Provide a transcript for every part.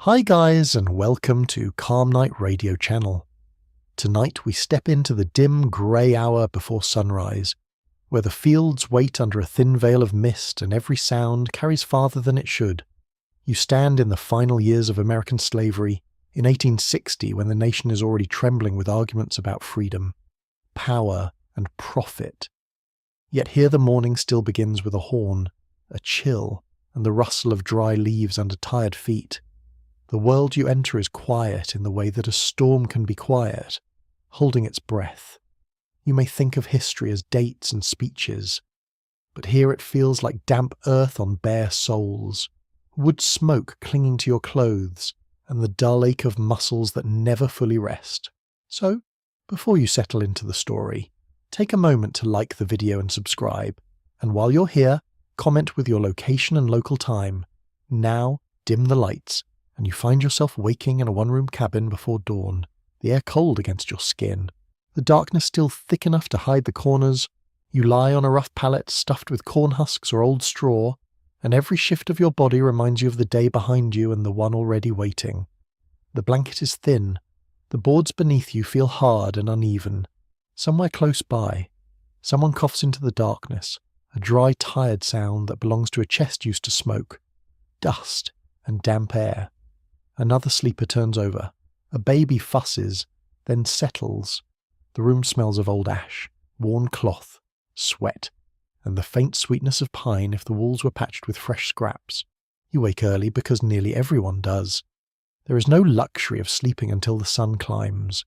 Hi guys, and welcome to Calm Night Radio Channel. Tonight we step into the dim grey hour before sunrise, where the fields wait under a thin veil of mist and every sound carries farther than it should. You stand in the final years of American slavery, in 1860, when the nation is already trembling with arguments about freedom, power, and profit. Yet here the morning still begins with a horn, a chill, and the rustle of dry leaves under tired feet. The world you enter is quiet in the way that a storm can be quiet, holding its breath. You may think of history as dates and speeches, but here it feels like damp earth on bare souls, wood smoke clinging to your clothes, and the dull ache of muscles that never fully rest. So, before you settle into the story, take a moment to like the video and subscribe, and while you're here, comment with your location and local time. Now, dim the lights, and you find yourself waking in a one-room cabin before dawn, the air cold against your skin, the darkness still thick enough to hide the corners. You lie on a rough pallet stuffed with corn husks or old straw, and every shift of your body reminds you of the day behind you and the one already waiting. The blanket is thin, the boards beneath you feel hard and uneven. Somewhere close by, someone coughs into the darkness, a dry, tired sound that belongs to a chest used to smoke. Dust and damp air. Another sleeper turns over. A baby fusses, then settles. The room smells of old ash, worn cloth, sweat, and the faint sweetness of pine if the walls were patched with fresh scraps. You wake early because nearly everyone does. There is no luxury of sleeping until the sun climbs.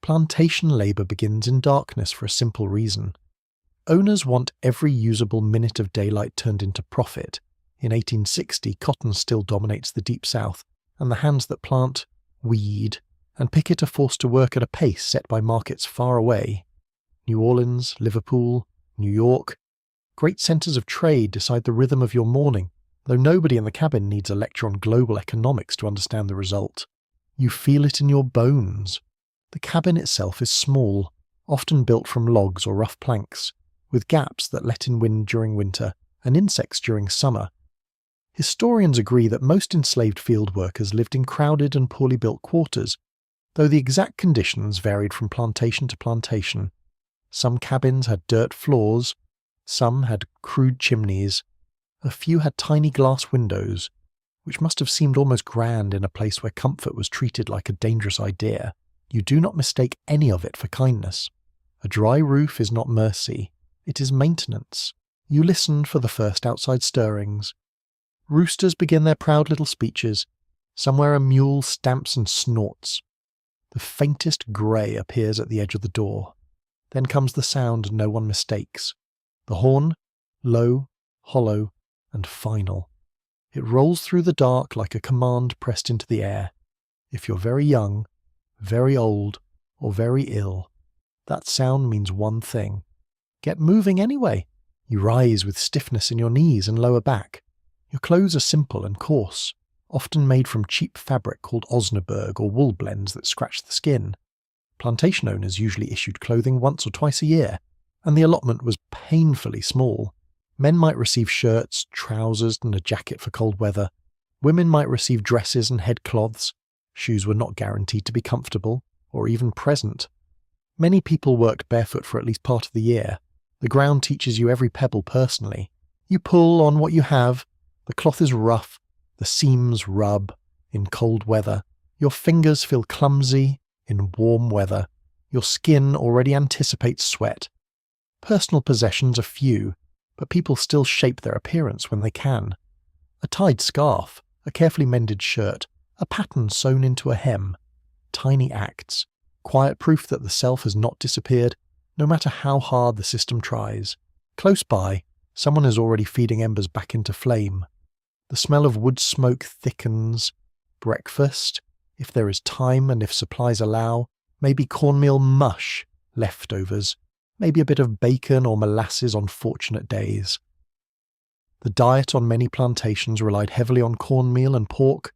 Plantation labour begins in darkness for a simple reason. Owners want every usable minute of daylight turned into profit. In 1860, cotton still dominates the Deep South, and the hands that plant, weed, and pick it are forced to work at a pace set by markets far away. New Orleans, Liverpool, New York. Great centres of trade decide the rhythm of your morning, though nobody in the cabin needs a lecture on global economics to understand the result. You feel it in your bones. The cabin itself is small, often built from logs or rough planks, with gaps that let in wind during winter and insects during summer. Historians agree that most enslaved field workers lived in crowded and poorly built quarters, though the exact conditions varied from plantation to plantation. Some cabins had dirt floors, some had crude chimneys, a few had tiny glass windows, which must have seemed almost grand in a place where comfort was treated like a dangerous idea. You do not mistake any of it for kindness. A dry roof is not mercy, it is maintenance. You listen for the first outside stirrings. Roosters begin their proud little speeches. Somewhere a mule stamps and snorts. The faintest grey appears at the edge of the door. Then comes the sound no one mistakes. The horn, low, hollow, and final. It rolls through the dark like a command pressed into the air. If you're very young, very old, or very ill, that sound means one thing. Get moving anyway. You rise with stiffness in your knees and lower back. Your clothes are simple and coarse, often made from cheap fabric called Osnaburg or wool blends that scratch the skin. Plantation owners usually issued clothing once or twice a year, and the allotment was painfully small. Men might receive shirts, trousers, and a jacket for cold weather. Women might receive dresses and headcloths. Shoes were not guaranteed to be comfortable, or even present. Many people worked barefoot for at least part of the year. The ground teaches you every pebble personally. You pull on what you have. The cloth is rough, the seams rub in cold weather. Your fingers feel clumsy in warm weather. Your skin already anticipates sweat. Personal possessions are few, but people still shape their appearance when they can. A tied scarf, a carefully mended shirt, a pattern sewn into a hem. Tiny acts, quiet proof that the self has not disappeared, no matter how hard the system tries. Close by, someone is already feeding embers back into flame. The smell of wood smoke thickens. Breakfast, if there is time and if supplies allow, maybe cornmeal mush, leftovers, maybe a bit of bacon or molasses on fortunate days. The diet on many plantations relied heavily on cornmeal and pork.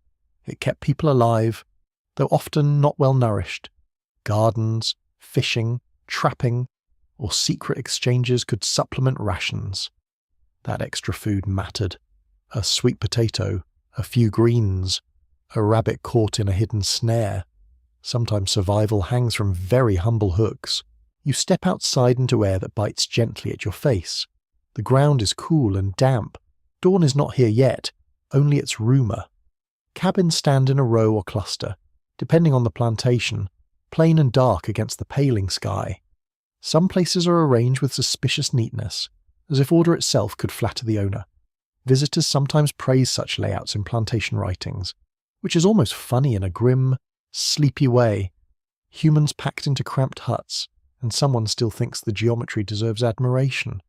It kept people alive, though often not well nourished. Gardens, fishing, trapping, or secret exchanges could supplement rations. That extra food mattered. A sweet potato, a few greens, a rabbit caught in a hidden snare. Sometimes survival hangs from very humble hooks. You step outside into air that bites gently at your face. The ground is cool and damp. Dawn is not here yet, only its rumour. Cabins stand in a row or cluster, depending on the plantation, plain and dark against the paling sky. Some places are arranged with suspicious neatness, as if order itself could flatter the owner. Visitors sometimes praise such layouts in plantation writings, which is almost funny in a grim, sleepy way. Humans packed into cramped huts, and someone still thinks the geometry deserves admiration.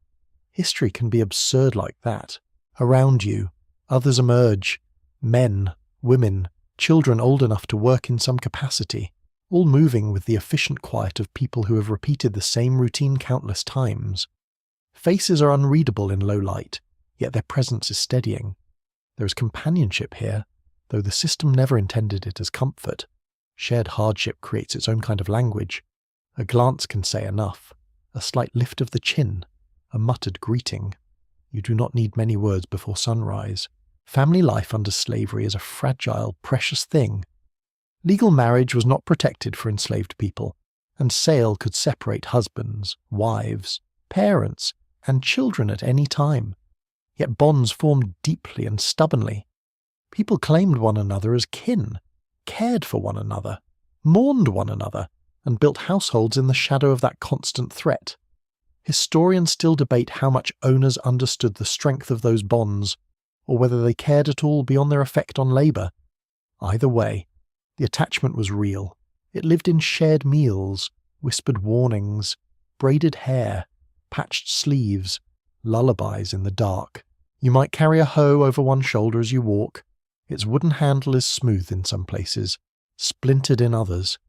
History can be absurd like that. Around you, others emerge. Men, women, children old enough to work in some capacity, all moving with the efficient quiet of people who have repeated the same routine countless times. Faces are unreadable in low light, yet their presence is steadying. There is companionship here, though the system never intended it as comfort. Shared hardship creates its own kind of language. A glance can say enough, a slight lift of the chin, a muttered greeting. You do not need many words before sunrise. Family life under slavery is a fragile, precious thing. Legal marriage was not protected for enslaved people, and sale could separate husbands, wives, parents, and children at any time. Yet bonds formed deeply and stubbornly. People claimed one another as kin, cared for one another, mourned one another, and built households in the shadow of that constant threat. Historians still debate how much owners understood the strength of those bonds, or whether they cared at all beyond their effect on labour. Either way, the attachment was real. It lived in shared meals, whispered warnings, braided hair, patched sleeves, lullabies in the dark. You might carry a hoe over one shoulder as you walk. Its wooden handle is smooth in some places, splintered in others.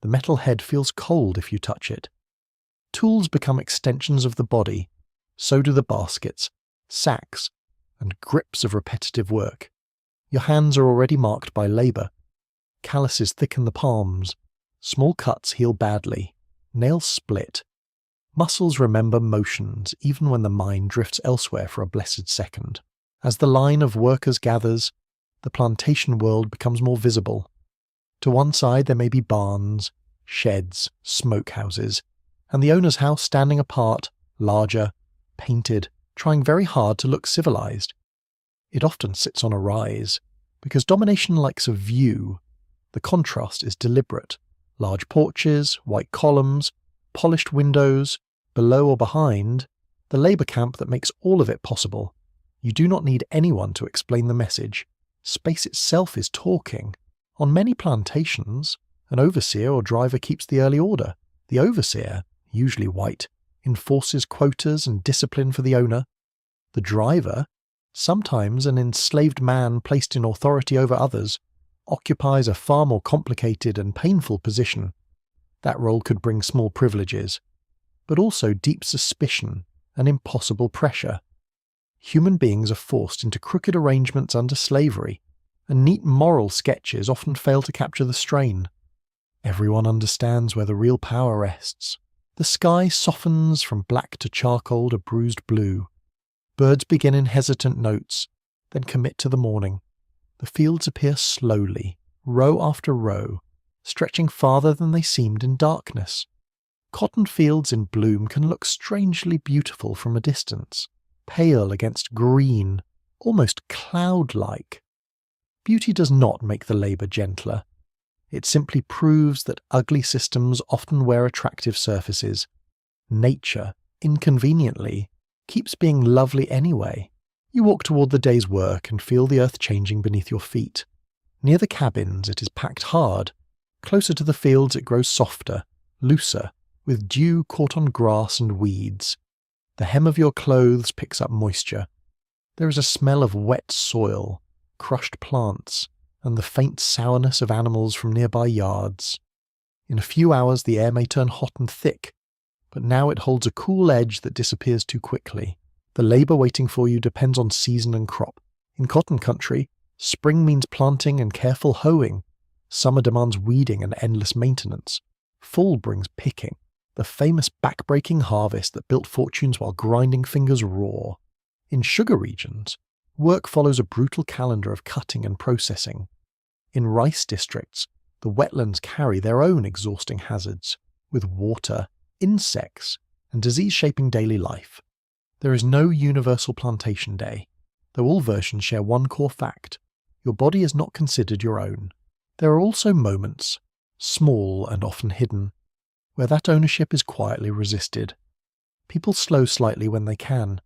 The metal head feels cold if you touch it. Tools become extensions of the body. So do the baskets, sacks, and grips of repetitive work. Your hands are already marked by labour. Calluses thicken the palms. Small cuts heal badly. Nails split. Muscles remember motions even when the mind drifts elsewhere for a blessed second. As the line of workers gathers, the plantation world becomes more visible. To one side there may be barns, sheds, smokehouses, and the owner's house standing apart, larger, painted, trying very hard to look civilized. It often sits on a rise, because domination likes a view. The contrast is deliberate. Large porches, white columns, polished windows, below or behind, the labour camp that makes all of it possible. You do not need anyone to explain the message. Space itself is talking. On many plantations, an overseer or driver keeps the early order. The overseer, usually white, enforces quotas and discipline for the owner. The driver, sometimes an enslaved man placed in authority over others, occupies a far more complicated and painful position. That role could bring small privileges, but also deep suspicion and impossible pressure. Human beings are forced into crooked arrangements under slavery, and neat moral sketches often fail to capture the strain. Everyone understands where the real power rests. The sky softens from black to charcoal to bruised blue. Birds begin in hesitant notes, then commit to the morning. The fields appear slowly, row after row, stretching farther than they seemed in darkness. Cotton fields in bloom can look strangely beautiful from a distance, pale against green, almost cloud-like. Beauty does not make the labour gentler. It simply proves that ugly systems often wear attractive surfaces. Nature, inconveniently, keeps being lovely anyway. You walk toward the day's work and feel the earth changing beneath your feet. Near the cabins it is packed hard. Closer to the fields it grows softer, looser, with dew caught on grass and weeds. The hem of your clothes picks up moisture. There is a smell of wet soil, crushed plants, and the faint sourness of animals from nearby yards. In a few hours the air may turn hot and thick, but now it holds a cool edge that disappears too quickly. The labour waiting for you depends on season and crop. In cotton country, spring means planting and careful hoeing. Summer demands weeding and endless maintenance. Fall brings picking, the famous back-breaking harvest that built fortunes while grinding fingers raw. In sugar regions, work follows a brutal calendar of cutting and processing. In rice districts, the wetlands carry their own exhausting hazards, with water, insects, and disease shaping daily life. There is no universal plantation day, though all versions share one core fact: your body is not considered your own. There are also moments, small and often hidden, where that ownership is quietly resisted. People slow slightly when they can.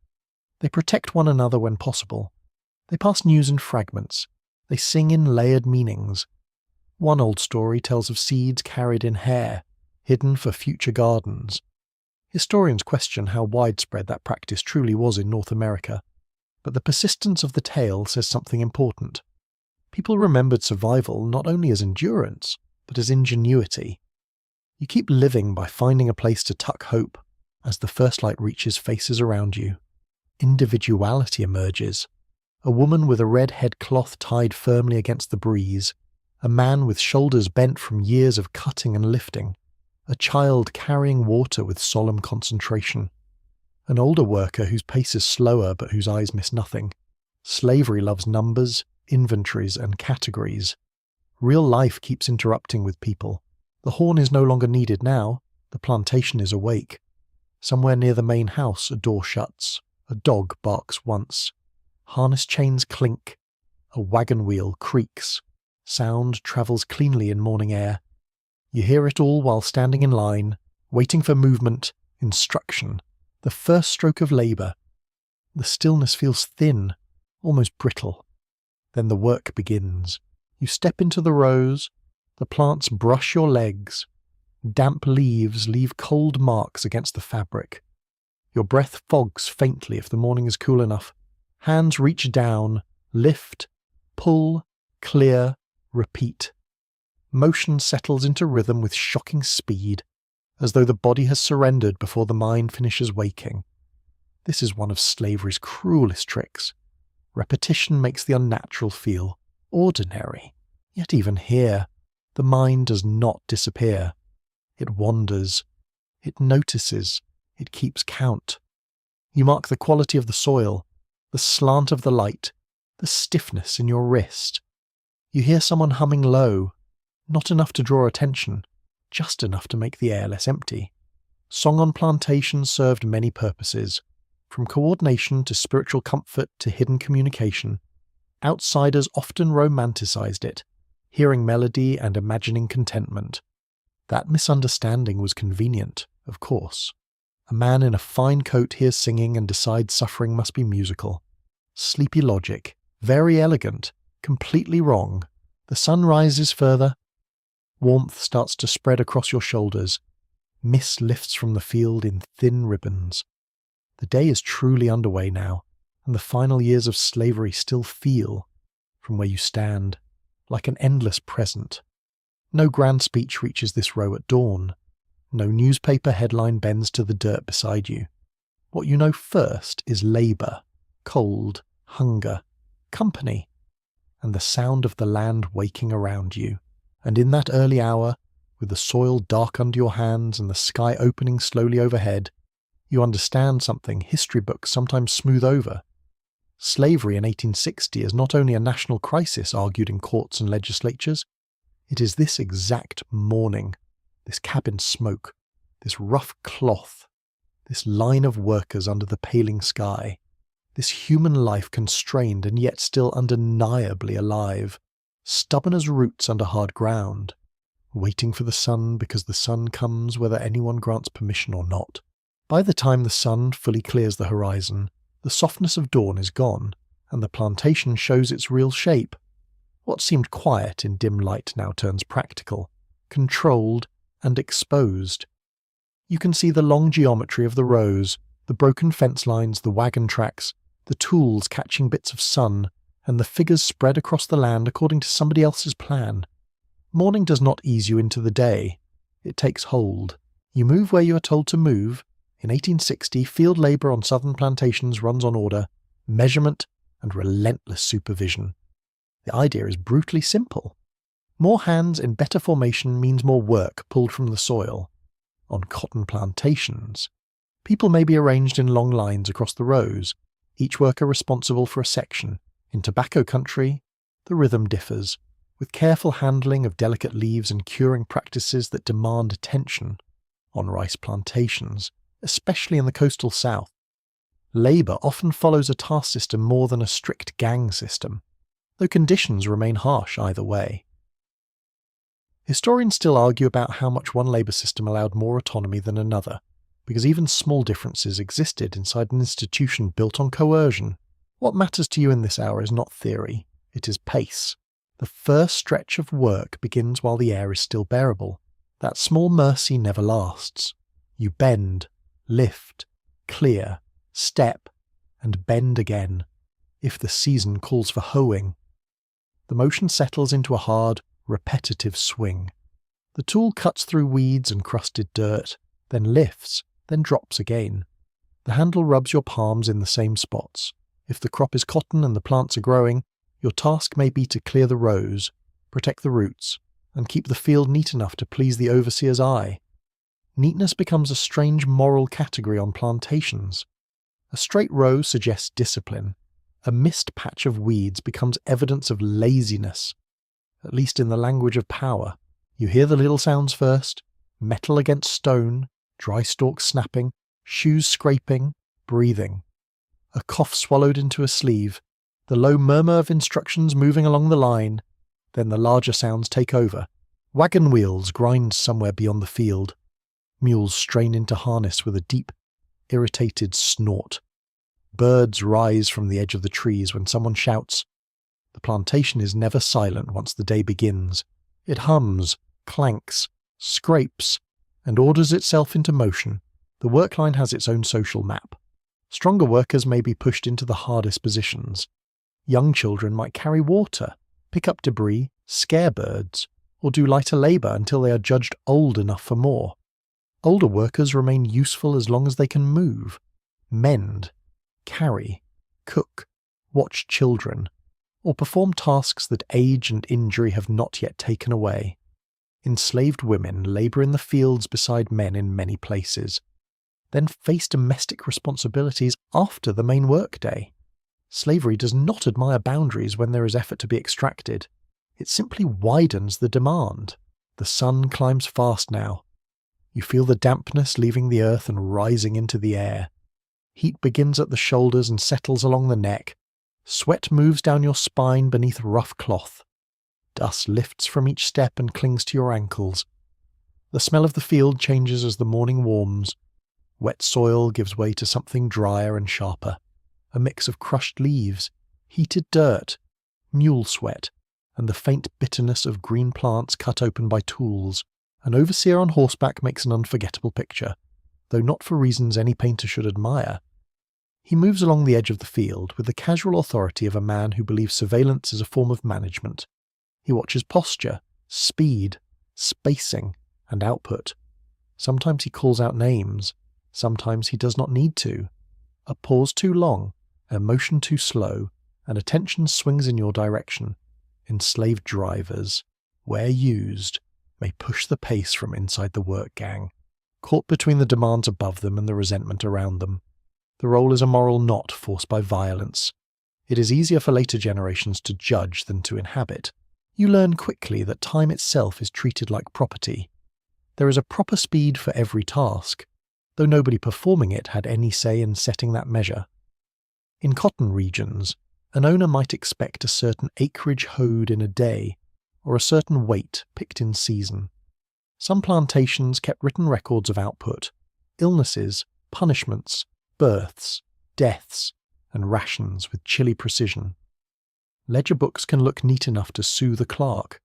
They protect one another when possible. They pass news in fragments. They sing in layered meanings. One old story tells of seeds carried in hair, hidden for future gardens. Historians question how widespread that practice truly was in North America, but the persistence of the tale says something important. People remembered survival not only as endurance, but as ingenuity. You keep living by finding a place to tuck hope as the first light reaches faces around you. Individuality emerges. A woman with a red headcloth tied firmly against the breeze, a man with shoulders bent from years of cutting and lifting, a child carrying water with solemn concentration, an older worker whose pace is slower but whose eyes miss nothing. Slavery loves numbers, inventories, and categories. Real life keeps interrupting with people. The horn is no longer needed now. The plantation is awake. Somewhere near the main house, a door shuts. A dog barks once. Harness chains clink. A wagon wheel creaks. Sound travels cleanly in morning air. You hear it all while standing in line, waiting for movement, instruction, the first stroke of labour. The stillness feels thin, almost brittle. Then the work begins. You step into the rows. The plants brush your legs. Damp leaves leave cold marks against the fabric. Your breath fogs faintly if the morning is cool enough. Hands reach down, lift, pull, clear, repeat. Motion settles into rhythm with shocking speed, as though the body has surrendered before the mind finishes waking. This is one of slavery's cruelest tricks. Repetition makes the unnatural feel ordinary. Yet even here, the mind does not disappear. It wanders. It notices. It keeps count. You mark the quality of the soil, the slant of the light, the stiffness in your wrist. You hear someone humming low, not enough to draw attention, just enough to make the air less empty. Song on plantation served many purposes, from coordination to spiritual comfort to hidden communication. Outsiders often romanticized it, hearing melody and imagining contentment. That misunderstanding was convenient, of course. A man in a fine coat hears singing and decides suffering must be musical. Sleepy logic, very elegant, completely wrong. The sun rises further. Warmth starts to spread across your shoulders. Mist lifts from the field in thin ribbons. The day is truly underway now, and the final years of slavery still feel, from where you stand, like an endless present. No grand speech reaches this row at dawn. No newspaper headline bends to the dirt beside you. What you know first is labour, cold, hunger, company, and the sound of the land waking around you. And in that early hour, with the soil dark under your hands and the sky opening slowly overhead, you understand something history books sometimes smooth over. Slavery in 1860 is not only a national crisis argued in courts and legislatures, it is this exact morning, this cabin smoke, this rough cloth, this line of workers under the paling sky, this human life constrained and yet still undeniably alive, stubborn as roots under hard ground, waiting for the sun because the sun comes whether anyone grants permission or not. By the time the sun fully clears the horizon, the softness of dawn is gone, and the plantation shows its real shape. What seemed quiet in dim light now turns practical, controlled, and exposed. You can see the long geometry of the rows, the broken fence lines, the wagon tracks, the tools catching bits of sun, and the figures spread across the land according to somebody else's plan. Morning does not ease you into the day. It takes hold. You move where you are told to move. In 1860, field labour on southern plantations runs on order, measurement, and relentless supervision. The idea is brutally simple. More hands in better formation means more work pulled from the soil. On cotton plantations, people may be arranged in long lines across the rows, each worker responsible for a section. In tobacco country, the rhythm differs, with careful handling of delicate leaves and curing practices that demand attention on rice plantations, especially in the coastal south. Labour often follows a task system more than a strict gang system, though conditions remain harsh either way. Historians still argue about how much one labour system allowed more autonomy than another, because even small differences existed inside an institution built on coercion. What matters to you in this hour is not theory, it is pace. The first stretch of work begins while the air is still bearable. That small mercy never lasts. You bend, lift, clear, step, and bend again, if the season calls for hoeing. The motion settles into a hard, repetitive swing. The tool cuts through weeds and crusted dirt, then lifts, then drops again. The handle rubs your palms in the same spots. If the crop is cotton and the plants are growing, your task may be to clear the rows, protect the roots, and keep the field neat enough to please the overseer's eye. Neatness becomes a strange moral category on plantations. A straight row suggests discipline. A missed patch of weeds becomes evidence of laziness, at least in the language of power. You hear the little sounds first: metal against stone, dry stalks snapping, shoes scraping, breathing. A cough swallowed into a sleeve, the low murmur of instructions moving along the line, then the larger sounds take over. Wagon wheels grind somewhere beyond the field. Mules strain into harness with a deep, irritated snort. Birds rise from the edge of the trees when someone shouts. The plantation is never silent once the day begins. It hums, clanks, scrapes, and orders itself into motion. The work line has its own social map. Stronger workers may be pushed into the hardest positions. Young children might carry water, pick up debris, scare birds, or do lighter labour until they are judged old enough for more. Older workers remain useful as long as they can move, mend, carry, cook, watch children, or perform tasks that age and injury have not yet taken away. Enslaved women labour in the fields beside men in many places, then face domestic responsibilities after the main workday. Slavery does not admire boundaries when there is effort to be extracted. It simply widens the demand. The sun climbs fast now. You feel the dampness leaving the earth and rising into the air. Heat begins at the shoulders and settles along the neck. Sweat moves down your spine beneath rough cloth. Dust lifts from each step and clings to your ankles. The smell of the field changes as the morning warms. Wet soil gives way to something drier and sharper. A mix of crushed leaves, heated dirt, mule sweat, and the faint bitterness of green plants cut open by tools. An overseer on horseback makes an unforgettable picture, though not for reasons any painter should admire. He moves along the edge of the field with the casual authority of a man who believes surveillance is a form of management. He watches posture, speed, spacing, and output. Sometimes he calls out names, sometimes he does not need to. A pause too long, a motion too slow, and attention swings in your direction. Enslaved drivers, where used, may push the pace from inside the work gang, caught between the demands above them and the resentment around them. The role is a moral knot forced by violence. It is easier for later generations to judge than to inhabit. You learn quickly that time itself is treated like property. There is a proper speed for every task, though nobody performing it had any say in setting that measure. In cotton regions, an owner might expect a certain acreage hoed in a day, or a certain weight picked in season. Some plantations kept written records of output, illnesses, punishments, births, deaths, and rations with chilly precision. Ledger books can look neat enough to soothe a clerk,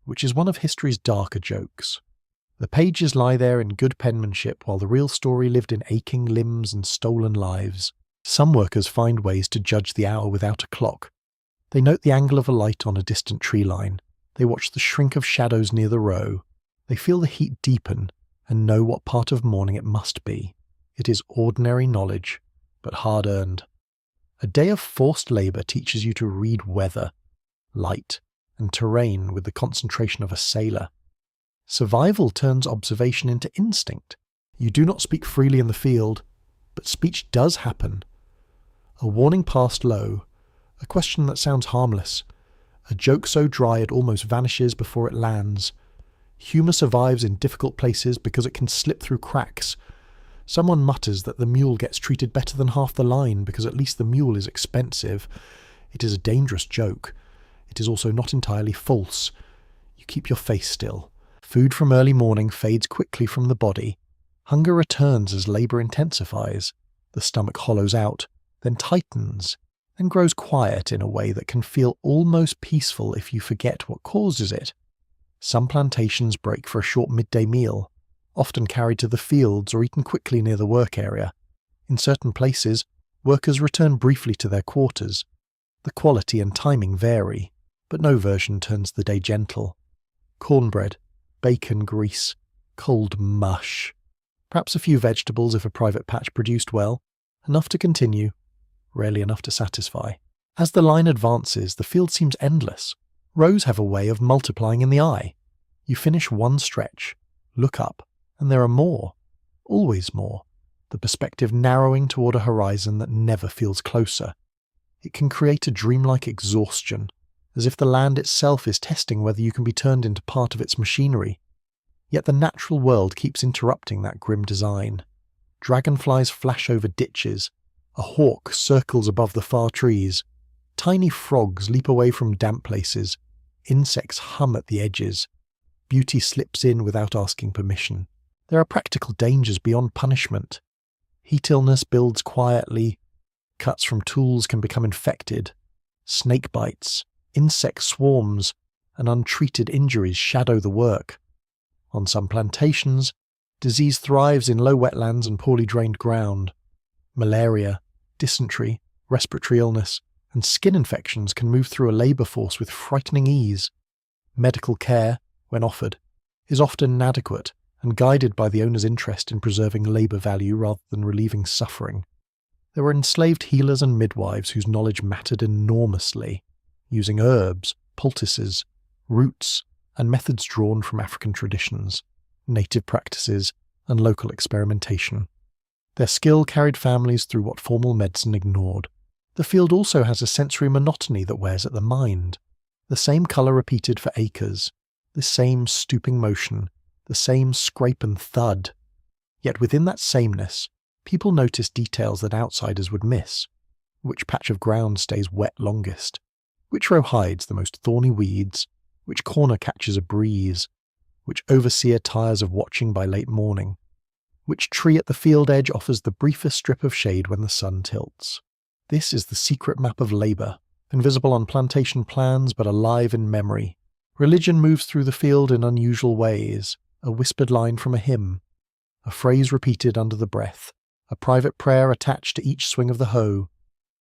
which is one of history's darker jokes. The pages lie there in good penmanship while the real story lived in aching limbs and stolen lives. Some workers find ways to judge the hour without a clock. They note the angle of a light on a distant tree line. They watch the shrink of shadows near the row. They feel the heat deepen and know what part of morning it must be. It is ordinary knowledge, but hard-earned. A day of forced labour teaches you to read weather, light, and terrain with the concentration of a sailor. Survival turns observation into instinct. You do not speak freely in the field, but speech does happen. A warning passed low, a question that sounds harmless, a joke so dry it almost vanishes before it lands. Humour survives in difficult places because it can slip through cracks. Someone mutters that the mule gets treated better than half the line because at least the mule is expensive. It is a dangerous joke. It is also not entirely false. You keep your face still. Food from early morning fades quickly from the body. Hunger returns as labour intensifies. The stomach hollows out, then tightens, then grows quiet in a way that can feel almost peaceful if you forget what causes it. Some plantations break for a short midday meal, often carried to the fields or eaten quickly near the work area. In certain places, workers return briefly to their quarters. The quality and timing vary, but no version turns the day gentle. Cornbread, bacon grease, cold mush. Perhaps a few vegetables if a private patch produced well, enough to continue, rarely enough to satisfy. As the line advances, the field seems endless. Rows have a way of multiplying in the eye. You finish one stretch, look up, and there are more, always more, the perspective narrowing toward a horizon that never feels closer. It can create a dreamlike exhaustion, as if the land itself is testing whether you can be turned into part of its machinery. Yet the natural world keeps interrupting that grim design. Dragonflies flash over ditches, a hawk circles above the far trees, tiny frogs leap away from damp places, insects hum at the edges. Beauty slips in without asking permission. There are practical dangers beyond punishment. Heat illness builds quietly, cuts from tools can become infected, snake bites, insect swarms, and untreated injuries shadow the work. On some plantations, disease thrives in low wetlands and poorly drained ground. Malaria, dysentery, respiratory illness, and skin infections can move through a labour force with frightening ease. Medical care, when offered, is often inadequate and guided by the owner's interest in preserving labour value rather than relieving suffering. There were enslaved healers and midwives whose knowledge mattered enormously, using herbs, poultices, roots, and methods drawn from African traditions, native practices, and local experimentation. Their skill carried families through what formal medicine ignored. The field also has a sensory monotony that wears at the mind. The same colour repeated for acres, the same stooping motion, the same scrape and thud. Yet within that sameness, people notice details that outsiders would miss. Which patch of ground stays wet longest? Which row hides the most thorny weeds? Which corner catches a breeze? Which overseer tires of watching by late morning? Which tree at the field edge offers the briefest strip of shade when the sun tilts? This is the secret map of labour, invisible on plantation plans but alive in memory. Religion moves through the field in unusual ways, a whispered line from a hymn, a phrase repeated under the breath, a private prayer attached to each swing of the hoe.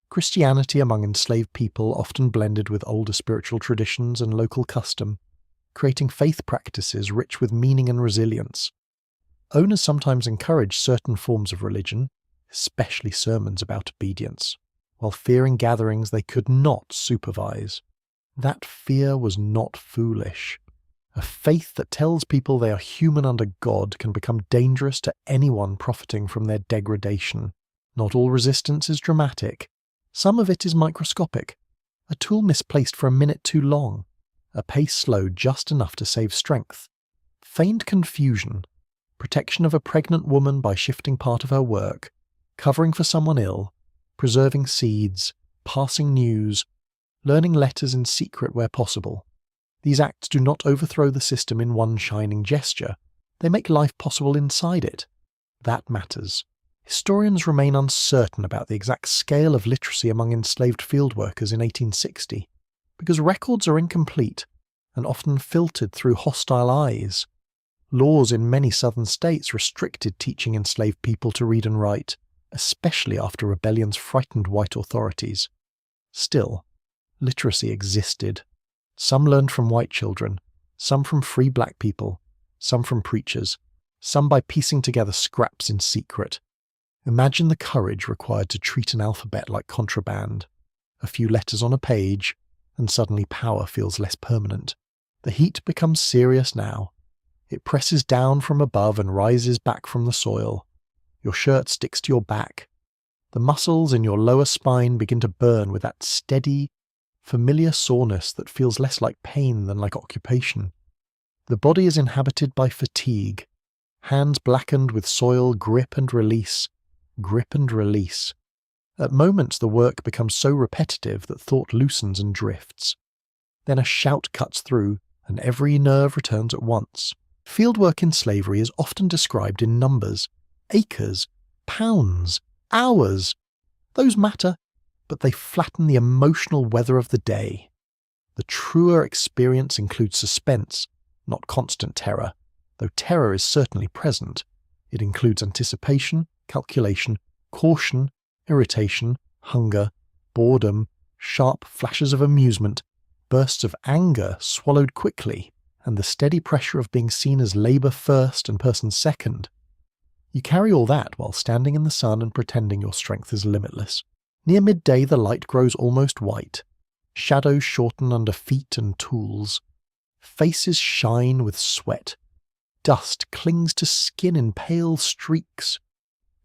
Christianity among enslaved people often blended with older spiritual traditions and local custom, creating faith practices rich with meaning and resilience. Owners sometimes encouraged certain forms of religion, especially sermons about obedience, while fearing gatherings they could not supervise. That fear was not foolish. A faith that tells people they are human under God can become dangerous to anyone profiting from their degradation. Not all resistance is dramatic. Some of it is microscopic. A tool misplaced for a minute too long. A pace slowed just enough to save strength. Feigned confusion. Protection of a pregnant woman by shifting part of her work. Covering for someone ill. Preserving seeds. Passing news. Learning letters in secret where possible. These acts do not overthrow the system in one shining gesture. They make life possible inside it. That matters. Historians remain uncertain about the exact scale of literacy among enslaved field workers in 1860, because records are incomplete and often filtered through hostile eyes. Laws in many southern states restricted teaching enslaved people to read and write, especially after rebellions frightened white authorities. Still, literacy existed. Some learned from white children, some from free black people, some from preachers, some by piecing together scraps in secret. Imagine the courage required to treat an alphabet like contraband. A few letters on a page, and suddenly power feels less permanent. The heat becomes serious now. It presses down from above and rises back from the soil. Your shirt sticks to your back. The muscles in your lower spine begin to burn with that steady, familiar soreness that feels less like pain than like occupation. The body is inhabited by fatigue, hands blackened with soil, grip and release, grip and release. At moments the work becomes so repetitive that thought loosens and drifts. Then a shout cuts through, and every nerve returns at once. Fieldwork in slavery is often described in numbers, acres, pounds, hours. Those matter, but they flatten the emotional weather of the day. The truer experience includes suspense, not constant terror, though terror is certainly present. It includes anticipation, calculation, caution, irritation, hunger, boredom, sharp flashes of amusement, bursts of anger swallowed quickly, and the steady pressure of being seen as labour first and person second. You carry all that while standing in the sun and pretending your strength is limitless. Near midday the light grows almost white. Shadows shorten under feet and tools. Faces shine with sweat. Dust clings to skin in pale streaks.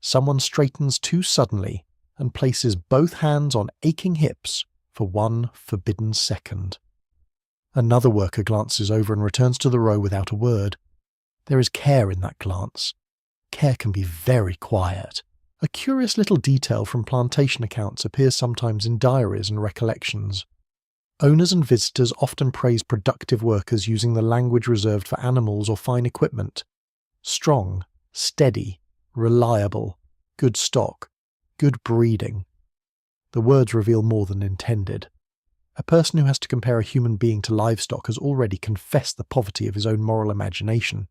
Someone straightens too suddenly and places both hands on aching hips for one forbidden second. Another worker glances over and returns to the row without a word. There is care in that glance. Care can be very quiet. A curious little detail from plantation accounts appears sometimes in diaries and recollections. Owners and visitors often praise productive workers using the language reserved for animals or fine equipment. Strong, steady, reliable, good stock, good breeding. The words reveal more than intended. A person who has to compare a human being to livestock has already confessed the poverty of his own moral imagination.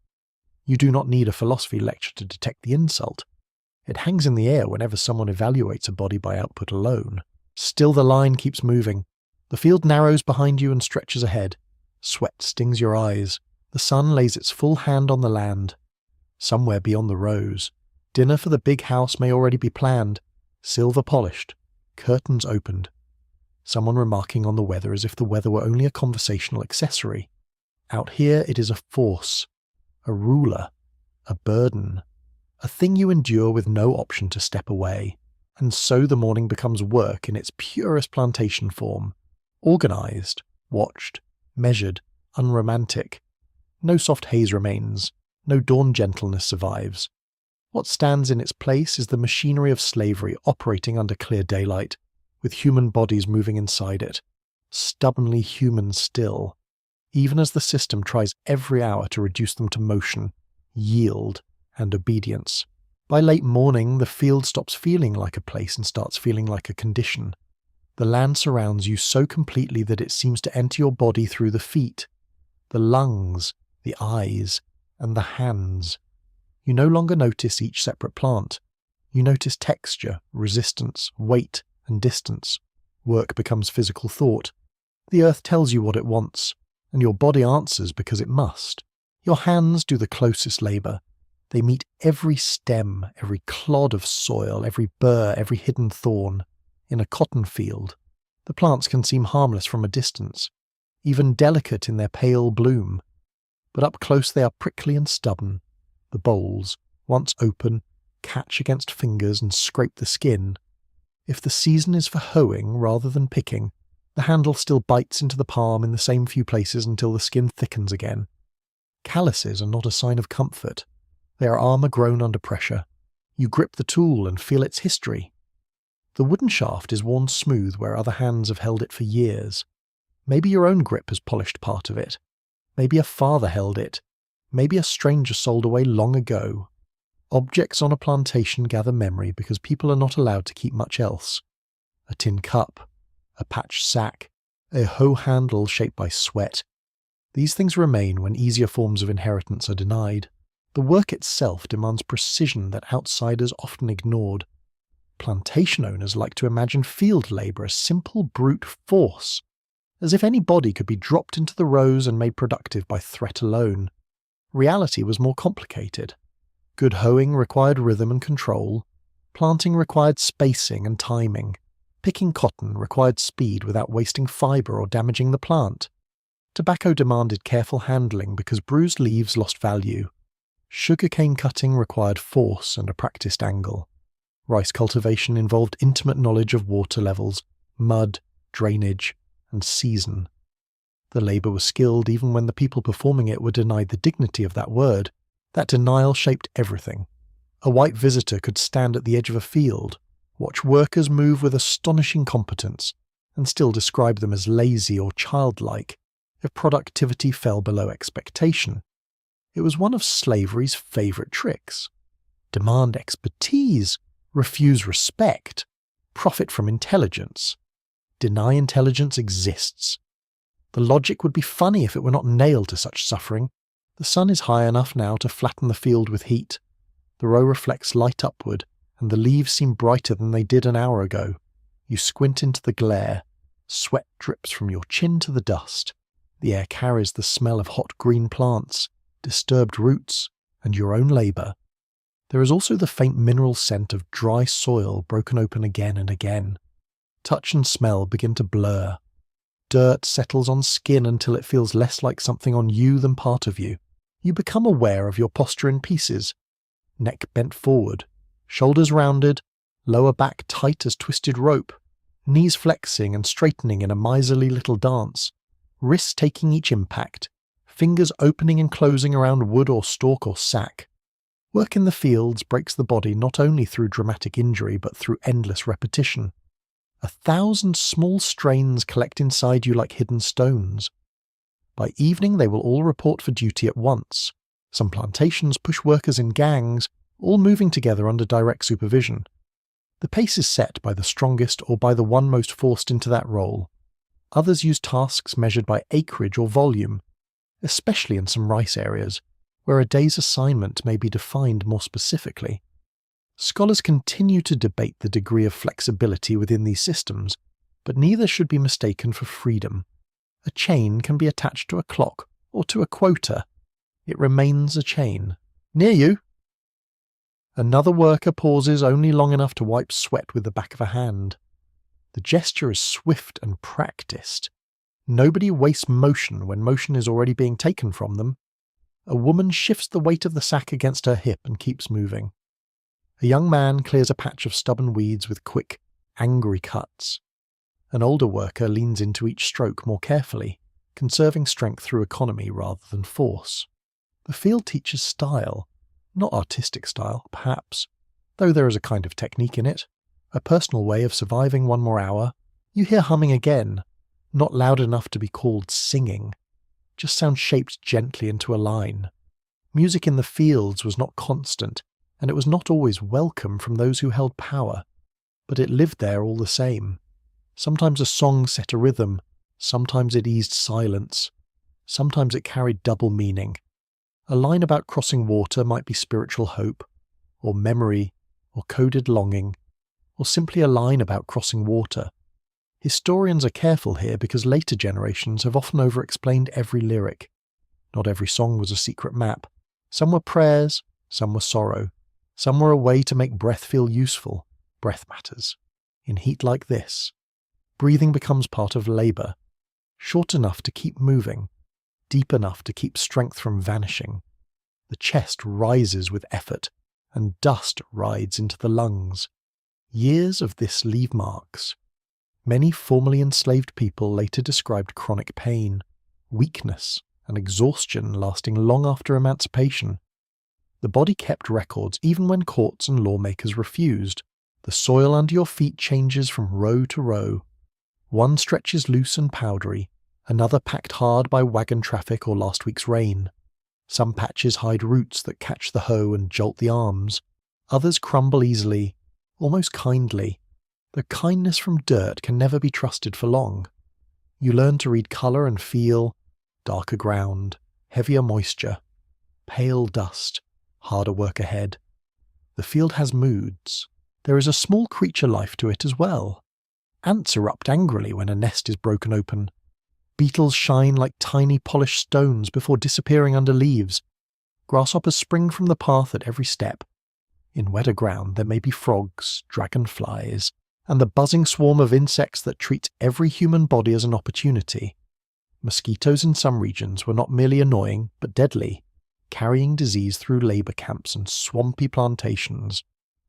You do not need a philosophy lecture to detect the insult. It hangs in the air whenever someone evaluates a body by output alone. Still the line keeps moving. The field narrows behind you and stretches ahead. Sweat stings your eyes. The sun lays its full hand on the land. Somewhere beyond the rows, dinner for the big house may already be planned, silver polished, curtains opened. Someone remarking on the weather as if the weather were only a conversational accessory. Out here it is a force, a ruler, a burden, a thing you endure with no option to step away. And so the morning becomes work in its purest plantation form. Organised, watched, measured, unromantic. No soft haze remains, no dawn gentleness survives. What stands in its place is the machinery of slavery operating under clear daylight, with human bodies moving inside it, stubbornly human still, even as the system tries every hour to reduce them to motion, yield, and obedience. By late morning, the field stops feeling like a place and starts feeling like a condition. The land surrounds you so completely that it seems to enter your body through the feet, the lungs, the eyes, and the hands. You no longer notice each separate plant. You notice texture, resistance, weight, and distance. Work becomes physical thought. The earth tells you what it wants, and your body answers because it must. Your hands do the closest labour. They meet every stem, every clod of soil, every burr, every hidden thorn. In a cotton field, the plants can seem harmless from a distance, even delicate in their pale bloom. But up close they are prickly and stubborn. The bolls, once open, catch against fingers and scrape the skin. If the season is for hoeing rather than picking, the handle still bites into the palm in the same few places until the skin thickens again. Calluses are not a sign of comfort. They are armour grown under pressure. You grip the tool and feel its history. The wooden shaft is worn smooth where other hands have held it for years. Maybe your own grip has polished part of it. Maybe a father held it. Maybe a stranger sold away long ago. Objects on a plantation gather memory because people are not allowed to keep much else. A tin cup, a patched sack, a hoe handle shaped by sweat. These things remain when easier forms of inheritance are denied. The work itself demands precision that outsiders often ignored. Plantation owners like to imagine field labour as simple brute force, as if any body could be dropped into the rows and made productive by threat alone. Reality was more complicated. Good hoeing required rhythm and control. Planting required spacing and timing. Picking cotton required speed without wasting fibre or damaging the plant. Tobacco demanded careful handling because bruised leaves lost value. Sugarcane cutting required force and a practiced angle. Rice cultivation involved intimate knowledge of water levels, mud, drainage, and season. The labour was skilled even when the people performing it were denied the dignity of that word. That denial shaped everything. A white visitor could stand at the edge of a field, watch workers move with astonishing competence, and still describe them as lazy or childlike if productivity fell below expectation. It was one of slavery's favourite tricks. Demand expertise, refuse respect, profit from intelligence. Deny intelligence exists. The logic would be funny if it were not nailed to such suffering. The sun is high enough now to flatten the field with heat. The row reflects light upward, and the leaves seem brighter than they did an hour ago. You squint into the glare. Sweat drips from your chin to the dust. The air carries the smell of hot green plants, disturbed roots, and your own labour. There is also the faint mineral scent of dry soil broken open again and again. Touch and smell begin to blur. Dirt settles on skin until it feels less like something on you than part of you. You become aware of your posture in pieces. Neck bent forward, shoulders rounded, lower back tight as twisted rope, knees flexing and straightening in a miserly little dance, wrists taking each impact, fingers opening and closing around wood or stalk or sack. Work in the fields breaks the body not only through dramatic injury but through endless repetition. 1,000 small strains collect inside you like hidden stones. By evening they will all report for duty at once. Some plantations push workers in gangs, all moving together under direct supervision. The pace is set by the strongest or by the one most forced into that role. Others use tasks measured by acreage or volume, especially in some rice areas, where a day's assignment may be defined more specifically. Scholars continue to debate the degree of flexibility within these systems, but neither should be mistaken for freedom. A chain can be attached to a clock or to a quota. It remains a chain. Near you! Another worker pauses only long enough to wipe sweat with the back of a hand. The gesture is swift and practiced. Nobody wastes motion when motion is already being taken from them. A woman shifts the weight of the sack against her hip and keeps moving. A young man clears a patch of stubborn weeds with quick, angry cuts. An older worker leans into each stroke more carefully, conserving strength through economy rather than force. The field teaches style, not artistic style, perhaps, though there is a kind of technique in it, a personal way of surviving one more hour. You hear humming again, not loud enough to be called singing, just sound shaped gently into a line. Music in the fields was not constant, and it was not always welcome from those who held power, but it lived there all the same. Sometimes a song set a rhythm, sometimes it eased silence, sometimes it carried double meaning. A line about crossing water might be spiritual hope, or memory, or coded longing, or simply a line about crossing water. Historians are careful here because later generations have often over-explained every lyric. Not every song was a secret map. Some were prayers, some were sorrow. Some were a way to make breath feel useful. Breath matters. In heat like this, breathing becomes part of labour, short enough to keep moving, deep enough to keep strength from vanishing. The chest rises with effort, and dust rides into the lungs. Years of this leave marks. Many formerly enslaved people later described chronic pain, weakness, and exhaustion lasting long after emancipation. The body kept records even when courts and lawmakers refused. The soil under your feet changes from row to row. One stretch is loose and powdery, another packed hard by wagon traffic or last week's rain. Some patches hide roots that catch the hoe and jolt the arms. Others crumble easily, almost kindly. The kindness from dirt can never be trusted for long. You learn to read colour and feel, darker ground, heavier moisture, pale dust, harder work ahead. The field has moods. There is a small creature life to it as well. Ants erupt angrily when a nest is broken open. Beetles shine like tiny polished stones before disappearing under leaves. Grasshoppers spring from the path at every step. In wetter ground there may be frogs, dragonflies, and the buzzing swarm of insects that treat every human body as an opportunity. Mosquitoes in some regions were not merely annoying, but deadly, carrying disease through labour camps and swampy plantations.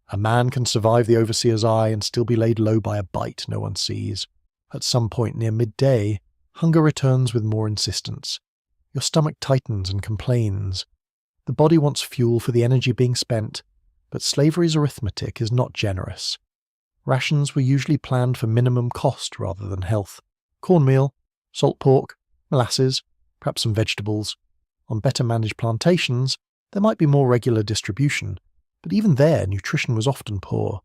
A man can survive the overseer's eye and still be laid low by a bite no one sees. At some point near midday, hunger returns with more insistence. Your stomach tightens and complains. The body wants fuel for the energy being spent, but slavery's arithmetic is not generous. Rations were usually planned for minimum cost rather than health. Cornmeal, salt pork, molasses, perhaps some vegetables. On better managed plantations, there might be more regular distribution, but even there nutrition was often poor.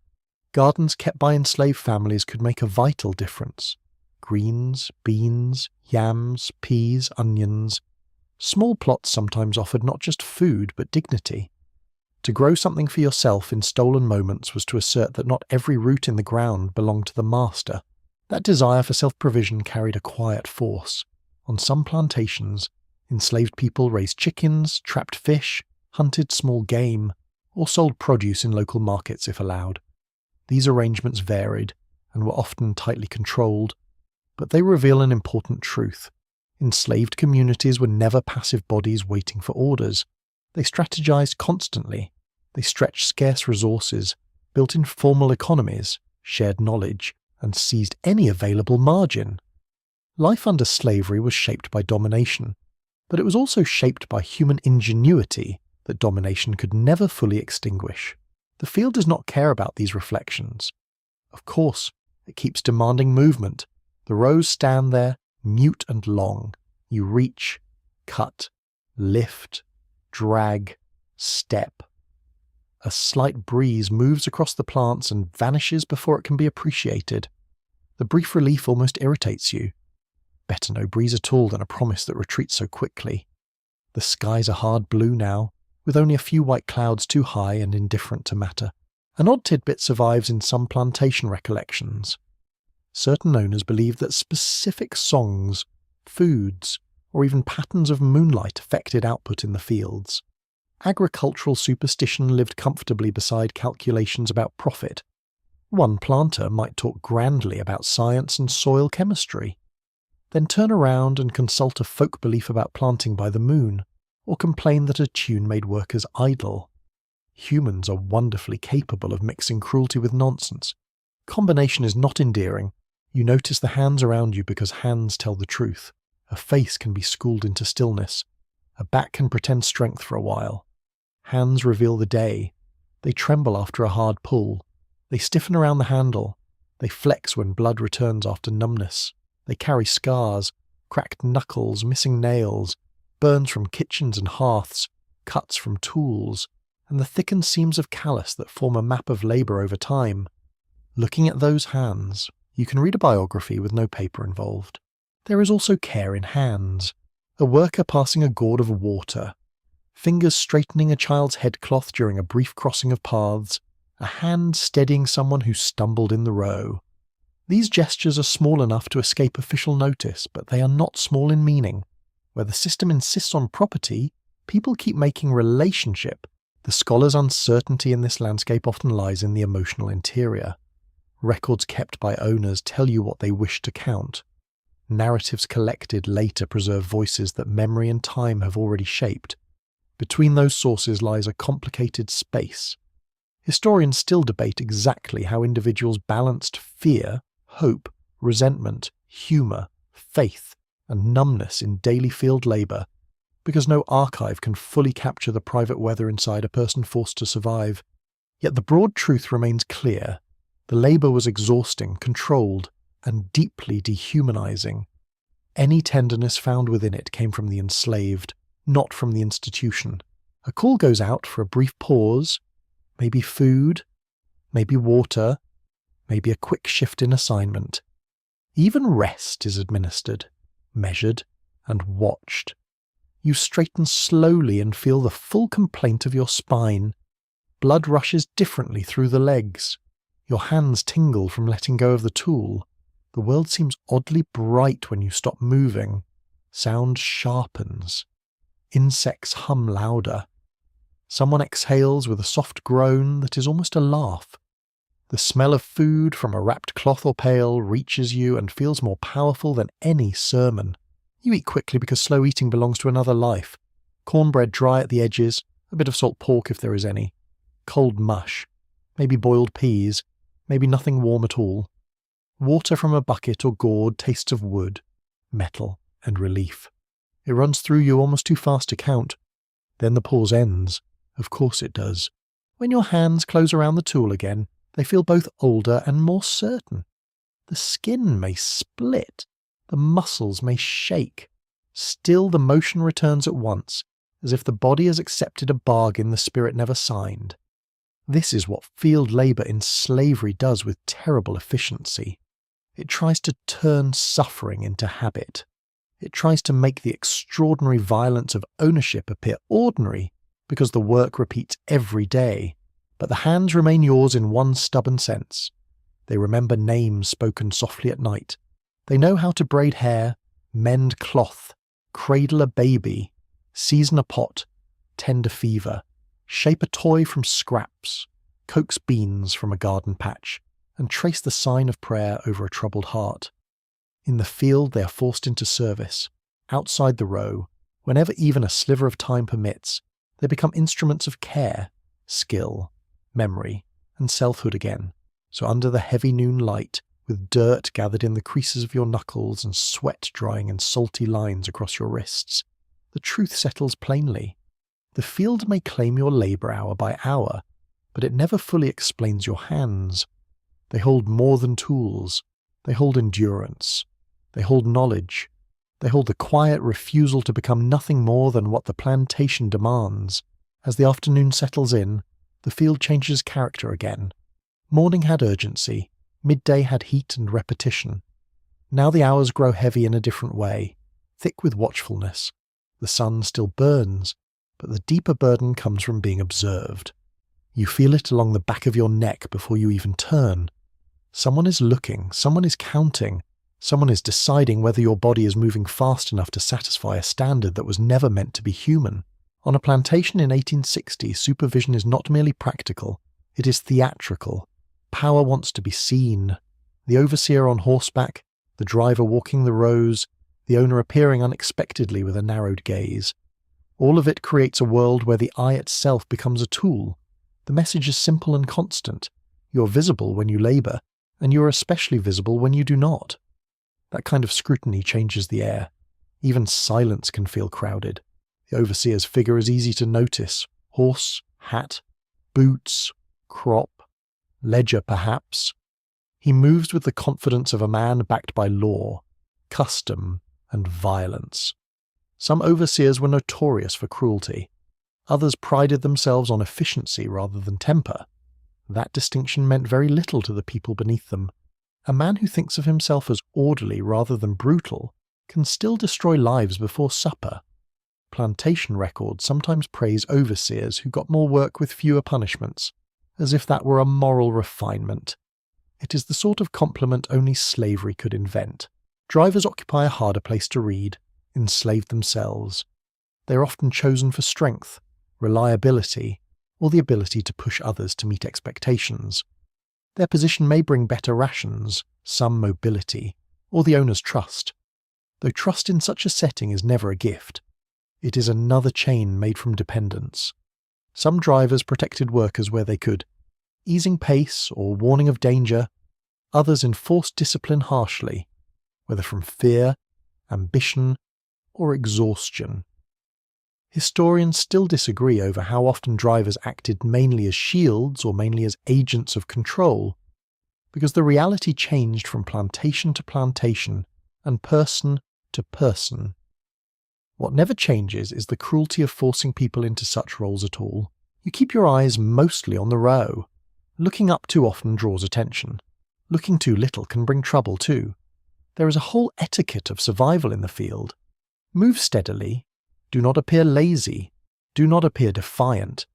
Gardens kept by enslaved families could make a vital difference. Greens, beans, yams, peas, onions. Small plots sometimes offered not just food but dignity. To grow something for yourself in stolen moments was to assert that not every root in the ground belonged to the master. That desire for self-provision carried a quiet force. On some plantations, enslaved people raised chickens, trapped fish, hunted small game, or sold produce in local markets if allowed. These arrangements varied and were often tightly controlled, but they reveal an important truth. Enslaved communities were never passive bodies waiting for orders. They strategized constantly. They stretched scarce resources, built informal economies, shared knowledge, and seized any available margin. Life under slavery was shaped by domination, but it was also shaped by human ingenuity that domination could never fully extinguish. The field does not care about these reflections. Of course, it keeps demanding movement. The rows stand there, mute and long. You reach, cut, lift, drag, step. A slight breeze moves across the plants and vanishes before it can be appreciated. The brief relief almost irritates you. Better no breeze at all than a promise that retreats so quickly. The skies are hard blue now, with only a few white clouds too high and indifferent to matter. An odd tidbit survives in some plantation recollections. Certain owners believed that specific songs, foods, or even patterns of moonlight affected output in the fields. Agricultural superstition lived comfortably beside calculations about profit. One planter might talk grandly about science and soil chemistry, then turn around and consult a folk belief about planting by the moon, or complain that a tune made workers idle. Humans are wonderfully capable of mixing cruelty with nonsense. Combination is not endearing. You notice the hands around you because hands tell the truth. A face can be schooled into stillness. A back can pretend strength for a while. Hands reveal the day. They tremble after a hard pull. They stiffen around the handle. They flex when blood returns after numbness. They carry scars, cracked knuckles, missing nails, burns from kitchens and hearths, cuts from tools, and the thickened seams of callus that form a map of labour over time. Looking at those hands, you can read a biography with no paper involved. There is also care in hands. A worker passing a gourd of water, fingers straightening a child's headcloth during a brief crossing of paths, a hand steadying someone who stumbled in the row. These gestures are small enough to escape official notice, but they are not small in meaning. Where the system insists on property, people keep making relationship. The scholar's uncertainty in this landscape often lies in the emotional interior. Records kept by owners tell you what they wish to count. Narratives collected later preserve voices that memory and time have already shaped. Between those sources lies a complicated space. Historians still debate exactly how individuals balanced fear, hope, resentment, humour, faith, and numbness in daily field labour, because no archive can fully capture the private weather inside a person forced to survive. Yet the broad truth remains clear. The labour was exhausting, controlled, and deeply dehumanizing. Any tenderness found within it came from the enslaved, not from the institution. A call goes out for a brief pause, maybe food, maybe water, maybe a quick shift in assignment. Even rest is administered, measured, and watched. You straighten slowly and feel the full complaint of your spine. Blood rushes differently through the legs. Your hands tingle from letting go of the tool. The world seems oddly bright when you stop moving. Sound sharpens. Insects hum louder. Someone exhales with a soft groan that is almost a laugh. The smell of food from a wrapped cloth or pail reaches you and feels more powerful than any sermon. You eat quickly because slow eating belongs to another life. Cornbread dry at the edges, a bit of salt pork if there is any. Cold mush. Maybe boiled peas. Maybe nothing warm at all. Water from a bucket or gourd tastes of wood, metal, and relief. It runs through you almost too fast to count. Then the pause ends. Of course it does. When your hands close around the tool again, they feel both older and more certain. The skin may split, the muscles may shake. Still the motion returns at once, as if the body has accepted a bargain the spirit never signed. This is what field labour in slavery does with terrible efficiency. It tries to turn suffering into habit. It tries to make the extraordinary violence of ownership appear ordinary, because the work repeats every day. But the hands remain yours in one stubborn sense. They remember names spoken softly at night. They know how to braid hair, mend cloth, cradle a baby, season a pot, tend a fever, shape a toy from scraps, coax beans from a garden patch, and trace the sign of prayer over a troubled heart. In the field they are forced into service. Outside the row, whenever even a sliver of time permits, they become instruments of care, skill, memory, and selfhood again. So under the heavy noon light, with dirt gathered in the creases of your knuckles and sweat drying in salty lines across your wrists, the truth settles plainly. The field may claim your labour hour by hour, but it never fully explains your hands. They hold more than tools. They hold endurance. They hold knowledge. They hold the quiet refusal to become nothing more than what the plantation demands. As the afternoon settles in, the field changes character again. Morning had urgency. Midday had heat and repetition. Now the hours grow heavy in a different way, thick with watchfulness. The sun still burns, but the deeper burden comes from being observed. You feel it along the back of your neck before you even turn. Someone is looking, someone is counting, someone is deciding whether your body is moving fast enough to satisfy a standard that was never meant to be human. On a plantation in 1860, supervision is not merely practical, it is theatrical. Power wants to be seen. The overseer on horseback, the driver walking the rows, the owner appearing unexpectedly with a narrowed gaze. All of it creates a world where the eye itself becomes a tool. The message is simple and constant. You're visible when you labour, and you are especially visible when you do not. That kind of scrutiny changes the air. Even silence can feel crowded. The overseer's figure is easy to notice. Horse, hat, boots, crop, ledger perhaps. He moves with the confidence of a man backed by law, custom, and violence. Some overseers were notorious for cruelty. Others prided themselves on efficiency rather than temper. That distinction meant very little to the people beneath them. A man who thinks of himself as orderly rather than brutal can still destroy lives before supper. Plantation records sometimes praise overseers who got more work with fewer punishments, as if that were a moral refinement. It is the sort of compliment only slavery could invent. Drivers occupy a harder place to read, enslaved themselves. They are often chosen for strength, reliability, or the ability to push others to meet expectations. Their position may bring better rations, some mobility, or the owner's trust. Though trust in such a setting is never a gift. It is another chain made from dependence. Some drivers protected workers where they could, easing pace or warning of danger. Others enforced discipline harshly, whether from fear, ambition, or exhaustion. Historians still disagree over how often drivers acted mainly as shields or mainly as agents of control, because the reality changed from plantation to plantation and person to person. What never changes is the cruelty of forcing people into such roles at all. You keep your eyes mostly on the row. Looking up too often draws attention. Looking too little can bring trouble too. There is a whole etiquette of survival in the field. Move steadily. Do not appear lazy. Do not appear defiant.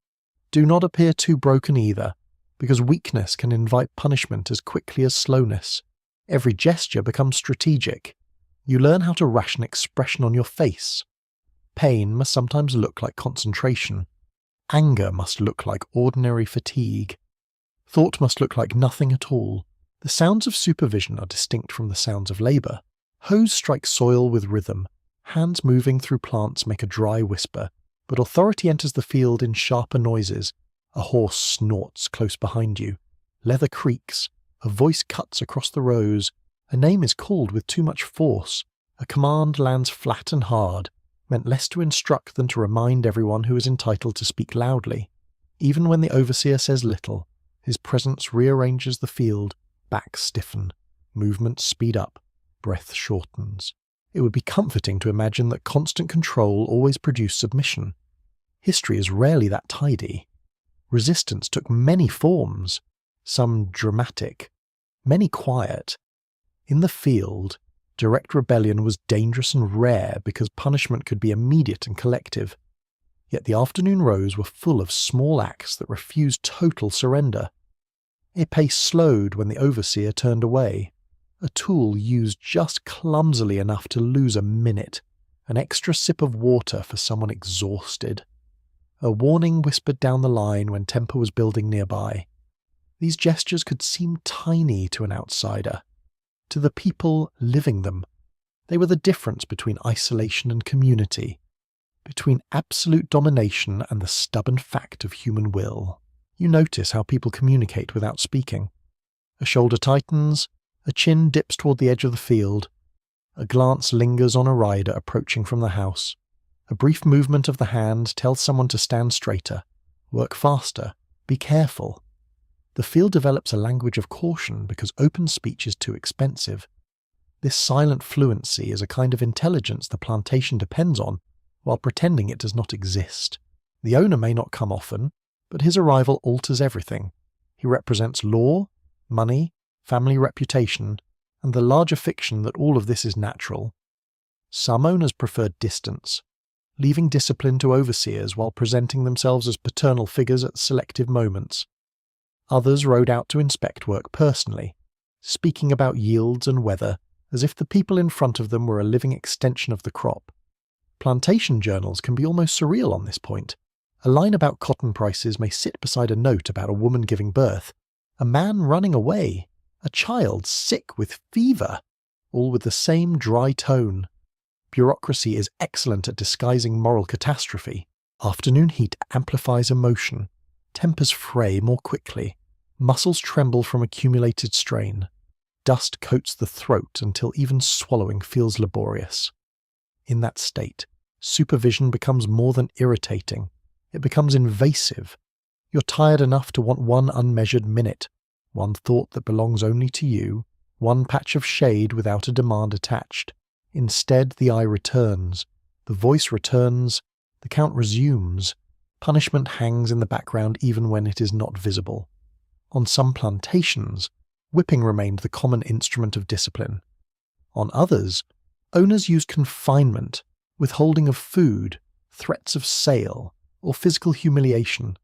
Do not appear too broken either, because weakness can invite punishment as quickly as slowness. Every gesture becomes strategic. You learn how to ration expression on your face. Pain must sometimes look like concentration. Anger must look like ordinary fatigue. Thought must look like nothing at all. The sounds of supervision are distinct from the sounds of labour. Hoes strike soil with rhythm. Hands moving through plants make a dry whisper, but authority enters the field in sharper noises. A horse snorts close behind you. Leather creaks. A voice cuts across the rows, a name is called with too much force, a command lands flat and hard, meant less to instruct than to remind everyone who is entitled to speak loudly. Even when the overseer says little, his presence rearranges the field, backs stiffen, movements speed up, breath shortens. It would be comforting to imagine that constant control always produced submission. History is rarely that tidy. Resistance took many forms, some dramatic, many quiet. In the field, direct rebellion was dangerous and rare because punishment could be immediate and collective. Yet the afternoon rows were full of small acts that refused total surrender. A pace slowed when the overseer turned away. A tool used just clumsily enough to lose a minute. An extra sip of water for someone exhausted. A warning whispered down the line when temper was building nearby. These gestures could seem tiny to an outsider. To the people living them, they were the difference between isolation and community, between absolute domination and the stubborn fact of human will. You notice how people communicate without speaking. A shoulder tightens, a chin dips toward the edge of the field, a glance lingers on a rider approaching from the house. A brief movement of the hand tells someone to stand straighter, work faster, be careful. The field develops a language of caution because open speech is too expensive. This silent fluency is a kind of intelligence the plantation depends on, while pretending it does not exist. The owner may not come often, but his arrival alters everything. He represents law, money, family reputation, and the larger fiction that all of this is natural. Some owners preferred distance, leaving discipline to overseers while presenting themselves as paternal figures at selective moments. Others rode out to inspect work personally, speaking about yields and weather as if the people in front of them were a living extension of the crop. Plantation journals can be almost surreal on this point. A line about cotton prices may sit beside a note about a woman giving birth, a man running away, a child sick with fever, all with the same dry tone. Bureaucracy is excellent at disguising moral catastrophe. Afternoon heat amplifies emotion. Tempers fray more quickly. Muscles tremble from accumulated strain. Dust coats the throat until even swallowing feels laborious. In that state, supervision becomes more than irritating. It becomes invasive. You're tired enough to want one unmeasured minute, one thought that belongs only to you, one patch of shade without a demand attached. Instead, the eye returns, the voice returns, the count resumes. Punishment hangs in the background even when it is not visible. On some plantations, whipping remained the common instrument of discipline. On others, owners used confinement, withholding of food, threats of sale, or physical humiliation.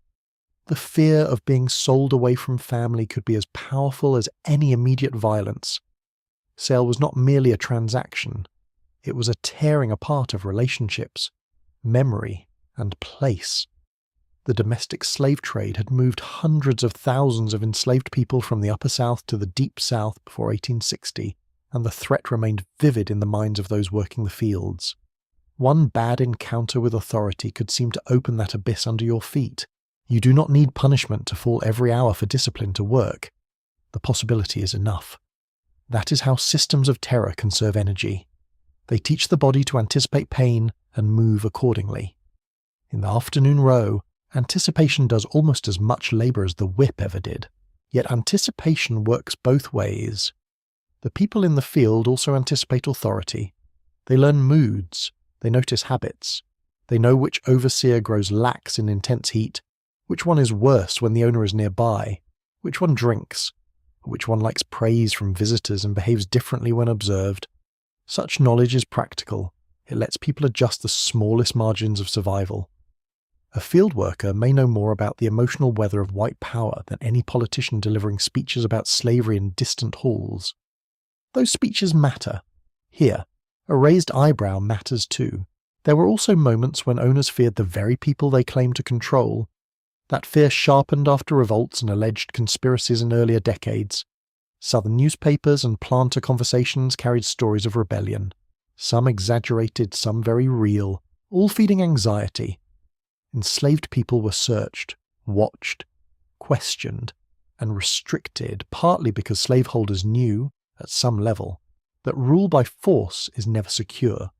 The fear of being sold away from family could be as powerful as any immediate violence. Sale was not merely a transaction. It was a tearing apart of relationships, memory, and place. The domestic slave trade had moved hundreds of thousands of enslaved people from the Upper South to the Deep South before 1860, and the threat remained vivid in the minds of those working the fields. One bad encounter with authority could seem to open that abyss under your feet. You do not need punishment to fall every hour for discipline to work. The possibility is enough. That is how systems of terror conserve energy. They teach the body to anticipate pain and move accordingly. In the afternoon row, anticipation does almost as much labor as the whip ever did. Yet anticipation works both ways. The people in the field also anticipate authority. They learn moods. They notice habits. They know which overseer grows lax in intense heat, which one is worse when the owner is nearby, which one drinks, which one likes praise from visitors and behaves differently when observed. Such knowledge is practical. It lets people adjust the smallest margins of survival. A field worker may know more about the emotional weather of white power than any politician delivering speeches about slavery in distant halls. Those speeches matter. Here, a raised eyebrow matters too. There were also moments when owners feared the very people they claimed to control. That fear sharpened after revolts and alleged conspiracies in earlier decades. Southern newspapers and planter conversations carried stories of rebellion. Some exaggerated, some very real, all feeding anxiety. Enslaved people were searched, watched, questioned, and restricted, partly because slaveholders knew, at some level, that rule by force is never secure.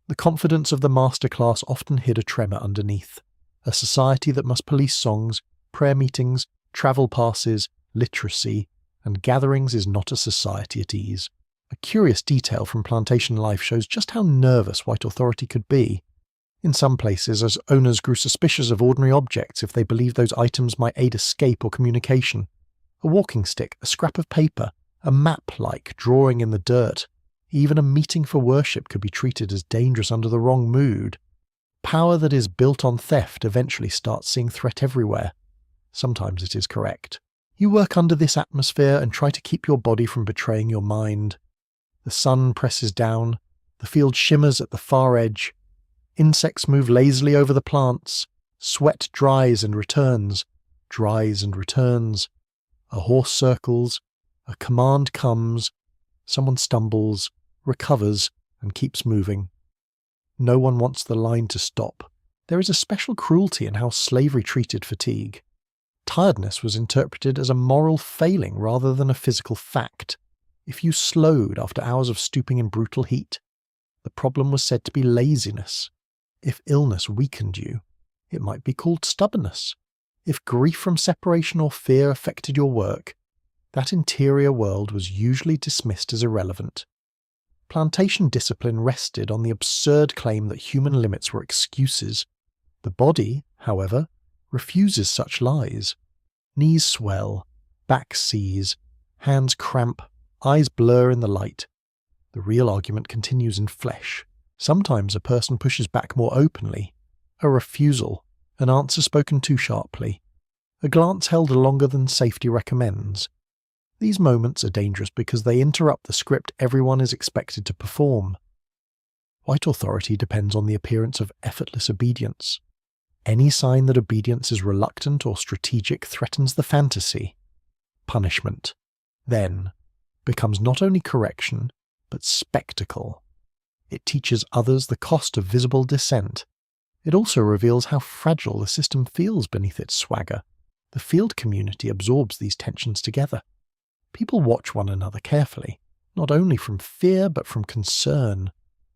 The confidence of the master class often hid a tremor underneath, a society that must police songs, prayer meetings, travel passes, literacy, and gatherings is not a society at ease. A curious detail from plantation life shows just how nervous white authority could be. In some places, as owners grew suspicious of ordinary objects if they believed those items might aid escape or communication. A walking stick, a scrap of paper, a map-like drawing in the dirt, even a meeting for worship could be treated as dangerous under the wrong mood. Power that is built on theft eventually starts seeing threat everywhere. Sometimes it is correct. You work under this atmosphere and try to keep your body from betraying your mind. The sun presses down, the field shimmers at the far edge, insects move lazily over the plants, sweat dries and returns, a horse circles, a command comes, someone stumbles, recovers, and keeps moving. No one wants the line to stop. There is a special cruelty in how slavery treated fatigue. Tiredness was interpreted as a moral failing rather than a physical fact. If you slowed after hours of stooping in brutal heat, the problem was said to be laziness. If illness weakened you, it might be called stubbornness. If grief from separation or fear affected your work, that interior world was usually dismissed as irrelevant. Plantation discipline rested on the absurd claim that human limits were excuses. The body, however, refuses such lies. Knees swell, back seize, hands cramp, eyes blur in the light. The real argument continues in flesh. Sometimes a person pushes back more openly. A refusal, an answer spoken too sharply, a glance held longer than safety recommends. These moments are dangerous because they interrupt the script everyone is expected to perform. White authority depends on the appearance of effortless obedience. Any sign that obedience is reluctant or strategic threatens the fantasy. Punishment, then, becomes not only correction, but spectacle. It teaches others the cost of visible dissent. It also reveals how fragile the system feels beneath its swagger. The field community absorbs these tensions together. People watch one another carefully, not only from fear but from concern.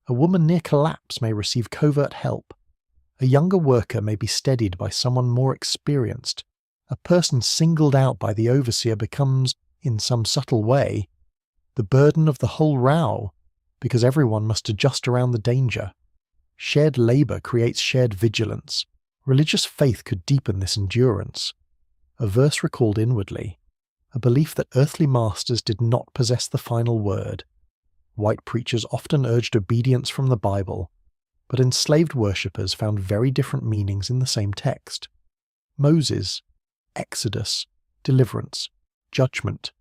A woman near collapse may receive covert help. A younger worker may be steadied by someone more experienced. A person singled out by the overseer becomes, in some subtle way, the burden of the whole row, because everyone must adjust around the danger. Shared labour creates shared vigilance. Religious faith could deepen this endurance. A verse recalled inwardly, a belief that earthly masters did not possess the final word. White preachers often urged obedience from the Bible, but enslaved worshippers found very different meanings in the same text. Moses, Exodus, deliverance, judgment.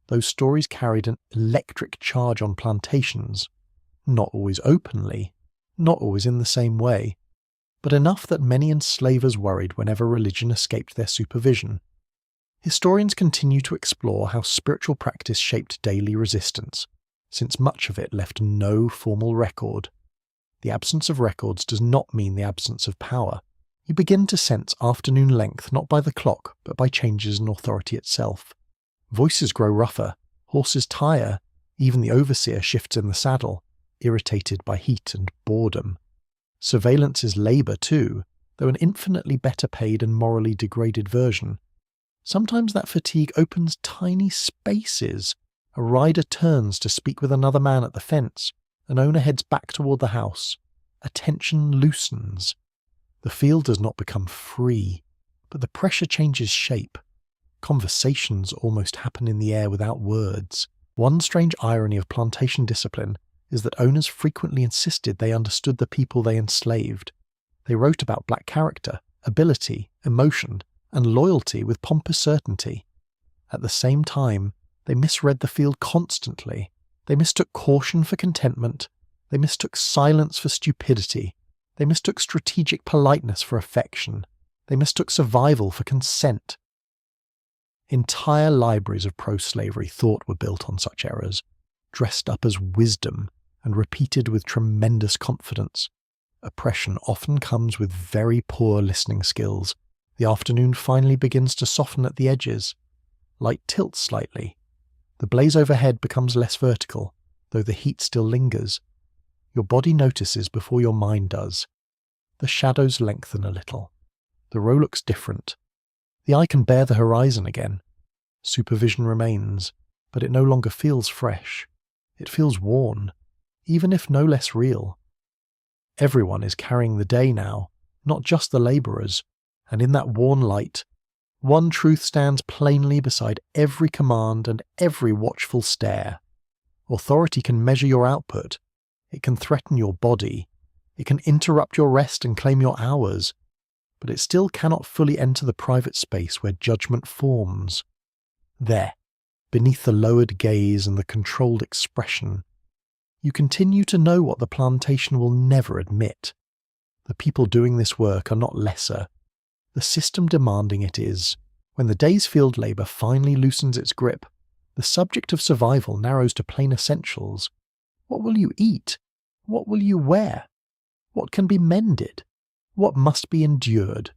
Those stories carried an electric charge on plantations, not always openly, not always in the same way, but enough that many enslavers worried whenever religion escaped their supervision. Historians continue to explore how spiritual practice shaped daily resistance, since much of it left no formal record. The absence of records does not mean the absence of power. You begin to sense afternoon length not by the clock, but by changes in authority itself. Voices grow rougher, horses tire, even the overseer shifts in the saddle, irritated by heat and boredom. Surveillance is labour too, though an infinitely better paid and morally degraded version. Sometimes that fatigue opens tiny spaces. A rider turns to speak with another man at the fence. An owner heads back toward the house. Attention loosens. The field does not become free, but the pressure changes shape. Conversations almost happen in the air without words. One strange irony of plantation discipline is that owners frequently insisted they understood the people they enslaved. They wrote about black character, ability, emotion, and loyalty with pompous certainty. At the same time, they misread the field constantly. They mistook caution for contentment. They mistook silence for stupidity. They mistook strategic politeness for affection. They mistook survival for consent. Entire libraries of pro-slavery thought were built on such errors, dressed up as wisdom and repeated with tremendous confidence. Oppression often comes with very poor listening skills. The afternoon finally begins to soften at the edges. Light tilts slightly. The blaze overhead becomes less vertical, though the heat still lingers. Your body notices before your mind does. The shadows lengthen a little. The row looks different. The eye can bear the horizon again. Supervision remains, but it no longer feels fresh. It feels worn, even if no less real. Everyone is carrying the day now, not just the labourers, and in that worn light, one truth stands plainly beside every command and every watchful stare. Authority can measure your output. It can threaten your body. It can interrupt your rest and claim your hours. But it still cannot fully enter the private space where judgment forms. There, beneath the lowered gaze and the controlled expression, you continue to know what the plantation will never admit. The people doing this work are not lesser. The system demanding it is. When the day's field labour finally loosens its grip, the subject of survival narrows to plain essentials. What will you eat? What will you wear? What can be mended? What must be endured?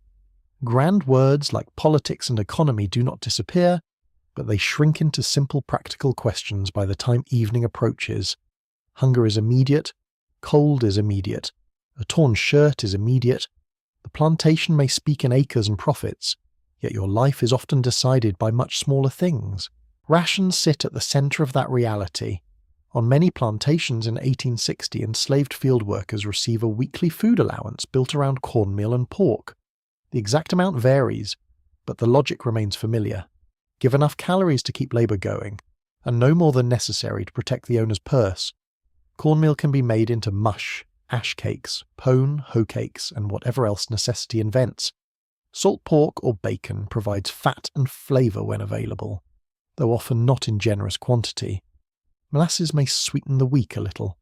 Grand words like politics and economy do not disappear, but they shrink into simple practical questions by the time evening approaches. Hunger is immediate, cold is immediate, a torn shirt is immediate. The plantation may speak in acres and profits, yet your life is often decided by much smaller things. Rations sit at the centre of that reality. On many plantations in 1860, enslaved field workers receive a weekly food allowance built around cornmeal and pork. The exact amount varies, but the logic remains familiar. Give enough calories to keep labour going, and no more than necessary to protect the owner's purse. Cornmeal can be made into mush, ash cakes, pone, hoe cakes, and whatever else necessity invents. Salt pork or bacon provides fat and flavour when available, though often not in generous quantity. Molasses may sweeten the week a little.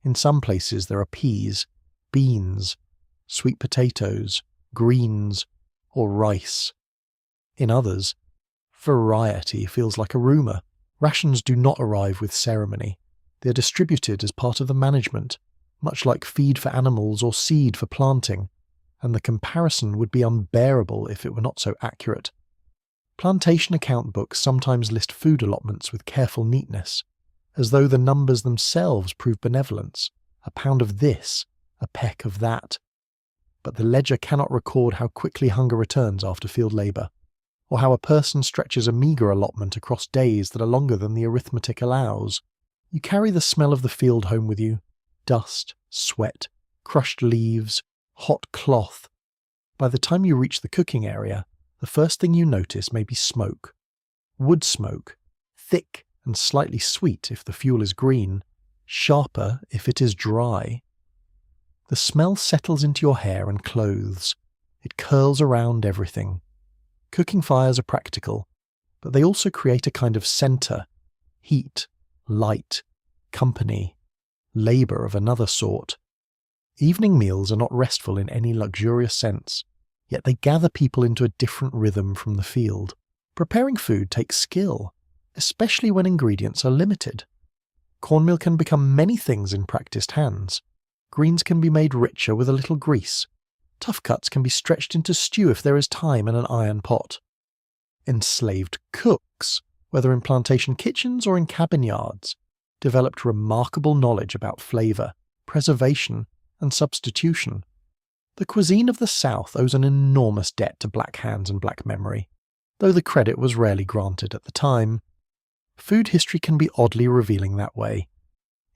In some places there are peas, beans, sweet potatoes, greens, or rice. In others, variety feels like a rumour. Rations do not arrive with ceremony. They are distributed as part of the management, much like feed for animals or seed for planting, and the comparison would be unbearable if it were not so accurate. Plantation account books sometimes list food allotments with careful neatness, as though the numbers themselves prove benevolence, a pound of this, a peck of that. But the ledger cannot record how quickly hunger returns after field labour, or how a person stretches a meagre allotment across days that are longer than the arithmetic allows. You carry the smell of the field home with you, dust, sweat, crushed leaves, hot cloth. By the time you reach the cooking area, the first thing you notice may be smoke. Wood smoke, thick and slightly sweet if the fuel is green, sharper if it is dry. The smell settles into your hair and clothes. It curls around everything. Cooking fires are practical, but they also create a kind of centre, heat, light, company, labour of another sort. Evening meals are not restful in any luxurious sense, yet they gather people into a different rhythm from the field. Preparing food takes skill, especially when ingredients are limited. Cornmeal can become many things in practised hands. Greens can be made richer with a little grease. Tough cuts can be stretched into stew if there is time and an iron pot. Enslaved cooks, whether in plantation kitchens or in cabin yards, developed remarkable knowledge about flavour, preservation, and substitution. The cuisine of the South owes an enormous debt to black hands and black memory, though the credit was rarely granted at the time. Food history can be oddly revealing that way.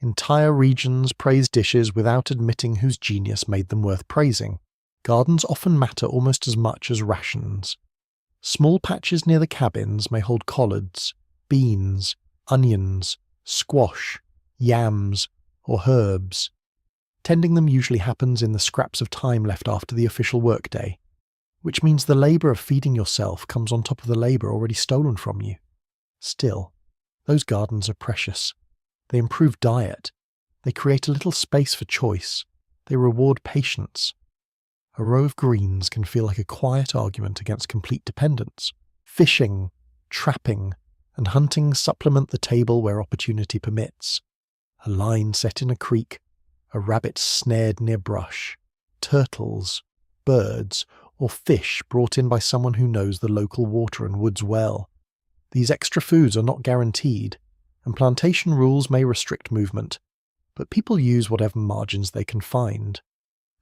Entire regions praise dishes without admitting whose genius made them worth praising. Gardens often matter almost as much as rations. Small patches near the cabins may hold collards, beans, onions, squash, yams, or herbs. Tending them usually happens in the scraps of time left after the official workday, which means the labour of feeding yourself comes on top of the labour already stolen from you. Still, those gardens are precious. They improve diet. They create a little space for choice. They reward patience. A row of greens can feel like a quiet argument against complete dependence. Fishing, trapping, and hunting supplement the table where opportunity permits. A line set in a creek, a rabbit snared near brush, turtles, birds, or fish brought in by someone who knows the local water and woods well. These extra foods are not guaranteed, and plantation rules may restrict movement, but people use whatever margins they can find.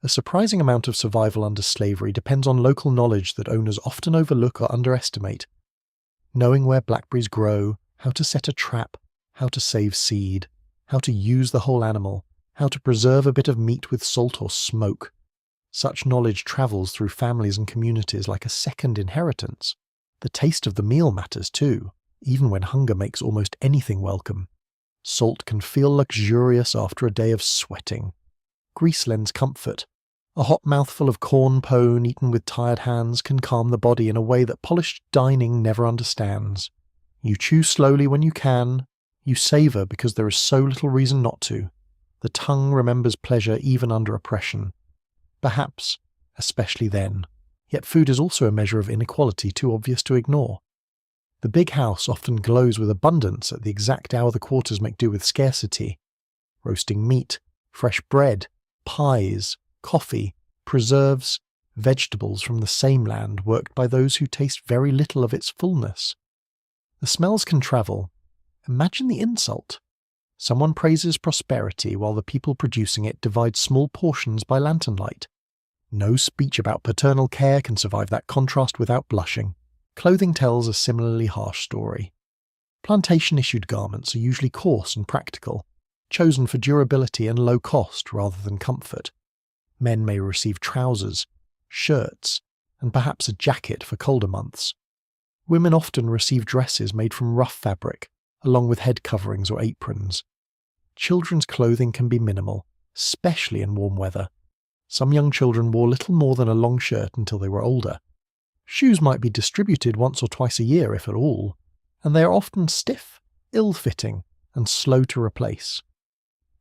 A surprising amount of survival under slavery depends on local knowledge that owners often overlook or underestimate. Knowing where blackberries grow, how to set a trap, how to save seed, how to use the whole animal, how to preserve a bit of meat with salt or smoke. Such knowledge travels through families and communities like a second inheritance. The taste of the meal matters too, even when hunger makes almost anything welcome. Salt can feel luxurious after a day of sweating. Grease lends comfort. A hot mouthful of corn pone eaten with tired hands can calm the body in a way that polished dining never understands. You chew slowly when you can. You savour because there is so little reason not to. The tongue remembers pleasure even under oppression. Perhaps, especially then. Yet food is also a measure of inequality too obvious to ignore. The big house often glows with abundance at the exact hour the quarters make do with scarcity. Roasting meat, fresh bread, pies, coffee, preserves, vegetables from the same land worked by those who taste very little of its fullness. The smells can travel. Imagine the insult. Someone praises prosperity while the people producing it divide small portions by lantern light. No speech about paternal care can survive that contrast without blushing. Clothing tells a similarly harsh story. Plantation-issued garments are usually coarse and practical, chosen for durability and low cost rather than comfort. Men may receive trousers, shirts, and perhaps a jacket for colder months. Women often receive dresses made from rough fabric, along with head coverings or aprons. Children's clothing can be minimal, especially in warm weather. Some young children wore little more than a long shirt until they were older. Shoes might be distributed once or twice a year, if at all, and they are often stiff, ill-fitting, and slow to replace.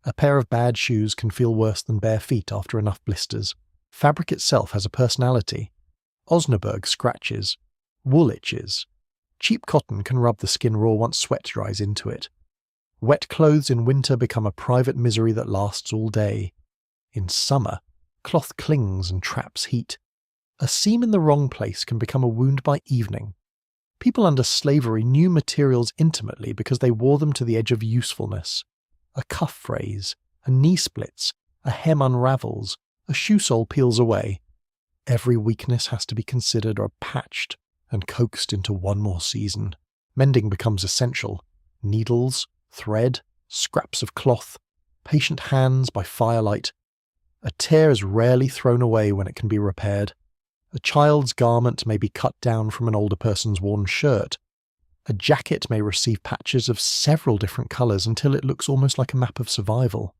A pair of bad shoes can feel worse than bare feet after enough blisters. Fabric itself has a personality. Osnaburg scratches. Wool itches. Cheap cotton can rub the skin raw once sweat dries into it. Wet clothes in winter become a private misery that lasts all day. In summer, cloth clings and traps heat. A seam in the wrong place can become a wound by evening. People under slavery knew materials intimately because they wore them to the edge of usefulness. A cuff frays, a knee splits, a hem unravels, a shoe sole peels away. Every weakness has to be considered or patched and coaxed into one more season. Mending becomes essential. Needles, thread, scraps of cloth, patient hands by firelight. A tear is rarely thrown away when it can be repaired. A child's garment may be cut down from an older person's worn shirt. A jacket may receive patches of several different colours until it looks almost like a map of survival.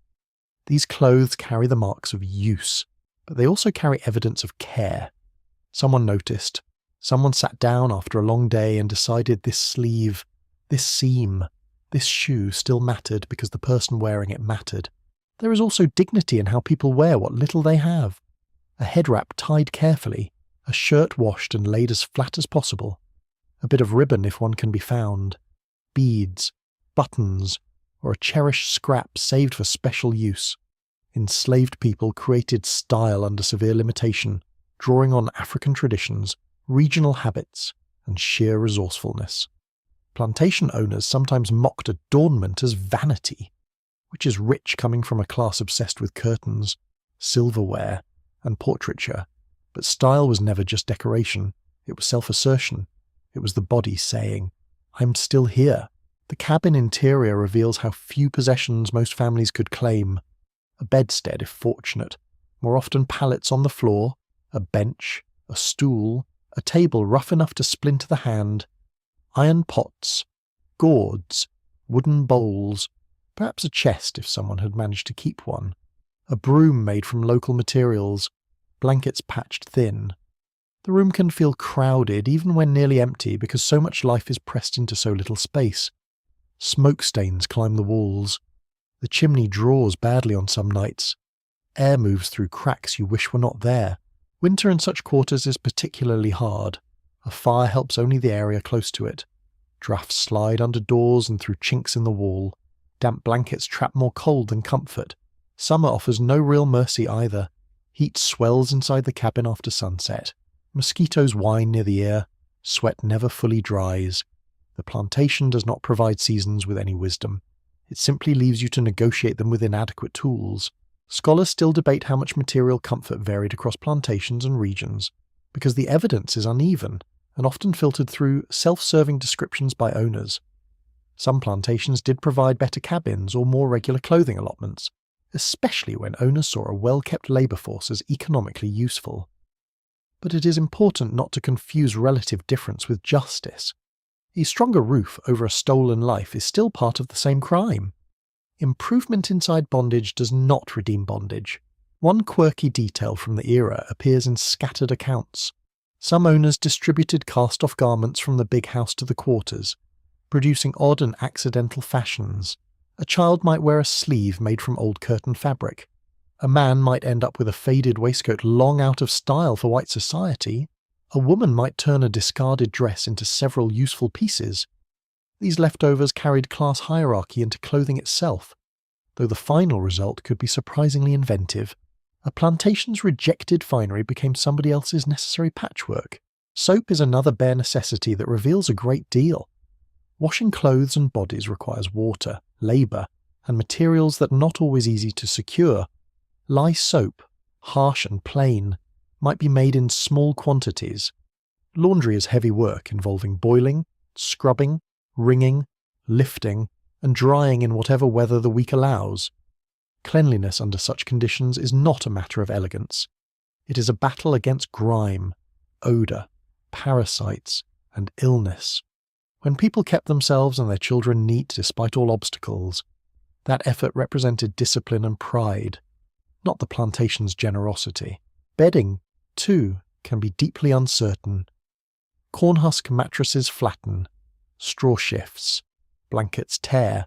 These clothes carry the marks of use, but they also carry evidence of care. Someone noticed. Someone sat down after a long day and decided this sleeve, this seam, this shoe still mattered because the person wearing it mattered. There is also dignity in how people wear what little they have. A head wrap tied carefully, a shirt washed and laid as flat as possible, a bit of ribbon if one can be found, beads, buttons, or a cherished scrap saved for special use. Enslaved people created style under severe limitation, drawing on African traditions, regional habits, and sheer resourcefulness. Plantation owners sometimes mocked adornment as vanity, which is rich coming from a class obsessed with curtains, silverware, and portraiture. But style was never just decoration. It was self-assertion. It was the body saying, "I'm still here." The cabin interior reveals how few possessions most families could claim. A bedstead, if fortunate, more often pallets on the floor, a bench, a stool, a table rough enough to splinter the hand, iron pots, gourds, wooden bowls, perhaps a chest if someone had managed to keep one, a broom made from local materials, blankets patched thin. The room can feel crowded even when nearly empty because so much life is pressed into so little space. Smoke stains climb the walls. The chimney draws badly on some nights. Air moves through cracks you wish were not there. Winter in such quarters is particularly hard. A fire helps only the area close to it. Drafts slide under doors and through chinks in the wall. Damp blankets trap more cold than comfort. Summer offers no real mercy either. Heat swells inside the cabin after sunset. Mosquitoes whine near the ear, sweat never fully dries. The plantation does not provide seasons with any wisdom. It simply leaves you to negotiate them with inadequate tools. Scholars still debate how much material comfort varied across plantations and regions, because the evidence is uneven and often filtered through self-serving descriptions by owners. Some plantations did provide better cabins or more regular clothing allotments, especially when owners saw a well-kept labour force as economically useful. But it is important not to confuse relative difference with justice. A stronger roof over a stolen life is still part of the same crime. Improvement inside bondage does not redeem bondage. One quirky detail from the era appears in scattered accounts. Some owners distributed cast-off garments from the big house to the quarters, producing odd and accidental fashions. A child might wear a sleeve made from old curtain fabric. A man might end up with a faded waistcoat long out of style for white society. A woman might turn a discarded dress into several useful pieces. These leftovers carried class hierarchy into clothing itself, though the final result could be surprisingly inventive. A plantation's rejected finery became somebody else's necessary patchwork. Soap is another bare necessity that reveals a great deal. Washing clothes and bodies requires water, labour, and materials that are not always easy to secure. Lye soap, harsh and plain, might be made in small quantities. Laundry is heavy work involving boiling, scrubbing, wringing, lifting, and drying in whatever weather the week allows. Cleanliness under such conditions is not a matter of elegance. It is a battle against grime, odour, parasites, and illness. When people kept themselves and their children neat despite all obstacles, that effort represented discipline and pride, not the plantation's generosity. Bedding, too, can be deeply uncertain. Cornhusk mattresses flatten, straw shifts, blankets tear,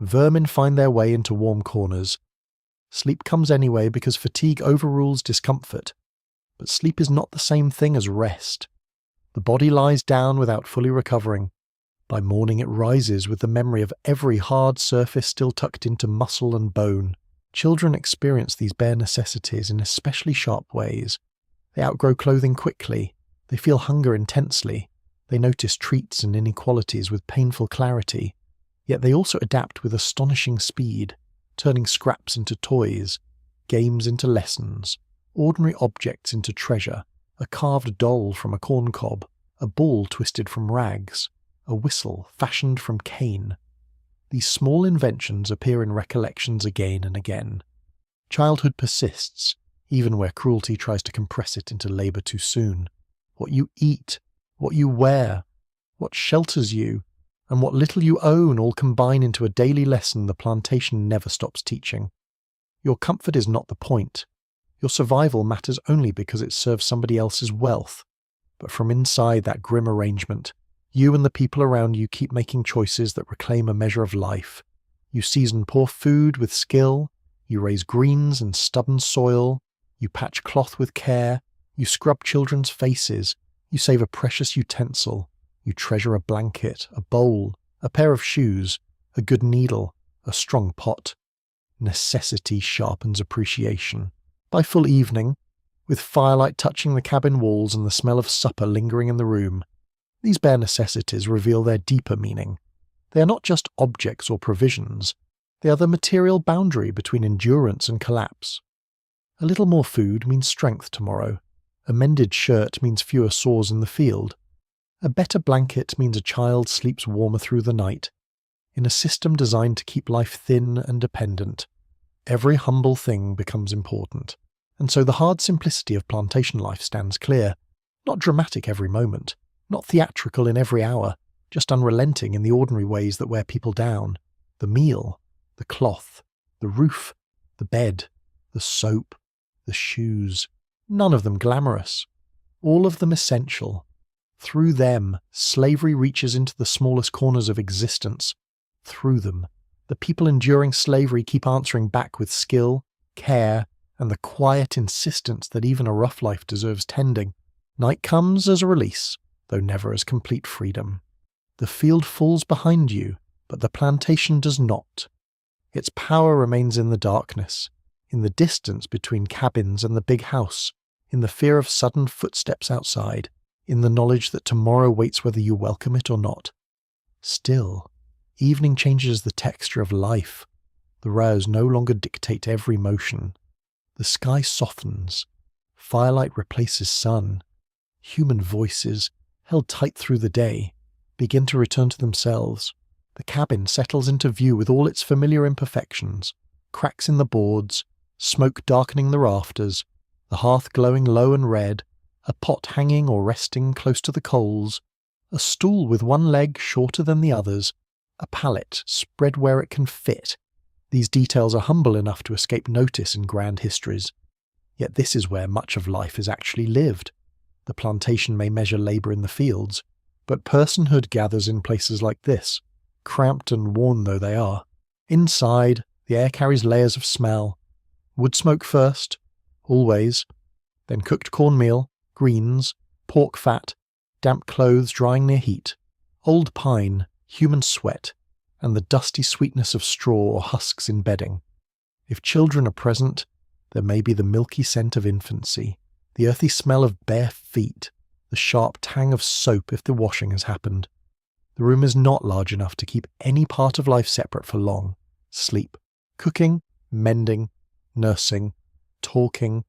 vermin find their way into warm corners. Sleep comes anyway because fatigue overrules discomfort, but sleep is not the same thing as rest. The body lies down without fully recovering. By morning it rises with the memory of every hard surface still tucked into muscle and bone. Children experience these bare necessities in especially sharp ways. They outgrow clothing quickly. They feel hunger intensely. They notice treats and inequalities with painful clarity. Yet they also adapt with astonishing speed, turning scraps into toys, games into lessons, ordinary objects into treasure, a carved doll from a corn cob, a ball twisted from rags, a whistle fashioned from cane. These small inventions appear in recollections again and again. Childhood persists, even where cruelty tries to compress it into labour too soon. What you eat, what you wear, what shelters you, and what little you own all combine into a daily lesson the plantation never stops teaching. Your comfort is not the point. Your survival matters only because it serves somebody else's wealth. But from inside that grim arrangement, you and the people around you keep making choices that reclaim a measure of life. You season poor food with skill, you raise greens in stubborn soil, you patch cloth with care, you scrub children's faces, you save a precious utensil, you treasure a blanket, a bowl, a pair of shoes, a good needle, a strong pot. Necessity sharpens appreciation. By full evening, with firelight touching the cabin walls and the smell of supper lingering in the room, these bare necessities reveal their deeper meaning. They are not just objects or provisions, they are the material boundary between endurance and collapse. A little more food means strength tomorrow. A mended shirt means fewer sores in the field. A better blanket means a child sleeps warmer through the night. In a system designed to keep life thin and dependent, every humble thing becomes important. And so the hard simplicity of plantation life stands clear. Not dramatic every moment, not theatrical in every hour, just unrelenting in the ordinary ways that wear people down. The meal, the cloth, the roof, the bed, the soap, the shoes. None of them glamorous. All of them essential. Through them, slavery reaches into the smallest corners of existence. Through them, the people enduring slavery keep answering back with skill, care, and the quiet insistence that even a rough life deserves tending. Night comes as a release, though never as complete freedom. The field falls behind you, but the plantation does not. Its power remains in the darkness, in the distance between cabins and the big house, in the fear of sudden footsteps outside, in the knowledge that tomorrow waits whether you welcome it or not. Still, evening changes the texture of life. The rays no longer dictate every motion. The sky softens. Firelight replaces sun. Human voices, held tight through the day, begin to return to themselves. The cabin settles into view with all its familiar imperfections, cracks in the boards, smoke darkening the rafters, the hearth glowing low and red, a pot hanging or resting close to the coals, a stool with one leg shorter than the others, a pallet spread where it can fit. These details are humble enough to escape notice in grand histories. Yet this is where much of life is actually lived. The plantation may measure labour in the fields, but personhood gathers in places like this, cramped and worn though they are. Inside, the air carries layers of smell. Wood smoke first, always, then cooked cornmeal, greens, pork fat, damp clothes drying near heat, old pine, human sweat, and the dusty sweetness of straw or husks in bedding. If children are present, there may be the milky scent of infancy, the earthy smell of bare feet, the sharp tang of soap if the washing has happened. The room is not large enough to keep any part of life separate for long. Sleep, cooking, mending, nursing, talking,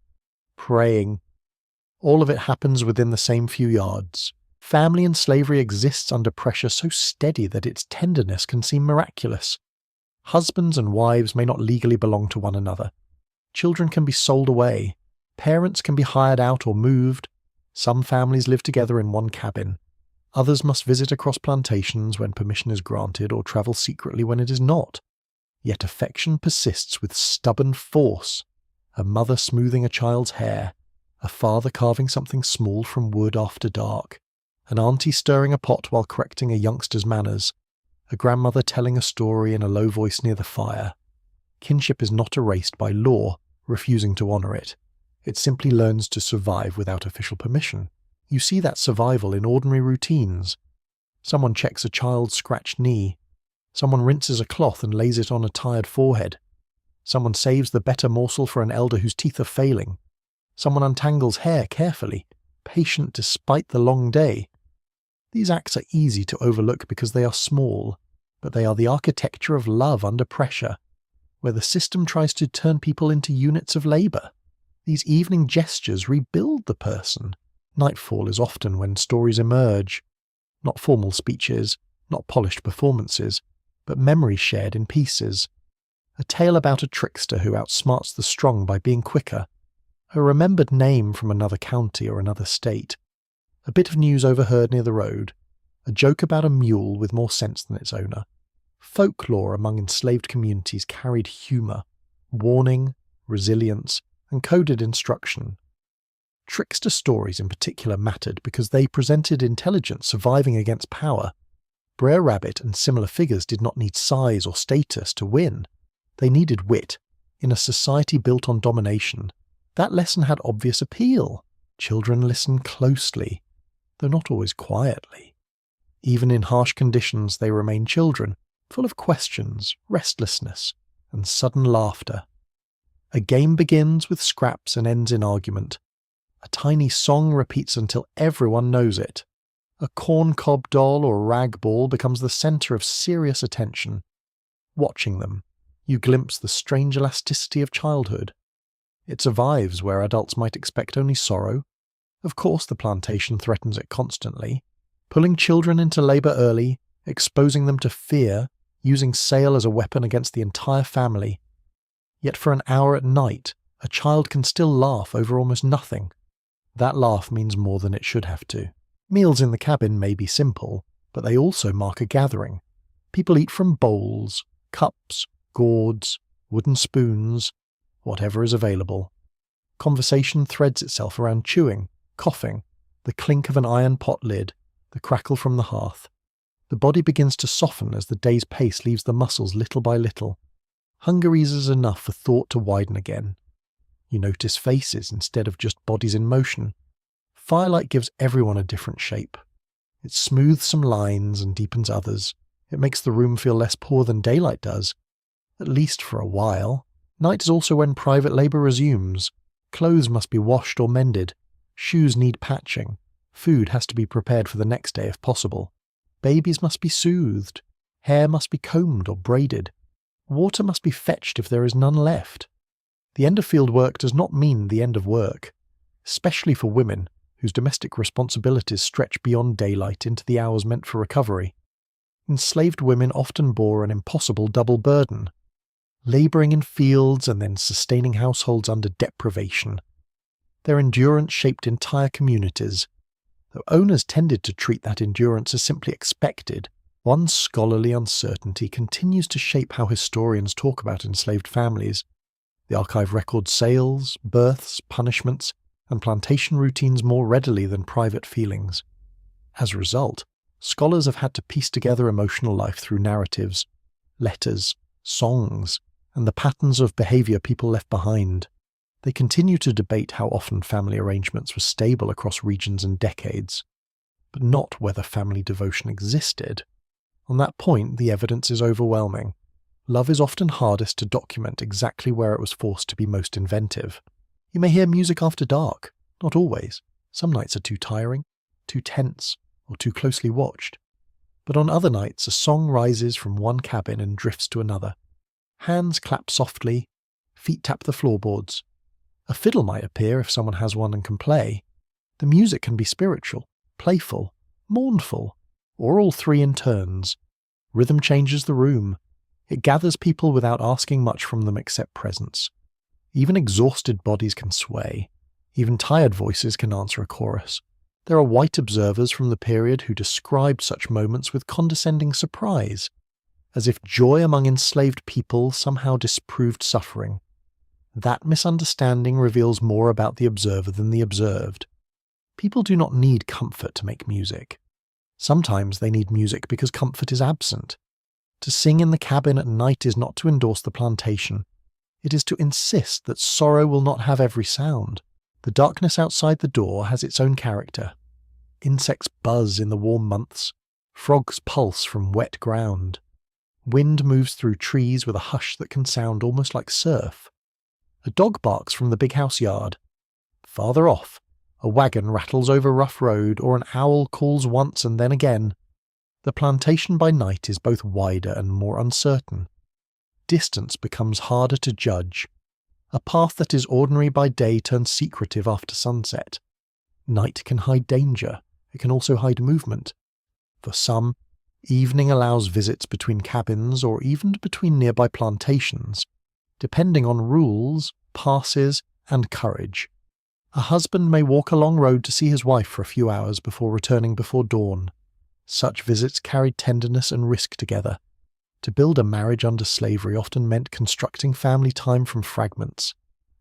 praying. All of it happens within the same few yards. Family in slavery exists under pressure so steady that its tenderness can seem miraculous. Husbands and wives may not legally belong to one another. Children can be sold away. Parents can be hired out or moved. Some families live together in one cabin. Others must visit across plantations when permission is granted or travel secretly when it is not. Yet affection persists with stubborn force. A mother smoothing a child's hair, a father carving something small from wood after dark, an auntie stirring a pot while correcting a youngster's manners, a grandmother telling a story in a low voice near the fire. Kinship is not erased by law, refusing to honour it. It simply learns to survive without official permission. You see that survival in ordinary routines. Someone checks a child's scratched knee. Someone rinses a cloth and lays it on a tired forehead. Someone saves the better morsel for an elder whose teeth are failing. Someone untangles hair carefully, patient despite the long day. These acts are easy to overlook because they are small, but they are the architecture of love under pressure, where the system tries to turn people into units of labour. These evening gestures rebuild the person. Nightfall is often when stories emerge. Not formal speeches, not polished performances, but memories shared in pieces. A tale about a trickster who outsmarts the strong by being quicker. A remembered name from another county or another state. A bit of news overheard near the road. A joke about a mule with more sense than its owner. Folklore among enslaved communities carried humour, warning, resilience, and coded instruction. Trickster stories in particular mattered because they presented intelligence surviving against power. Brer Rabbit and similar figures did not need size or status to win. They needed wit. In a society built on domination, that lesson had obvious appeal. Children listen closely, though not always quietly. Even in harsh conditions they remain children, full of questions, restlessness, and sudden laughter. A game begins with scraps and ends in argument. A tiny song repeats until everyone knows it. A corn-cob doll or rag ball becomes the centre of serious attention. Watching them, you glimpse the strange elasticity of childhood. It survives where adults might expect only sorrow. Of course the plantation threatens it constantly, pulling children into labour early, exposing them to fear, using sale as a weapon against the entire family. Yet for an hour at night, a child can still laugh over almost nothing. That laugh means more than it should have to. Meals in the cabin may be simple, but they also mark a gathering. People eat from bowls, cups, gourds, wooden spoons, whatever is available. Conversation threads itself around chewing, coughing, the clink of an iron pot lid, the crackle from the hearth. The body begins to soften as the day's pace leaves the muscles little by little. Hunger eases enough for thought to widen again. You notice faces instead of just bodies in motion. Firelight gives everyone a different shape. It smooths some lines and deepens others. It makes the room feel less poor than daylight does, at least for a while. Night is also when private labour resumes. Clothes must be washed or mended, shoes need patching, food has to be prepared for the next day if possible, babies must be soothed, hair must be combed or braided, water must be fetched if there is none left. The end of field work does not mean the end of work, especially for women whose domestic responsibilities stretch beyond daylight into the hours meant for recovery. Enslaved women often bore an impossible double burden, labouring in fields and then sustaining households under deprivation. Their endurance shaped entire communities. Though owners tended to treat that endurance as simply expected, one scholarly uncertainty continues to shape how historians talk about enslaved families. The archive records sales, births, punishments, and plantation routines more readily than private feelings. As a result, scholars have had to piece together emotional life through narratives, letters, songs, and the patterns of behaviour people left behind. They continue to debate how often family arrangements were stable across regions and decades, but not whether family devotion existed. On that point, the evidence is overwhelming. Love is often hardest to document exactly where it was forced to be most inventive. You may hear music after dark, not always. Some nights are too tiring, too tense, or too closely watched. But on other nights, a song rises from one cabin and drifts to another. Hands clap softly, feet tap the floorboards. A fiddle might appear if someone has one and can play. The music can be spiritual, playful, mournful, or all three in turns. Rhythm changes the room. It gathers people without asking much from them except presence. Even exhausted bodies can sway. Even tired voices can answer a chorus. There are white observers from the period who described such moments with condescending surprise, as if joy among enslaved people somehow disproved suffering. That misunderstanding reveals more about the observer than the observed. People do not need comfort to make music. Sometimes they need music because comfort is absent. To sing in the cabin at night is not to endorse the plantation. It is to insist that sorrow will not have every sound. The darkness outside the door has its own character. Insects buzz in the warm months. Frogs pulse from wet ground. Wind moves through trees with a hush that can sound almost like surf. A dog barks from the big house yard. Farther off, a wagon rattles over rough road, or an owl calls once and then again. The plantation by night is both wider and more uncertain. Distance becomes harder to judge. A path that is ordinary by day turns secretive after sunset. Night can hide danger. It can also hide movement. For some, evening allows visits between cabins or even between nearby plantations, depending on rules, passes, and courage. A husband may walk a long road to see his wife for a few hours before returning before dawn. Such visits carried tenderness and risk together. To build a marriage under slavery often meant constructing family time from fragments,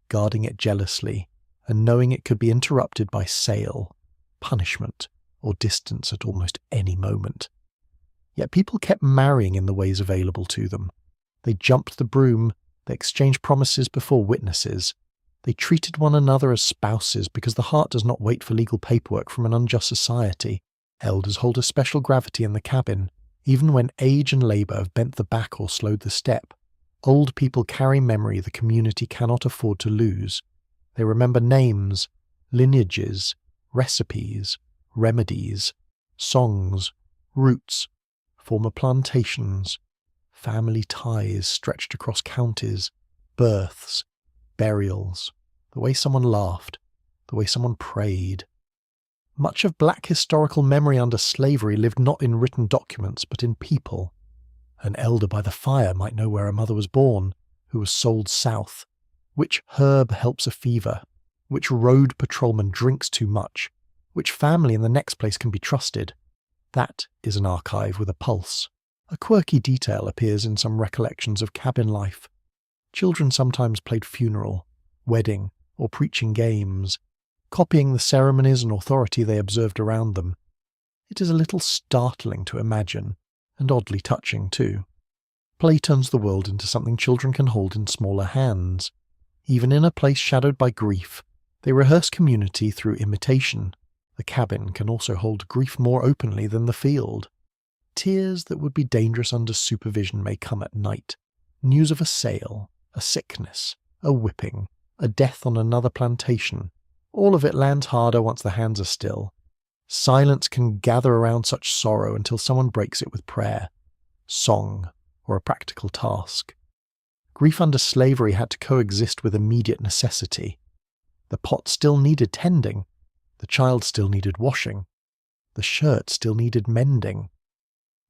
guarding it jealously, and knowing it could be interrupted by sale, punishment, or distance at almost any moment. Yet people kept marrying in the ways available to them. They jumped the broom, they exchanged promises before witnesses. They treated one another as spouses because the heart does not wait for legal paperwork from an unjust society. Elders hold a special gravity in the cabin, even when age and labour have bent the back or slowed the step. Old people carry memory the community cannot afford to lose. They remember names, lineages, recipes, remedies, songs, roots, former plantations, family ties stretched across counties, births, burials, the way someone laughed, the way someone prayed. Much of black historical memory under slavery lived not in written documents, but in people. An elder by the fire might know where a mother was born, who was sold south, which herb helps a fever, which road patrolman drinks too much, which family in the next place can be trusted. That is an archive with a pulse. A quirky detail appears in some recollections of cabin life. Children sometimes played funeral, wedding, or preaching games, copying the ceremonies and authority they observed around them. It is a little startling to imagine, and oddly touching too. Play turns the world into something children can hold in smaller hands. Even in a place shadowed by grief, they rehearse community through imitation. The cabin can also hold grief more openly than the field. Tears that would be dangerous under supervision may come at night. News of a sale, a sickness, a whipping, a death on another plantation. All of it lands harder once the hands are still. Silence can gather around such sorrow until someone breaks it with prayer, song, or a practical task. Grief under slavery had to coexist with immediate necessity. The pot still needed tending, the child still needed washing, the shirt still needed mending.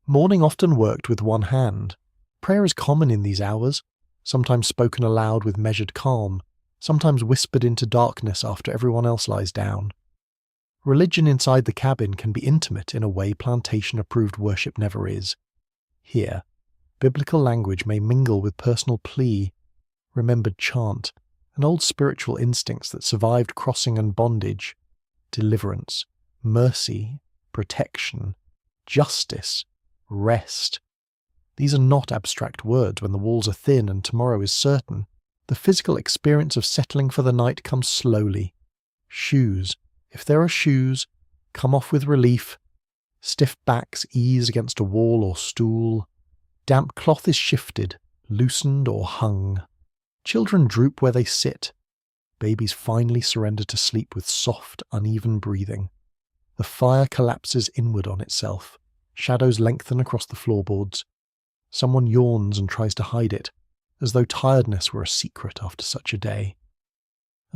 Mourning often worked with one hand. Prayer is common in these hours, sometimes spoken aloud with measured calm, sometimes whispered into darkness after everyone else lies down. Religion inside the cabin can be intimate in a way plantation-approved worship never is. Here, biblical language may mingle with personal plea, remembered chant, and old spiritual instincts that survived crossing and bondage, deliverance, mercy, protection, justice, rest. These are not abstract words when the walls are thin and tomorrow is certain. The physical experience of settling for the night comes slowly. Shoes, if there are shoes, come off with relief. Stiff backs ease against a wall or stool. Damp cloth is shifted, loosened or hung. Children droop where they sit. Babies finally surrender to sleep with soft, uneven breathing. The fire collapses inward on itself. Shadows lengthen across the floorboards. Someone yawns and tries to hide it, as though tiredness were a secret after such a day.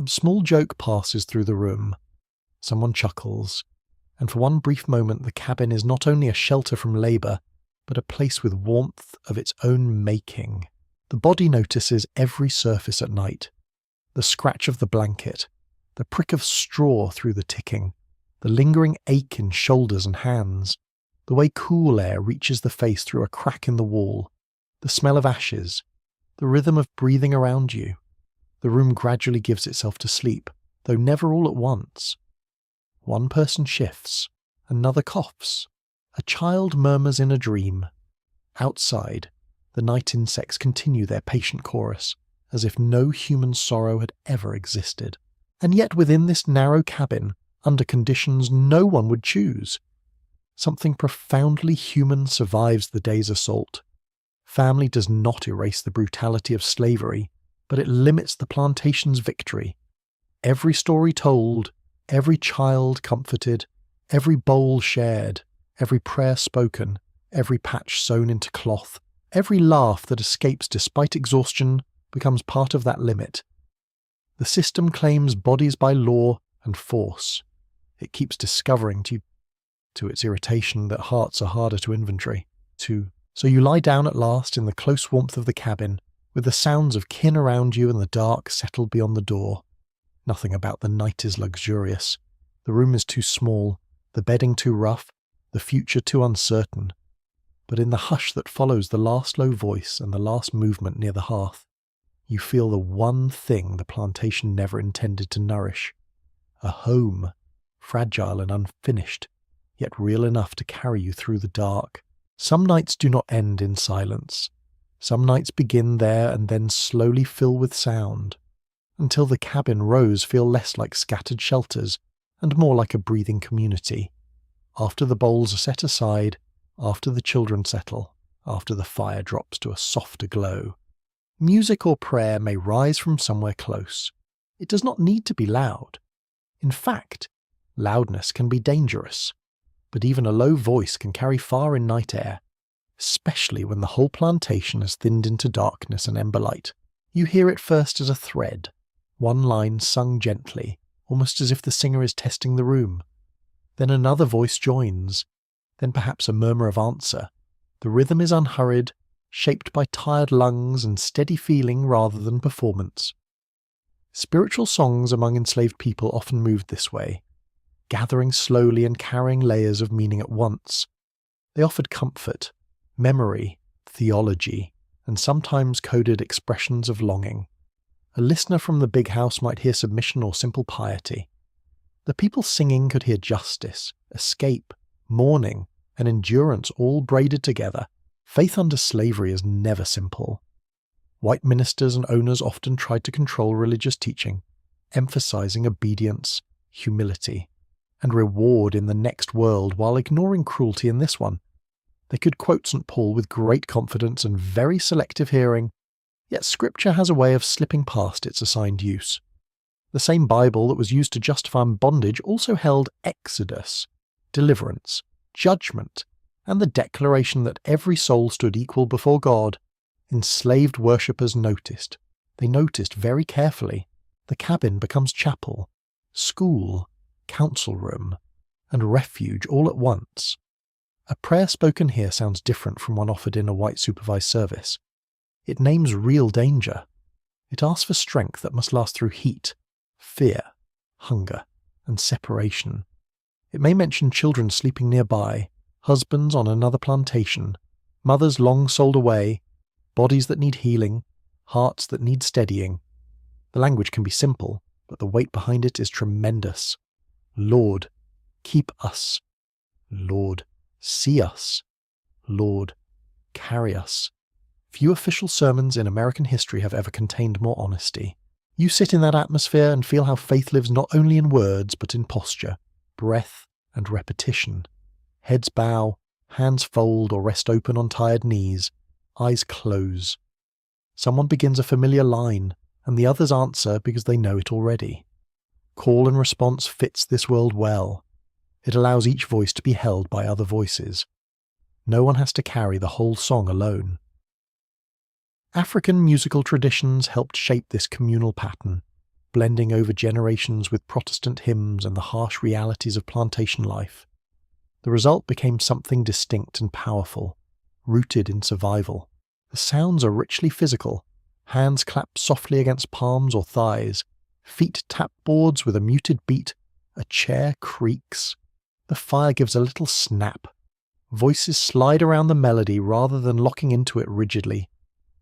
A small joke passes through the room. Someone chuckles, and for one brief moment the cabin is not only a shelter from labour, but a place with warmth of its own making. The body notices every surface at night. The scratch of the blanket, the prick of straw through the ticking, the lingering ache in shoulders and hands, the way cool air reaches the face through a crack in the wall, the smell of ashes, the rhythm of breathing around you. The room gradually gives itself to sleep, though never all at once. One person shifts, another coughs. A child murmurs in a dream. Outside, the night insects continue their patient chorus, as if no human sorrow had ever existed. And yet within this narrow cabin, under conditions no one would choose, something profoundly human survives the day's assault. Family does not erase the brutality of slavery, but it limits the plantation's victory. Every story told, every child comforted, every bowl shared, every prayer spoken, every patch sewn into cloth, every laugh that escapes despite exhaustion becomes part of that limit. The system claims bodies by law and force. It keeps discovering to its irritation that hearts are harder to inventory. So you lie down at last in the close warmth of the cabin, with the sounds of kin around you and the dark settled beyond the door. Nothing about the night is luxurious. The room is too small, the bedding too rough, the future too uncertain. But in the hush that follows the last low voice and the last movement near the hearth, you feel the one thing the plantation never intended to nourish. A home, fragile and unfinished, yet real enough to carry you through the dark. Some nights do not end in silence. Some nights begin there and then slowly fill with sound, until the cabin rows feel less like scattered shelters and more like a breathing community. After the bowls are set aside, after the children settle, after the fire drops to a softer glow, music or prayer may rise from somewhere close. It does not need to be loud. In fact, loudness can be dangerous, but even a low voice can carry far in night air, especially when the whole plantation has thinned into darkness and ember light. You hear it first as a thread, one line sung gently, almost as if the singer is testing the room. Then another voice joins, then perhaps a murmur of answer. The rhythm is unhurried, shaped by tired lungs and steady feeling rather than performance. Spiritual songs among enslaved people often moved this way, gathering slowly and carrying layers of meaning at once. They offered comfort, memory, theology, and sometimes coded expressions of longing. A listener from the big house might hear submission or simple piety. The people singing could hear justice, escape, mourning, and endurance all braided together. Faith under slavery is never simple. White ministers and owners often tried to control religious teaching, emphasizing obedience, humility, and reward in the next world while ignoring cruelty in this one. They could quote St. Paul with great confidence and very selective hearing, Yet Scripture has a way of slipping past its assigned use. The same Bible that was used to justify bondage also held exodus, deliverance, judgment, and the declaration that every soul stood equal before God. Enslaved worshippers noticed. They noticed very carefully. The cabin becomes chapel, school, council room, and refuge all at once. A prayer spoken here sounds different from one offered in a white supervised service. It names real danger. It asks for strength that must last through heat, fear, hunger, and separation. It may mention children sleeping nearby, husbands on another plantation, mothers long sold away, bodies that need healing, hearts that need steadying. The language can be simple, but the weight behind it is tremendous. Lord, keep us. Lord, see us. Lord, carry us. Few official sermons in American history have ever contained more honesty. You sit in that atmosphere and feel how faith lives not only in words but in posture, breath, and repetition. Heads bow, hands fold or rest open on tired knees, eyes close. Someone begins a familiar line, and the others answer because they know it already. Call and response fits this world well. It allows each voice to be held by other voices. No one has to carry the whole song alone. African musical traditions helped shape this communal pattern, blending over generations with Protestant hymns and the harsh realities of plantation life. The result became something distinct and powerful, rooted in survival. The sounds are richly physical. Hands clap softly against palms or thighs. Feet tap boards with a muted beat. A chair creaks. The fire gives a little snap. Voices slide around the melody rather than locking into it rigidly.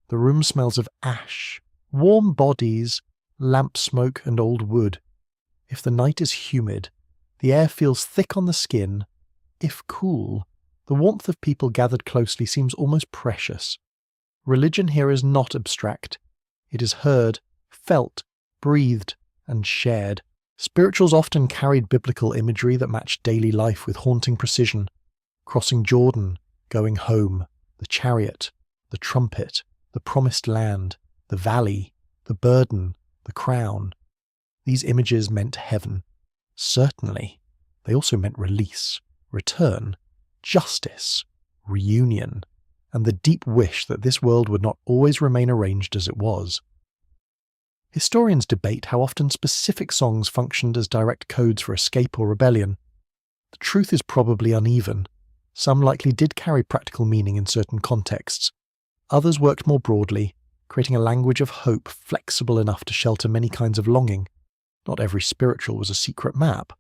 The room smells of ash, warm bodies, lamp smoke and old wood. If the night is humid, the air feels thick on the skin. If cool, the warmth of people gathered closely seems almost precious. Religion here is not abstract. It is heard, felt, breathed, and shared. Spirituals often carried biblical imagery that matched daily life with haunting precision. Crossing Jordan, going home, the chariot, the trumpet, the promised land, the valley, the burden, the crown. These images meant heaven. Certainly, they also meant release, return, justice, reunion, and the deep wish that this world would not always remain arranged as it was. Historians debate how often specific songs functioned as direct codes for escape or rebellion. The truth is probably uneven. Some likely did carry practical meaning in certain contexts. Others worked more broadly, creating a language of hope flexible enough to shelter many kinds of longing. Not every spiritual was a secret map.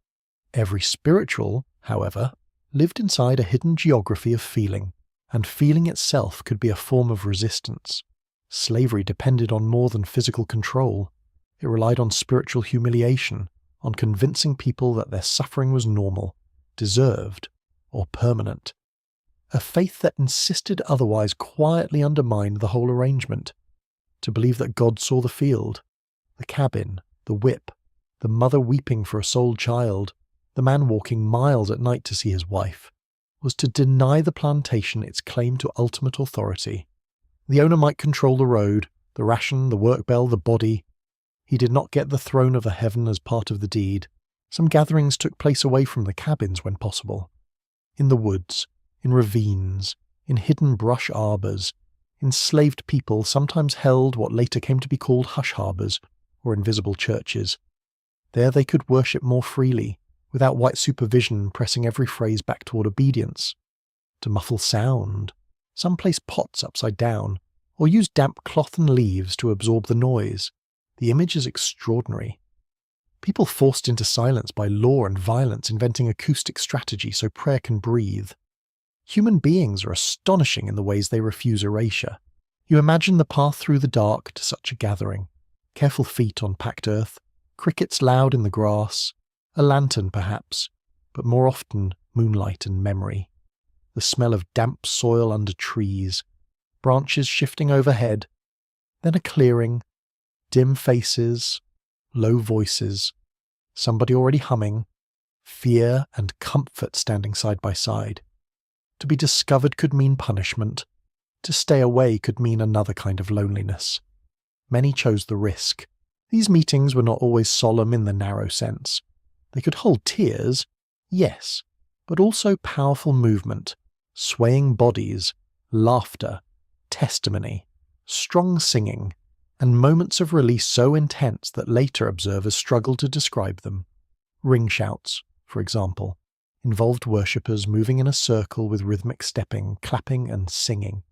Every spiritual, however, lived inside a hidden geography of feeling, and feeling itself could be a form of resistance. Slavery depended on more than physical control. It relied on spiritual humiliation, on convincing people that their suffering was normal, deserved, or permanent. A faith that insisted otherwise quietly undermined the whole arrangement. To believe that God saw the field, the cabin, the whip, the mother weeping for a sold child, the man walking miles at night to see his wife, was to deny the plantation its claim to ultimate authority. The owner might control the road, the ration, the work bell, the body. He did not get the throne of the heaven as part of the deed. Some gatherings took place away from the cabins when possible. In the woods, in ravines, in hidden brush arbours, enslaved people sometimes held what later came to be called hush harbours, or invisible churches. There they could worship more freely, without white supervision pressing every phrase back toward obedience. To muffle sound, some place pots upside down, or use damp cloth and leaves to absorb the noise. The image is extraordinary. People forced into silence by law and violence inventing acoustic strategy so prayer can breathe. Human beings are astonishing in the ways they refuse erasure. You imagine the path through the dark to such a gathering. Careful feet on packed earth, crickets loud in the grass, a lantern perhaps, but more often moonlight and memory. The smell of damp soil under trees, branches shifting overhead, then a clearing, dim faces, low voices, somebody already humming, fear and comfort standing side by side. To be discovered could mean punishment. To stay away could mean another kind of loneliness. Many chose the risk. These meetings were not always solemn in the narrow sense. They could hold tears, yes, but also powerful movement, swaying bodies, laughter, testimony, strong singing, and moments of release so intense that later observers struggled to describe them. Ring shouts, for example, involved worshippers moving in a circle with rhythmic stepping, clapping, and singing,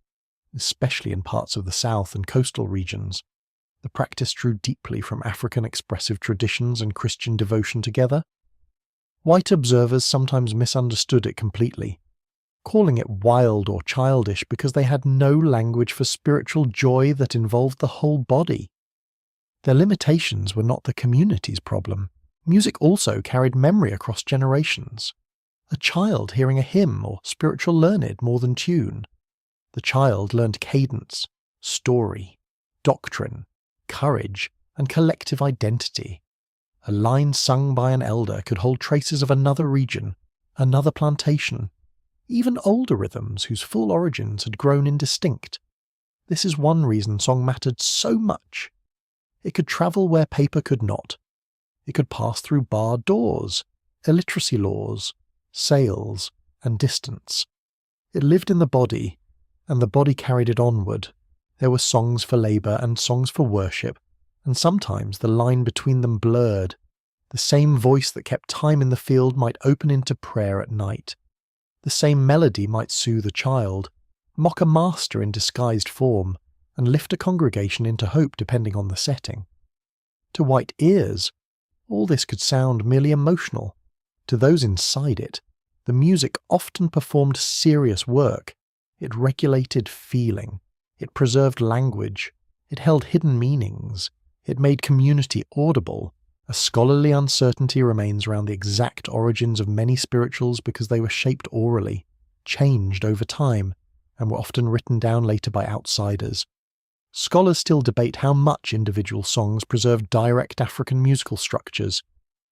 especially in parts of the south and coastal regions. The practice drew deeply from African expressive traditions and Christian devotion together. White observers sometimes misunderstood it completely, calling it wild or childish because they had no language for spiritual joy that involved the whole body. Their limitations were not the community's problem. Music also carried memory across generations. A child hearing a hymn or spiritual learned more than tune. The child learned cadence, story, doctrine, courage, and collective identity. A line sung by an elder could hold traces of another region, another plantation, even older rhythms whose full origins had grown indistinct. This is one reason song mattered so much. It could travel where paper could not. It could pass through barred doors, illiteracy laws, sales, and distance. It lived in the body, and the body carried it onward. There were songs for labour and songs for worship, and sometimes the line between them blurred. The same voice that kept time in the field might open into prayer at night. The same melody might soothe a child, mock a master in disguised form, and lift a congregation into hope depending on the setting. To white ears, all this could sound merely emotional. To those inside it, the music often performed serious work. It regulated feeling. It preserved language. It held hidden meanings. It made community audible. A scholarly uncertainty remains around the exact origins of many spirituals because they were shaped orally, changed over time, and were often written down later by outsiders. Scholars still debate how much individual songs preserved direct African musical structures,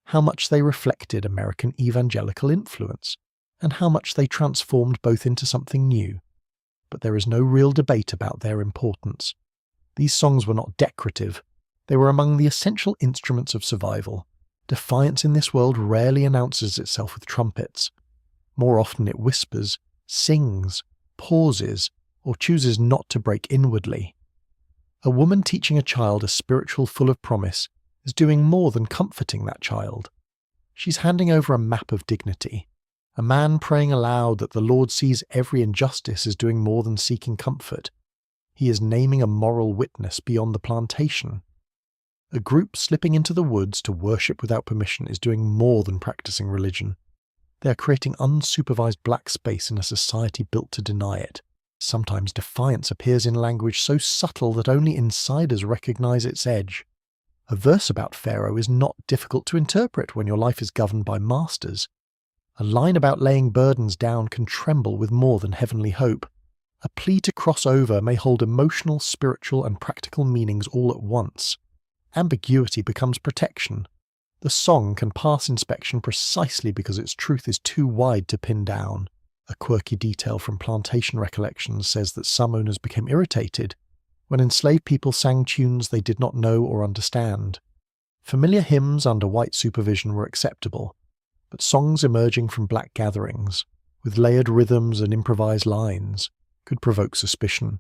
how much they reflected American evangelical influence, and how much they transformed both into something new. But there is no real debate about their importance. These songs were not decorative. They were among the essential instruments of survival. Defiance in this world rarely announces itself with trumpets. More often it whispers, sings, pauses, or chooses not to break inwardly. A woman teaching a child a spiritual full of promise is doing more than comforting that child. She's handing over a map of dignity. A man praying aloud that the Lord sees every injustice is doing more than seeking comfort. He is naming a moral witness beyond the plantation. A group slipping into the woods to worship without permission is doing more than practicing religion. They are creating unsupervised black space in a society built to deny it. Sometimes defiance appears in language so subtle that only insiders recognize its edge. A verse about Pharaoh is not difficult to interpret when your life is governed by masters. A line about laying burdens down can tremble with more than heavenly hope. A plea to cross over may hold emotional, spiritual, and practical meanings all at once. Ambiguity becomes protection. The song can pass inspection precisely because its truth is too wide to pin down. A quirky detail from plantation recollections says that some owners became irritated when enslaved people sang tunes they did not know or understand. Familiar hymns under white supervision were acceptable, but songs emerging from black gatherings, with layered rhythms and improvised lines, could provoke suspicion.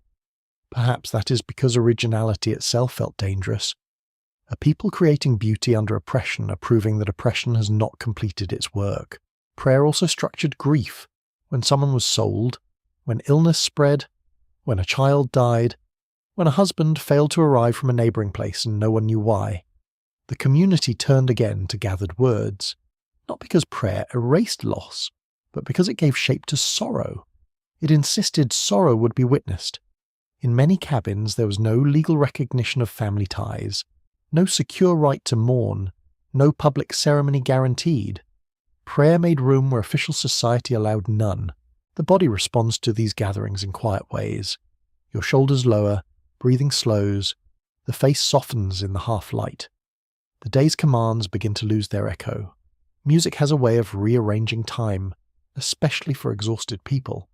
Perhaps that is because originality itself felt dangerous. A people creating beauty under oppression are proving that oppression has not completed its work. Prayer also structured grief. When someone was sold, when illness spread, when a child died, when a husband failed to arrive from a neighbouring place and no one knew why. The community turned again to gathered words, not because prayer erased loss, but because it gave shape to sorrow. It insisted sorrow would be witnessed. In many cabins there was no legal recognition of family ties, no secure right to mourn, no public ceremony guaranteed. Prayer made room where official society allowed none. The body responds to these gatherings in quiet ways. Your shoulders lower, breathing slows, the face softens in the half-light. The day's commands begin to lose their echo. Music has a way of rearranging time, especially for exhausted people.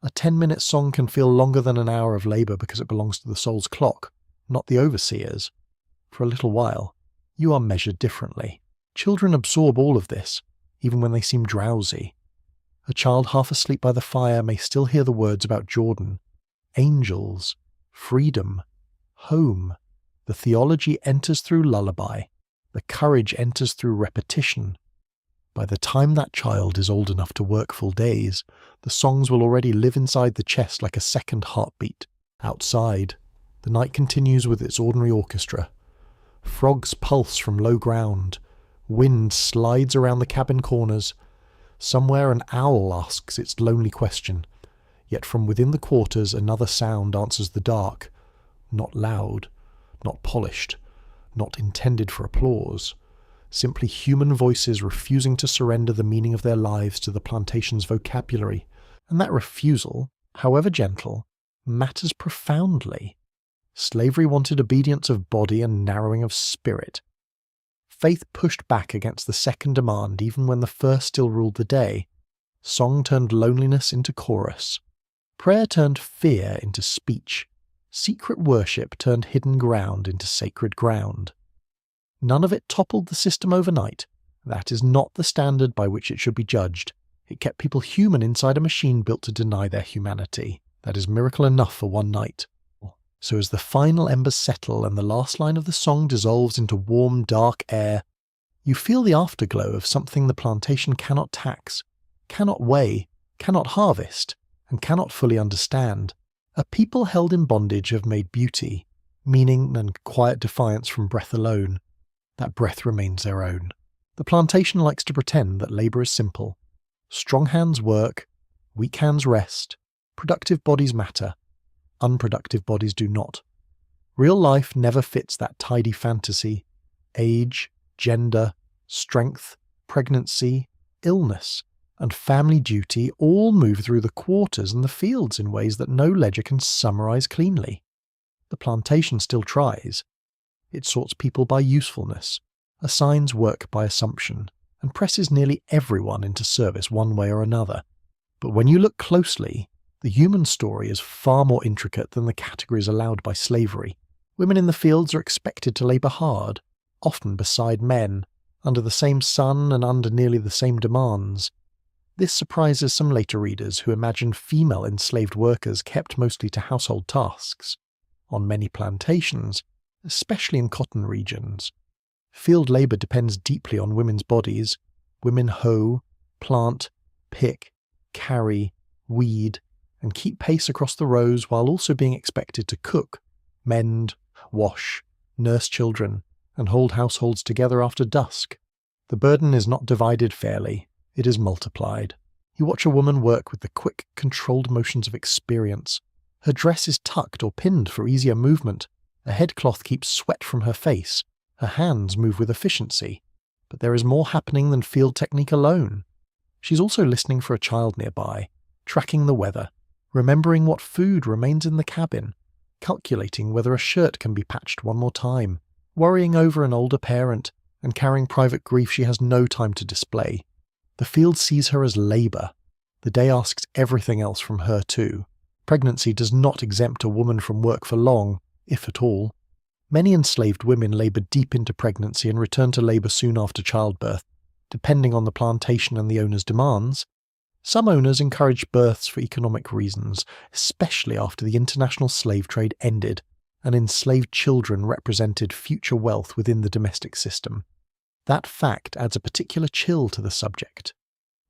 A 10-minute song can feel longer than an hour of labour because it belongs to the soul's clock, not the overseers. For a little while, you are measured differently. Children absorb all of this, even when they seem drowsy. A child half asleep by the fire may still hear the words about Jordan, angels, freedom, home. The theology enters through lullaby. The courage enters through repetition. By the time that child is old enough to work full days, the songs will already live inside the chest like a second heartbeat. Outside, the night continues with its ordinary orchestra. Frogs pulse from low ground. Wind slides around the cabin corners. Somewhere an owl asks its lonely question. Yet from within the quarters another sound answers the dark. Not loud, not polished, not intended for applause. Simply human voices refusing to surrender the meaning of their lives to the plantation's vocabulary. And that refusal, however gentle, matters profoundly. Slavery wanted obedience of body and narrowing of spirit. Faith pushed back against the second demand even when the first still ruled the day. Song turned loneliness into chorus. Prayer turned fear into speech. Secret worship turned hidden ground into sacred ground. None of it toppled the system overnight. That is not the standard by which it should be judged. It kept people human inside a machine built to deny their humanity. That is miracle enough for one night. So as the final embers settle and the last line of the song dissolves into warm, dark air, you feel the afterglow of something the plantation cannot tax, cannot weigh, cannot harvest, and cannot fully understand. A people held in bondage have made beauty, meaning and quiet defiance from breath alone. That breath remains their own. The plantation likes to pretend that labour is simple. Strong hands work, weak hands rest, productive bodies matter, unproductive bodies do not. Real life never fits that tidy fantasy. Age, gender, strength, pregnancy, illness, and family duty all move through the quarters and the fields in ways that no ledger can summarize cleanly. The plantation still tries. It sorts people by usefulness, assigns work by assumption, and presses nearly everyone into service one way or another. But when you look closely, the human story is far more intricate than the categories allowed by slavery. Women in the fields are expected to labour hard, often beside men, under the same sun and under nearly the same demands. This surprises some later readers who imagine female enslaved workers kept mostly to household tasks. On many plantations, especially in cotton regions, field labour depends deeply on women's bodies. Women hoe, plant, pick, carry, weed, and keep pace across the rows while also being expected to cook, mend, wash, nurse children, and hold households together after dusk. The burden is not divided fairly, it is multiplied. You watch a woman work with the quick, controlled motions of experience. Her dress is tucked or pinned for easier movement. A headcloth keeps sweat from her face. Her hands move with efficiency. But there is more happening than field technique alone. She's also listening for a child nearby, tracking the weather, remembering what food remains in the cabin, calculating whether a shirt can be patched one more time, worrying over an older parent, and carrying private grief she has no time to display. The field sees her as labour. The day asks everything else from her too. Pregnancy does not exempt a woman from work for long, if at all. Many enslaved women labour deep into pregnancy and return to labour soon after childbirth, depending on the plantation and the owner's demands. Some owners encourage births for economic reasons, especially after the international slave trade ended, and enslaved children represented future wealth within the domestic system. That fact adds a particular chill to the subject.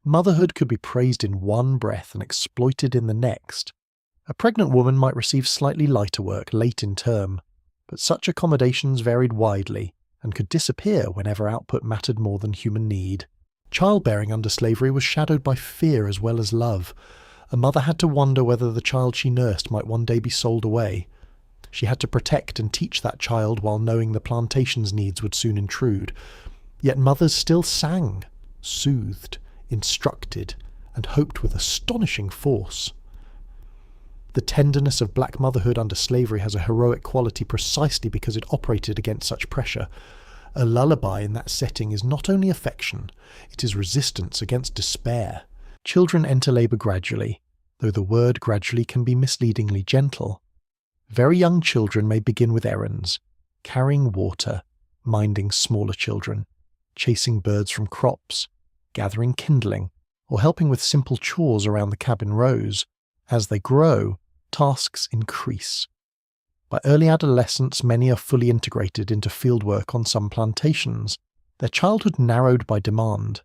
Motherhood could be praised in one breath and exploited in the next. A pregnant woman might receive slightly lighter work late in term, but such accommodations varied widely and could disappear whenever output mattered more than human need. Childbearing under slavery was shadowed by fear as well as love. A mother had to wonder whether the child she nursed might one day be sold away. She had to protect and teach that child while knowing the plantation's needs would soon intrude. Yet mothers still sang, soothed, instructed, and hoped with astonishing force. The tenderness of black motherhood under slavery has a heroic quality precisely because it operated against such pressure. A lullaby in that setting is not only affection, it is resistance against despair. Children enter labour gradually, though the word gradually can be misleadingly gentle. Very young children may begin with errands, carrying water, minding smaller children, chasing birds from crops, gathering kindling, or helping with simple chores around the cabin rows. As they grow, tasks increase. By early adolescence, many are fully integrated into fieldwork on some plantations, their childhood narrowed by demand.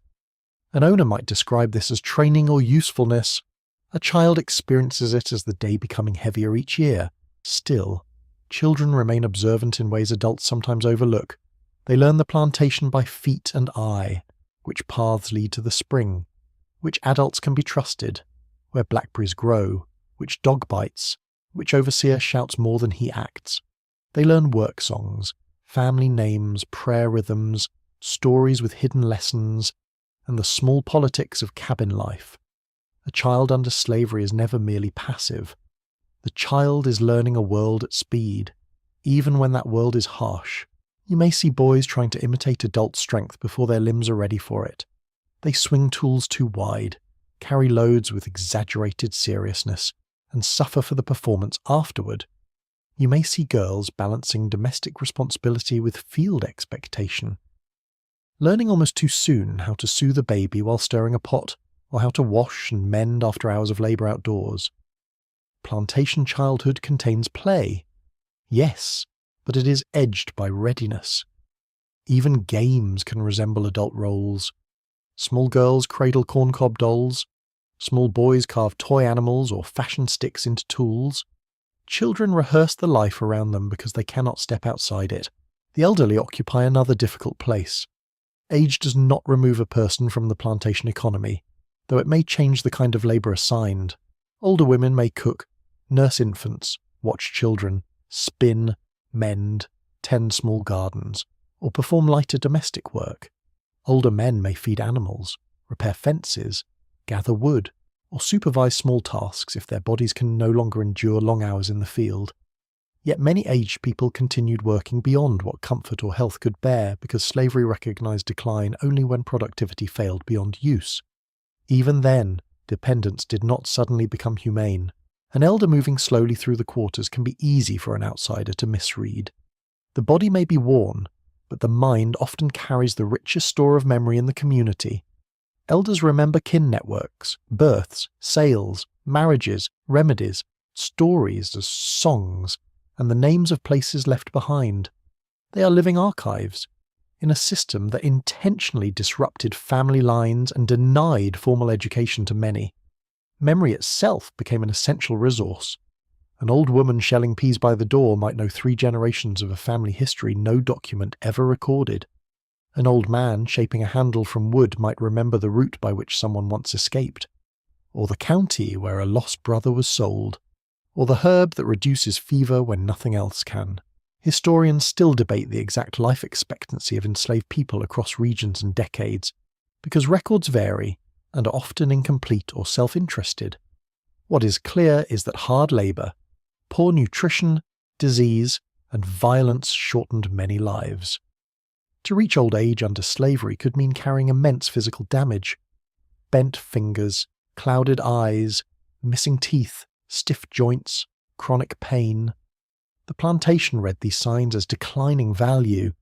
An owner might describe this as training or usefulness. A child experiences it as the day becoming heavier each year. Still, children remain observant in ways adults sometimes overlook. They learn the plantation by feet and eye, which paths lead to the spring, which adults can be trusted, where blackberries grow, which dog bites, which overseer shouts more than he acts. They learn work songs, family names, prayer rhythms, stories with hidden lessons, and the small politics of cabin life. A child under slavery is never merely passive. The child is learning a world at speed, even when that world is harsh. You may see boys trying to imitate adult strength before their limbs are ready for it. They swing tools too wide, carry loads with exaggerated seriousness, and suffer for the performance afterward. You may see girls balancing domestic responsibility with field expectation, learning almost too soon how to soothe a baby while stirring a pot, or how to wash and mend after hours of labour outdoors. Plantation childhood contains play. Yes, but it is edged by readiness. Even games can resemble adult roles. Small girls cradle corncob dolls. Small boys carve toy animals or fashion sticks into tools. Children rehearse the life around them because they cannot step outside it. The elderly occupy another difficult place. Age does not remove a person from the plantation economy, though it may change the kind of labour assigned. Older women may cook, nurse infants, watch children, spin, mend, tend small gardens, or perform lighter domestic work. Older men may feed animals, repair fences, gather wood, or supervise small tasks if their bodies can no longer endure long hours in the field. Yet many aged people continued working beyond what comfort or health could bear because slavery recognised decline only when productivity failed beyond use. Even then, dependence did not suddenly become humane. An elder moving slowly through the quarters can be easy for an outsider to misread. The body may be worn, but the mind often carries the richest store of memory in the community. Elders remember kin networks, births, sales, marriages, remedies, stories as songs, and the names of places left behind. They are living archives, in a system that intentionally disrupted family lines and denied formal education to many. Memory itself became an essential resource. An old woman shelling peas by the door might know 3 generations of a family history no document ever recorded. An old man shaping a handle from wood might remember the route by which someone once escaped, or the county where a lost brother was sold, or the herb that reduces fever when nothing else can. Historians still debate the exact life expectancy of enslaved people across regions and decades, because records vary and are often incomplete or self-interested. What is clear is that hard labour, poor nutrition, disease, and violence shortened many lives. To reach old age under slavery could mean carrying immense physical damage. Bent fingers, clouded eyes, missing teeth, stiff joints, chronic pain. The plantation read these signs as declining value.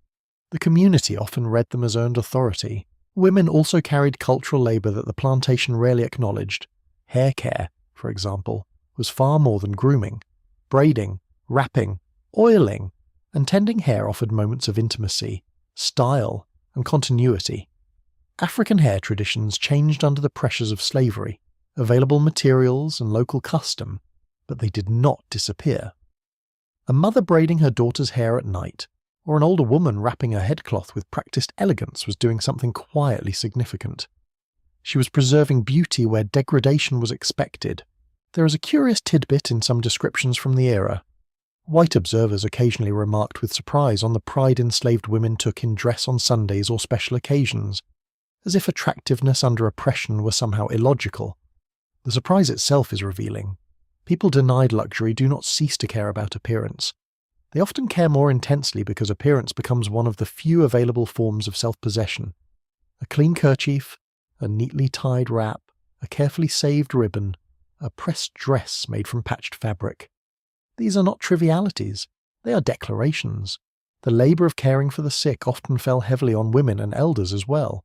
The community often read them as earned authority. Women also carried cultural labour that the plantation rarely acknowledged. Hair care, for example, was far more than grooming. Braiding, wrapping, oiling, and tending hair offered moments of intimacy, style, and continuity. African hair traditions changed under the pressures of slavery, available materials and local custom, but they did not disappear. A mother braiding her daughter's hair at night, or an older woman wrapping her headcloth with practiced elegance was doing something quietly significant. She was preserving beauty where degradation was expected. There is a curious tidbit in some descriptions from the era. White observers occasionally remarked with surprise on the pride enslaved women took in dress on Sundays or special occasions, as if attractiveness under oppression were somehow illogical. The surprise itself is revealing. People denied luxury do not cease to care about appearance. They often care more intensely because appearance becomes one of the few available forms of self-possession. A clean kerchief, a neatly tied wrap, a carefully saved ribbon, a pressed dress made from patched fabric. These are not trivialities, they are declarations. The labour of caring for the sick often fell heavily on women and elders as well.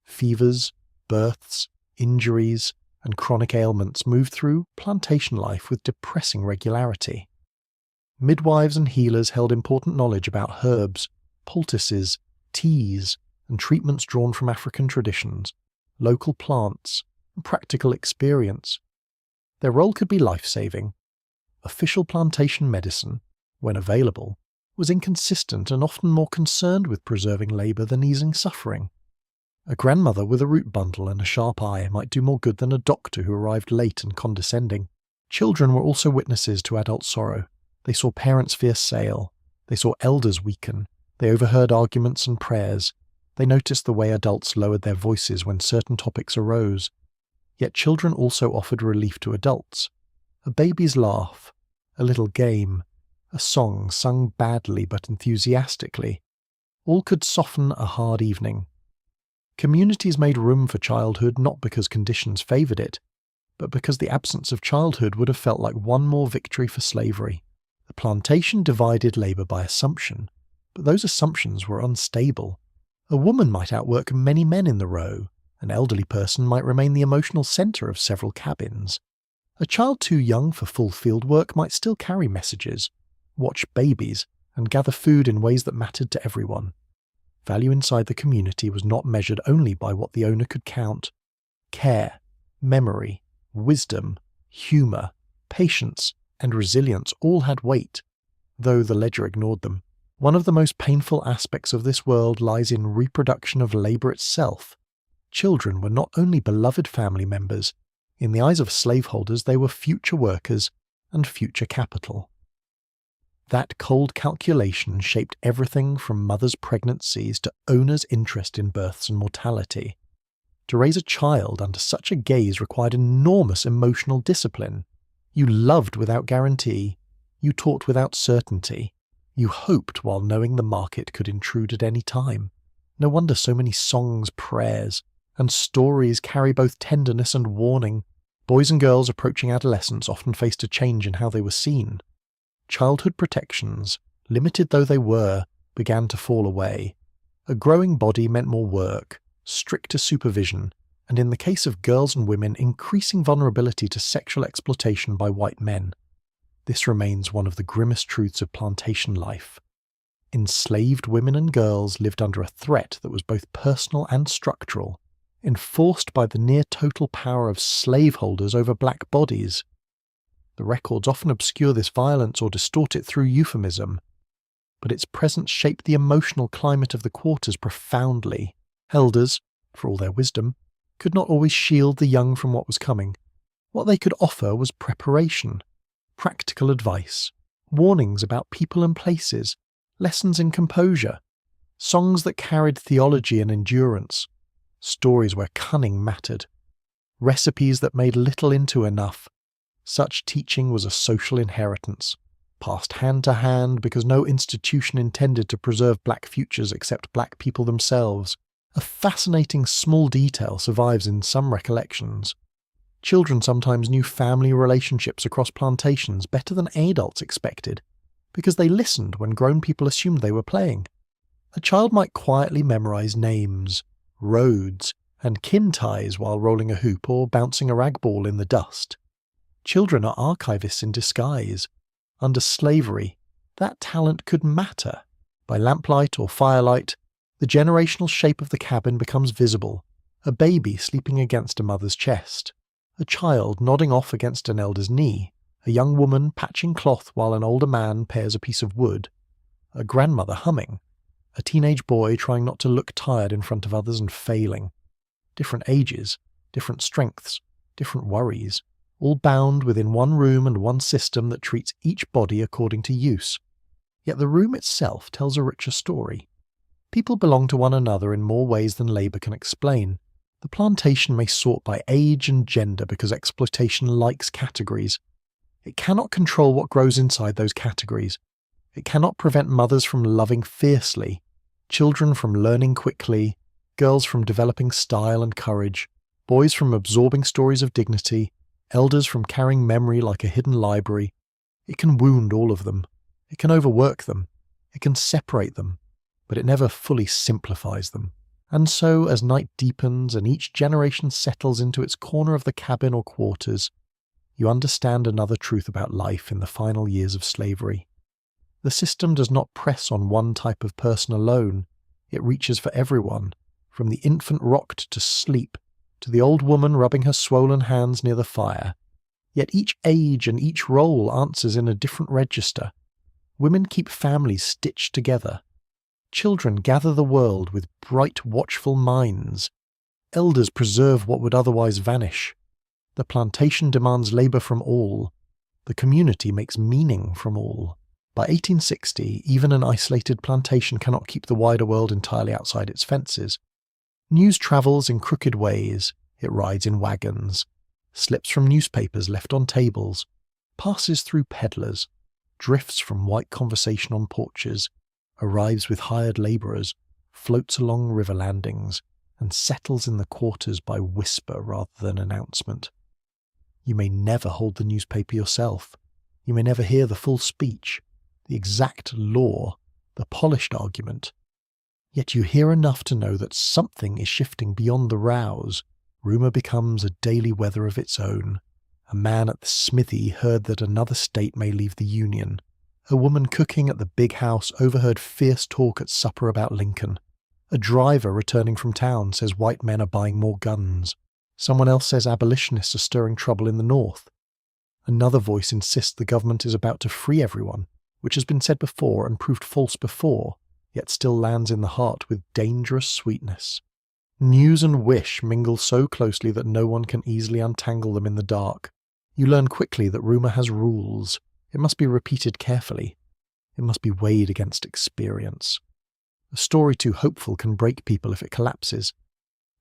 Fevers, births, injuries, and chronic ailments moved through plantation life with depressing regularity. Midwives and healers held important knowledge about herbs, poultices, teas, and treatments drawn from African traditions, local plants, and practical experience. Their role could be life-saving. Official plantation medicine, when available, was inconsistent and often more concerned with preserving labour than easing suffering. A grandmother with a root bundle and a sharp eye might do more good than a doctor who arrived late and condescending. Children were also witnesses to adult sorrow. They saw parents fear sale. They saw elders weaken. They overheard arguments and prayers. They noticed the way adults lowered their voices when certain topics arose. Yet children also offered relief to adults. A baby's laugh, a little game, a song sung badly but enthusiastically, all could soften a hard evening. Communities made room for childhood not because conditions favoured it, but because the absence of childhood would have felt like one more victory for slavery. The plantation divided labour by assumption, but those assumptions were unstable. A woman might outwork many men in the row. An elderly person might remain the emotional centre of several cabins. A child too young for full field work might still carry messages, watch babies, and gather food in ways that mattered to everyone. Value inside the community was not measured only by what the owner could count. Care, memory, wisdom, humour, patience, and resilience all had weight, though the ledger ignored them. One of the most painful aspects of this world lies in reproduction of labour itself. Children were not only beloved family members, in the eyes of slaveholders they were future workers and future capital. That cold calculation shaped everything from mothers' pregnancies to owners' interest in births and mortality. To raise a child under such a gaze required enormous emotional discipline. You loved without guarantee, you taught without certainty, you hoped while knowing the market could intrude at any time. No wonder so many songs, prayers, and stories carry both tenderness and warning. Boys and girls approaching adolescence often faced a change in how they were seen. Childhood protections, limited though they were, began to fall away. A growing body meant more work, stricter supervision, and in the case of girls and women, increasing vulnerability to sexual exploitation by white men. This remains one of the grimmest truths of plantation life. Enslaved women and girls lived under a threat that was both personal and structural, enforced by the near-total power of slaveholders over black bodies. The records often obscure this violence or distort it through euphemism, but its presence shaped the emotional climate of the quarters profoundly. Elders, for all their wisdom, could not always shield the young from what was coming. What they could offer was preparation, practical advice, warnings about people and places, lessons in composure, songs that carried theology and endurance, stories where cunning mattered, recipes that made little into enough. Such teaching was a social inheritance, passed hand to hand because no institution intended to preserve black futures except black people themselves. A fascinating small detail survives in some recollections. Children sometimes knew family relationships across plantations better than adults expected, because they listened when grown people assumed they were playing. A child might quietly memorize names, roads, and kin ties while rolling a hoop or bouncing a rag ball in the dust. Children are archivists in disguise. Under slavery, that talent could matter. By lamplight or firelight, the generational shape of the cabin becomes visible. A baby sleeping against a mother's chest, a child nodding off against an elder's knee, a young woman patching cloth while an older man pares a piece of wood, a grandmother humming, a teenage boy trying not to look tired in front of others and failing. Different ages, different strengths, different worries, all bound within one room and one system that treats each body according to use. Yet the room itself tells a richer story. People belong to one another in more ways than labour can explain. The plantation may sort by age and gender because exploitation likes categories. It cannot control what grows inside those categories. It cannot prevent mothers from loving fiercely, children from learning quickly, girls from developing style and courage, boys from absorbing stories of dignity, elders from carrying memory like a hidden library. It can wound all of them. It can overwork them. It can separate them. But it never fully simplifies them. And so, as night deepens and each generation settles into its corner of the cabin or quarters, you understand another truth about life in the final years of slavery. The system does not press on one type of person alone. It reaches for everyone, from the infant rocked to sleep, to the old woman rubbing her swollen hands near the fire. Yet each age and each role answers in a different register. Women keep families stitched together. Children gather the world with bright, watchful minds. Elders preserve what would otherwise vanish. The plantation demands labour from all. The community makes meaning from all. By 1860, even an isolated plantation cannot keep the wider world entirely outside its fences. News travels in crooked ways. It rides in wagons, slips from newspapers left on tables, passes through peddlers, drifts from white conversation on porches, arrives with hired labourers, floats along river landings, and settles in the quarters by whisper rather than announcement. You may never hold the newspaper yourself. You may never hear the full speech, the exact law, the polished argument. Yet you hear enough to know that something is shifting beyond the rows. Rumour becomes a daily weather of its own. A man at the smithy heard that another state may leave the Union. A woman cooking at the big house overheard fierce talk at supper about Lincoln. A driver returning from town says white men are buying more guns. Someone else says abolitionists are stirring trouble in the North. Another voice insists the government is about to free everyone, which has been said before and proved false before, yet still lands in the heart with dangerous sweetness. News and wish mingle so closely that no one can easily untangle them in the dark. You learn quickly that rumour has rules. It must be repeated carefully. It must be weighed against experience. A story too hopeful can break people if it collapses.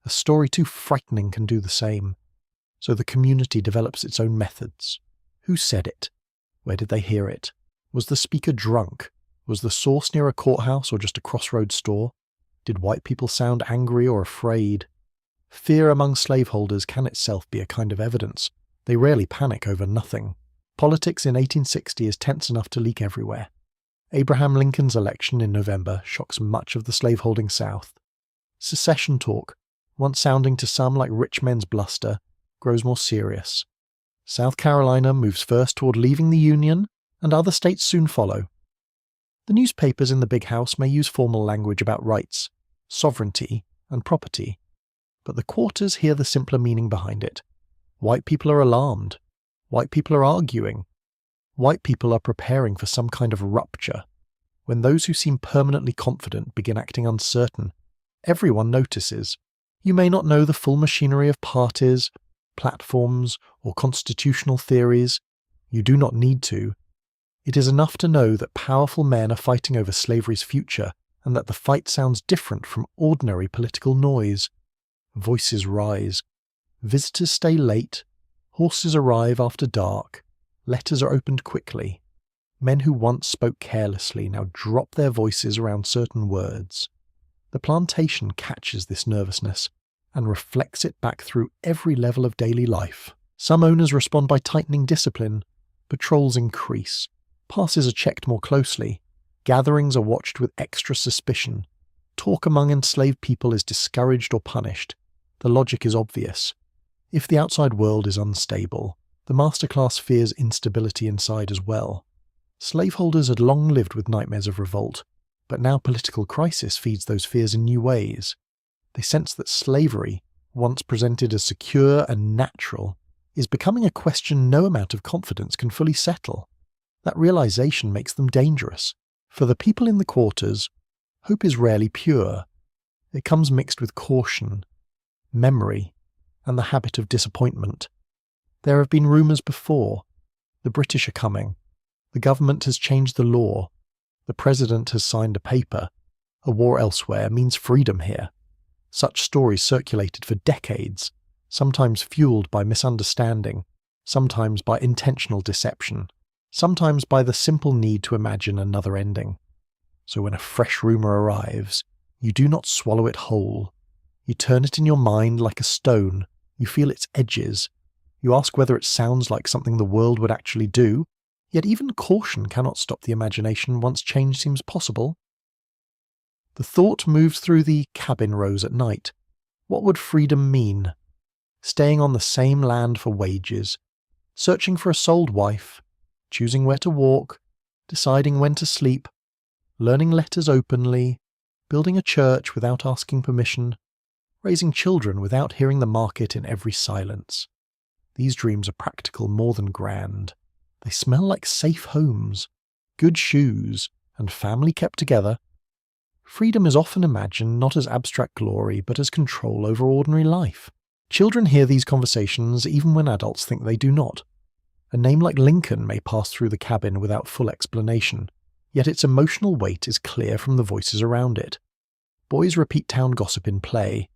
A story too frightening can do the same. So the community develops its own methods. Who said it? Where did they hear it? Was the speaker drunk? Was the source near a courthouse or just a crossroads store? Did white people sound angry or afraid? Fear among slaveholders can itself be a kind of evidence. They rarely panic over nothing. Politics in 1860 is tense enough to leak everywhere. Abraham Lincoln's election in November shocks much of the slaveholding South. Secession talk, once sounding to some like rich men's bluster, grows more serious. South Carolina moves first toward leaving the Union, and other states soon follow. The newspapers in the big house may use formal language about rights, sovereignty, and property, but the quarters hear the simpler meaning behind it. White people are alarmed. White people are arguing. White people are preparing for some kind of rupture. When those who seem permanently confident begin acting uncertain, everyone notices. You may not know the full machinery of parties, platforms, or constitutional theories. You do not need to. It is enough to know that powerful men are fighting over slavery's future and that the fight sounds different from ordinary political noise. Voices rise. Visitors stay late. Horses arrive after dark. Letters are opened quickly. Men who once spoke carelessly now drop their voices around certain words. The plantation catches this nervousness and reflects it back through every level of daily life. Some owners respond by tightening discipline. Patrols increase. Passes are checked more closely. Gatherings are watched with extra suspicion. Talk among enslaved people is discouraged or punished. The logic is obvious. If the outside world is unstable, the master class fears instability inside as well. Slaveholders had long lived with nightmares of revolt, but now political crisis feeds those fears in new ways. They sense that slavery, once presented as secure and natural, is becoming a question no amount of confidence can fully settle. That realization makes them dangerous. For the people in the quarters, hope is rarely pure. It comes mixed with caution, memory, and the habit of disappointment. There have been rumours before. The British are coming. The government has changed the law. The president has signed a paper. A war elsewhere means freedom here. Such stories circulated for decades, sometimes fueled by misunderstanding, sometimes by intentional deception, sometimes by the simple need to imagine another ending. So when a fresh rumour arrives, you do not swallow it whole. You turn it in your mind like a stone. You feel its edges. You ask whether it sounds like something the world would actually do. Yet even caution cannot stop the imagination once change seems possible. The thought moves through the cabin rows at night. What would freedom mean? Staying on the same land for wages, searching for a souled wife, choosing where to walk, deciding when to sleep, learning letters openly, building a church without asking permission, raising children without hearing the market in every silence. These dreams are practical more than grand. They smell like safe homes, good shoes, and family kept together. Freedom is often imagined not as abstract glory, but as control over ordinary life. Children hear these conversations even when adults think they do not. A name like Lincoln may pass through the cabin without full explanation, yet its emotional weight is clear from the voices around it. Boys repeat town gossip in play.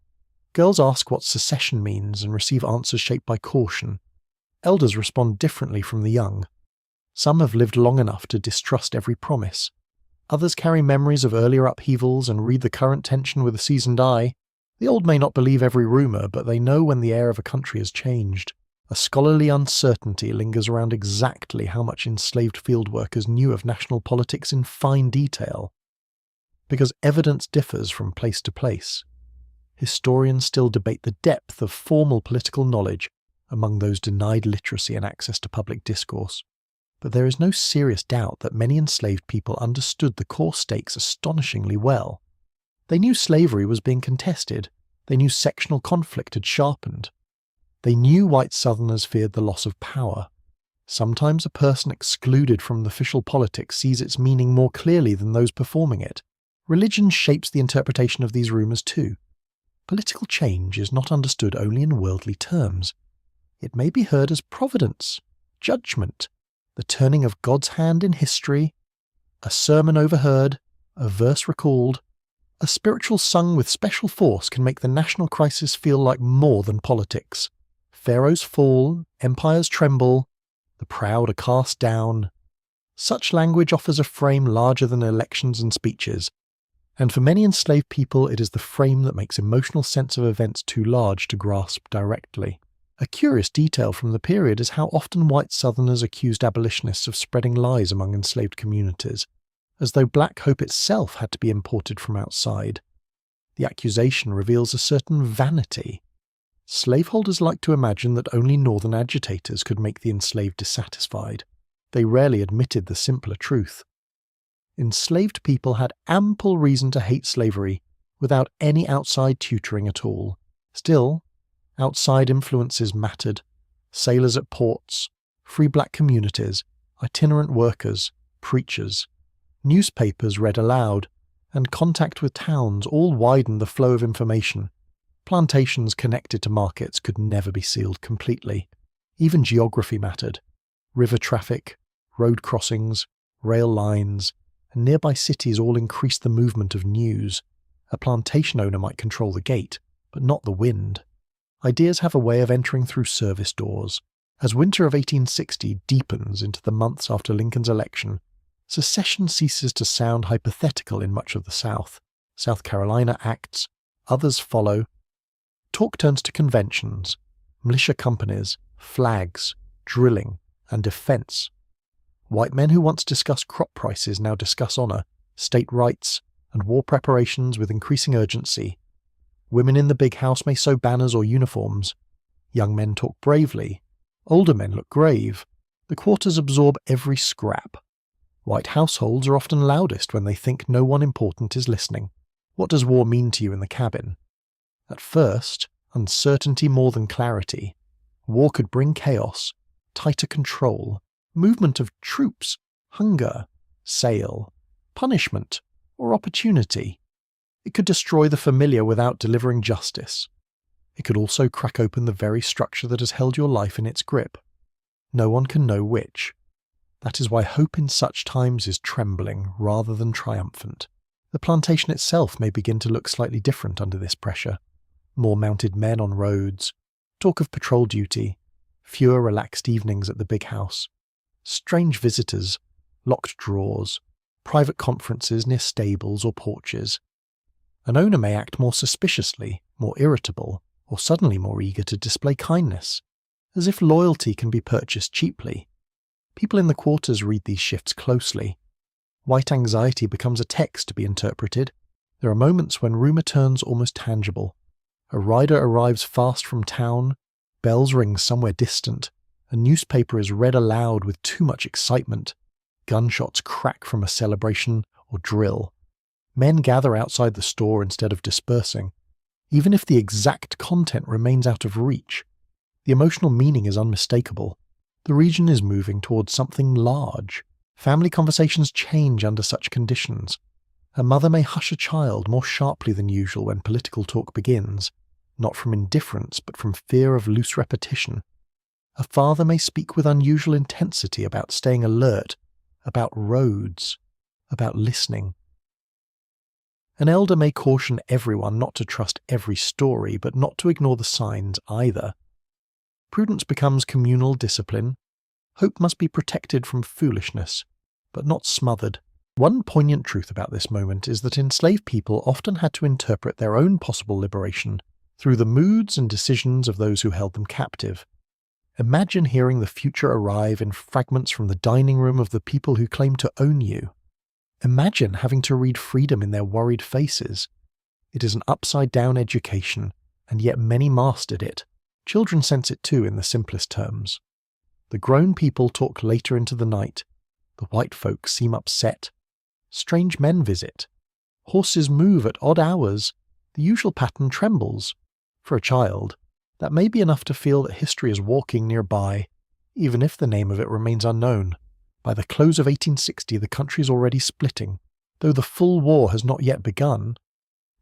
Girls ask what secession means and receive answers shaped by caution. Elders respond differently from the young. Some have lived long enough to distrust every promise. Others carry memories of earlier upheavals and read the current tension with a seasoned eye. The old may not believe every rumour, but they know when the air of a country has changed. A scholarly uncertainty lingers around exactly how much enslaved field workers knew of national politics in fine detail. Because evidence differs from place to place, historians still debate the depth of formal political knowledge among those denied literacy and access to public discourse. But there is no serious doubt that many enslaved people understood the core stakes astonishingly well. They knew slavery was being contested. They knew sectional conflict had sharpened. They knew white Southerners feared the loss of power. Sometimes a person excluded from official politics sees its meaning more clearly than those performing it. Religion shapes the interpretation of these rumours too. Political change is not understood only in worldly terms. It may be heard as providence, judgment, the turning of God's hand in history, a sermon overheard, a verse recalled. A spiritual sung with special force can make the national crisis feel like more than politics. Pharaohs fall, empires tremble, the proud are cast down. Such language offers a frame larger than elections and speeches, and for many enslaved people it is the frame that makes emotional sense of events too large to grasp directly. A curious detail from the period is how often white Southerners accused abolitionists of spreading lies among enslaved communities, as though black hope itself had to be imported from outside. The accusation reveals a certain vanity. Slaveholders liked to imagine that only northern agitators could make the enslaved dissatisfied. They rarely admitted the simpler truth. Enslaved people had ample reason to hate slavery without any outside tutoring at all. Still, outside influences mattered. Sailors at ports, free black communities, itinerant workers, preachers. Newspapers read aloud, and contact with towns all widened the flow of information. Plantations connected to markets could never be sealed completely. Even geography mattered. River traffic, road crossings, rail lines, and nearby cities all increased the movement of news. A plantation owner might control the gate, but not the wind. Ideas have a way of entering through service doors. As winter of 1860 deepens into the months after Lincoln's election, secession ceases to sound hypothetical in much of the South. South Carolina acts, others follow. Talk turns to conventions, militia companies, flags, drilling, and defense. White men who once discussed crop prices now discuss honor, state rights, and war preparations with increasing urgency. Women in the big house may sew banners or uniforms. Young men talk bravely. Older men look grave. The quarters absorb every scrap. White households are often loudest when they think no one important is listening. What does war mean to you in the cabin? At first, uncertainty more than clarity. War could bring chaos, tighter control, movement of troops, hunger, sale, punishment, or opportunity. It could destroy the familiar without delivering justice. It could also crack open the very structure that has held your life in its grip. No one can know which. That is why hope in such times is trembling rather than triumphant. The plantation itself may begin to look slightly different under this pressure. More mounted men on roads, talk of patrol duty, fewer relaxed evenings at the big house, strange visitors, locked drawers, private conferences near stables or porches. An owner may act more suspiciously, more irritable, or suddenly more eager to display kindness, as if loyalty can be purchased cheaply. People in the quarters read these shifts closely. White anxiety becomes a text to be interpreted. There are moments when rumour turns almost tangible. A rider arrives fast from town, bells ring somewhere distant, a newspaper is read aloud with too much excitement, gunshots crack from a celebration or drill. Men gather outside the store instead of dispersing. Even if the exact content remains out of reach, the emotional meaning is unmistakable. The region is moving towards something large. Family conversations change under such conditions. A mother may hush a child more sharply than usual when political talk begins, not from indifference but from fear of loose repetition. A father may speak with unusual intensity about staying alert, about roads, about listening. An elder may caution everyone not to trust every story, but not to ignore the signs either. Prudence becomes communal discipline. Hope must be protected from foolishness, but not smothered. One poignant truth about this moment is that enslaved people often had to interpret their own possible liberation through the moods and decisions of those who held them captive. Imagine hearing the future arrive in fragments from the dining room of the people who claim to own you. Imagine having to read freedom in their worried faces. It is an upside-down education, and yet many mastered it. Children sense it too in the simplest terms. The grown people talk later into the night. The white folk seem upset. Strange men visit. Horses move at odd hours. The usual pattern trembles. For a child, that may be enough to feel that history is walking nearby, even if the name of it remains unknown. By the close of 1860, the country is already splitting, though the full war has not yet begun.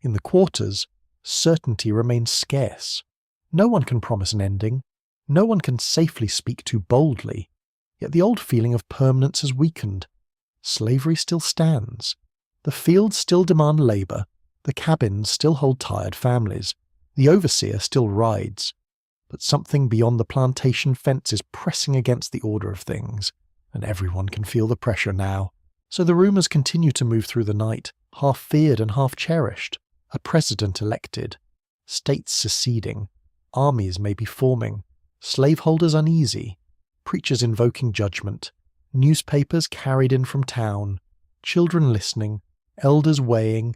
In the quarters, certainty remains scarce. No one can promise an ending. No one can safely speak too boldly. Yet the old feeling of permanence has weakened. Slavery still stands. The fields still demand labour. The cabins still hold tired families. The overseer still rides. But something beyond the plantation fence is pressing against the order of things, and everyone can feel the pressure now. So the rumours continue to move through the night, half feared and half cherished. A president elected. States seceding. Armies may be forming. Slaveholders uneasy. Preachers invoking judgment. Newspapers carried in from town. Children listening. Elders weighing.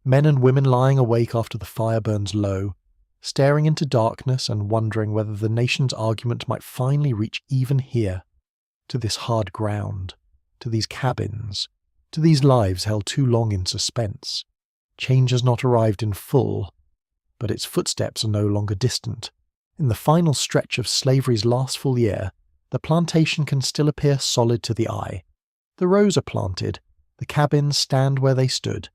Men and women lying awake after the fire burns low, staring into darkness and wondering whether the nation's argument might finally reach even here, to this hard ground, to these cabins, to these lives held too long in suspense. Change has not arrived in full, but its footsteps are no longer distant. In the final stretch of slavery's last full year, the plantation can still appear solid to the eye. The rows are planted, the cabins stand where they stood,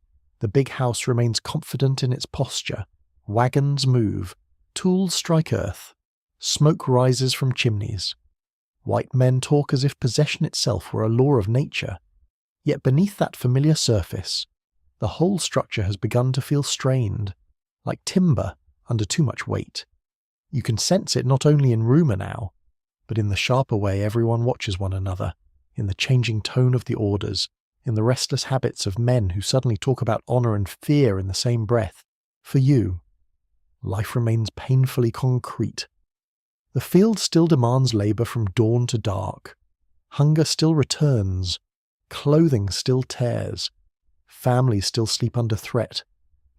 the big house remains confident in its posture, wagons move, tools strike earth, smoke rises from chimneys. White men talk as if possession itself were a law of nature. Yet beneath that familiar surface, the whole structure has begun to feel strained, like timber under too much weight. You can sense it not only in rumour now, but in the sharper way everyone watches one another, in the changing tone of the orders, in the restless habits of men who suddenly talk about honour and fear in the same breath. For you, life remains painfully concrete. The field still demands labour from dawn to dark. Hunger still returns. Clothing still tears. Families still sleep under threat.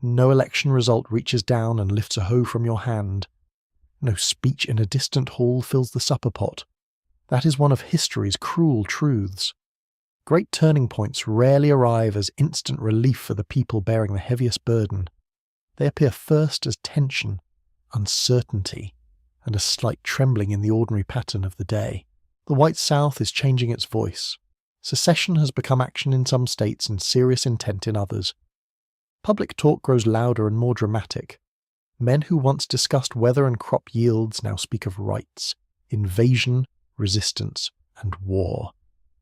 No election result reaches down and lifts a hoe from your hand. No speech in a distant hall fills the supper pot. That is one of history's cruel truths. Great turning points rarely arrive as instant relief for the people bearing the heaviest burden. They appear first as tension, uncertainty, and a slight trembling in the ordinary pattern of the day. The white South is changing its voice. Secession has become action in some states and serious intent in others. Public talk grows louder and more dramatic. Men who once discussed weather and crop yields now speak of rights, invasion, resistance, and war.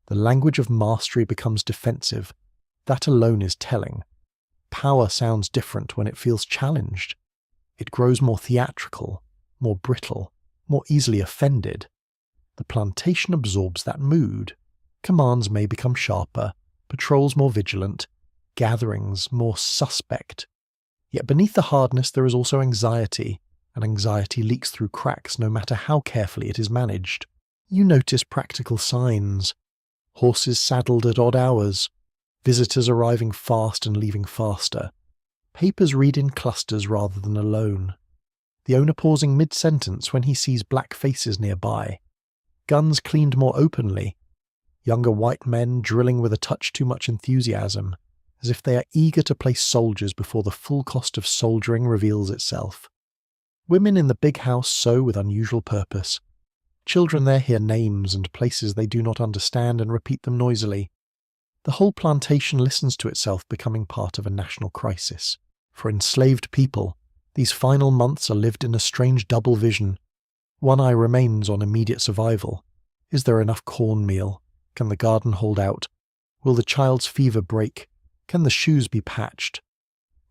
The language of mastery becomes defensive. That alone is telling. Power sounds different when it feels challenged. It grows more theatrical, more brittle, more easily offended. The plantation absorbs that mood. Commands may become sharper, patrols more vigilant, gatherings more suspect. Yet beneath the hardness there is also anxiety, and anxiety leaks through cracks no matter how carefully it is managed. You notice practical signs: horses saddled at odd hours, visitors arriving fast and leaving faster, papers read in clusters rather than alone, the owner pausing mid-sentence when he sees black faces nearby, guns cleaned more openly, younger white men drilling with a touch too much enthusiasm, as if they are eager to place soldiers before the full cost of soldiering reveals itself. Women in the big house sew with unusual purpose. Children there hear names and places they do not understand and repeat them noisily. The whole plantation listens to itself becoming part of a national crisis. For enslaved people, these final months are lived in a strange double vision. One eye remains on immediate survival. Is there enough cornmeal? Can the garden hold out? Will the child's fever break? Can the shoes be patched?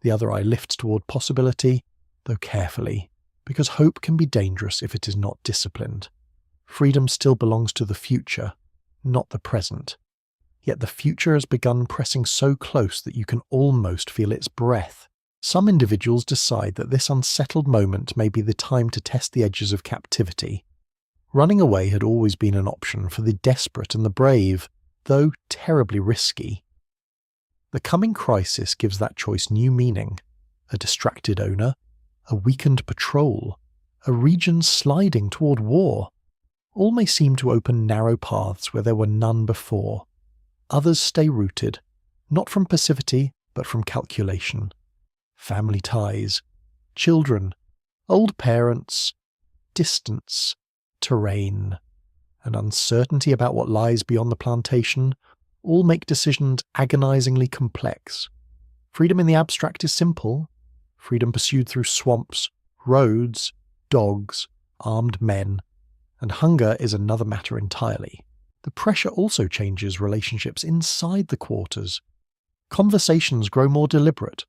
The other eye lifts toward possibility, though carefully, because hope can be dangerous if it is not disciplined. Freedom still belongs to the future, not the present. Yet the future has begun pressing so close that you can almost feel its breath. Some individuals decide that this unsettled moment may be the time to test the edges of captivity. Running away had always been an option for the desperate and the brave, though terribly risky. The coming crisis gives that choice new meaning: a distracted owner, a weakened patrol, a region sliding toward war. All may seem to open narrow paths where there were none before. Others stay rooted, not from passivity, but from calculation. Family ties, children, old parents, distance, terrain, and uncertainty about what lies beyond the plantation all make decisions agonizingly complex. Freedom in the abstract is simple. Freedom pursued through swamps, roads, dogs, armed men, and hunger is another matter entirely. The pressure also changes relationships inside the quarters. Conversations grow more deliberate.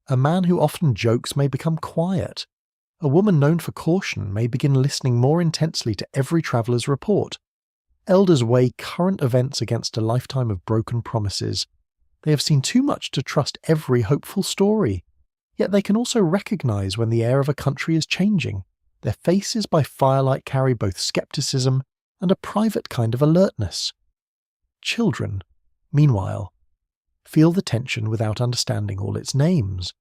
A man who often jokes may become quiet. A woman known for caution may begin listening more intensely to every traveller's report. Elders weigh current events against a lifetime of broken promises. They have seen too much to trust every hopeful story. Yet they can also recognize when the air of a country is changing. Their faces by firelight carry both skepticism and a private kind of alertness. Children, meanwhile, feel the tension without understanding all its names.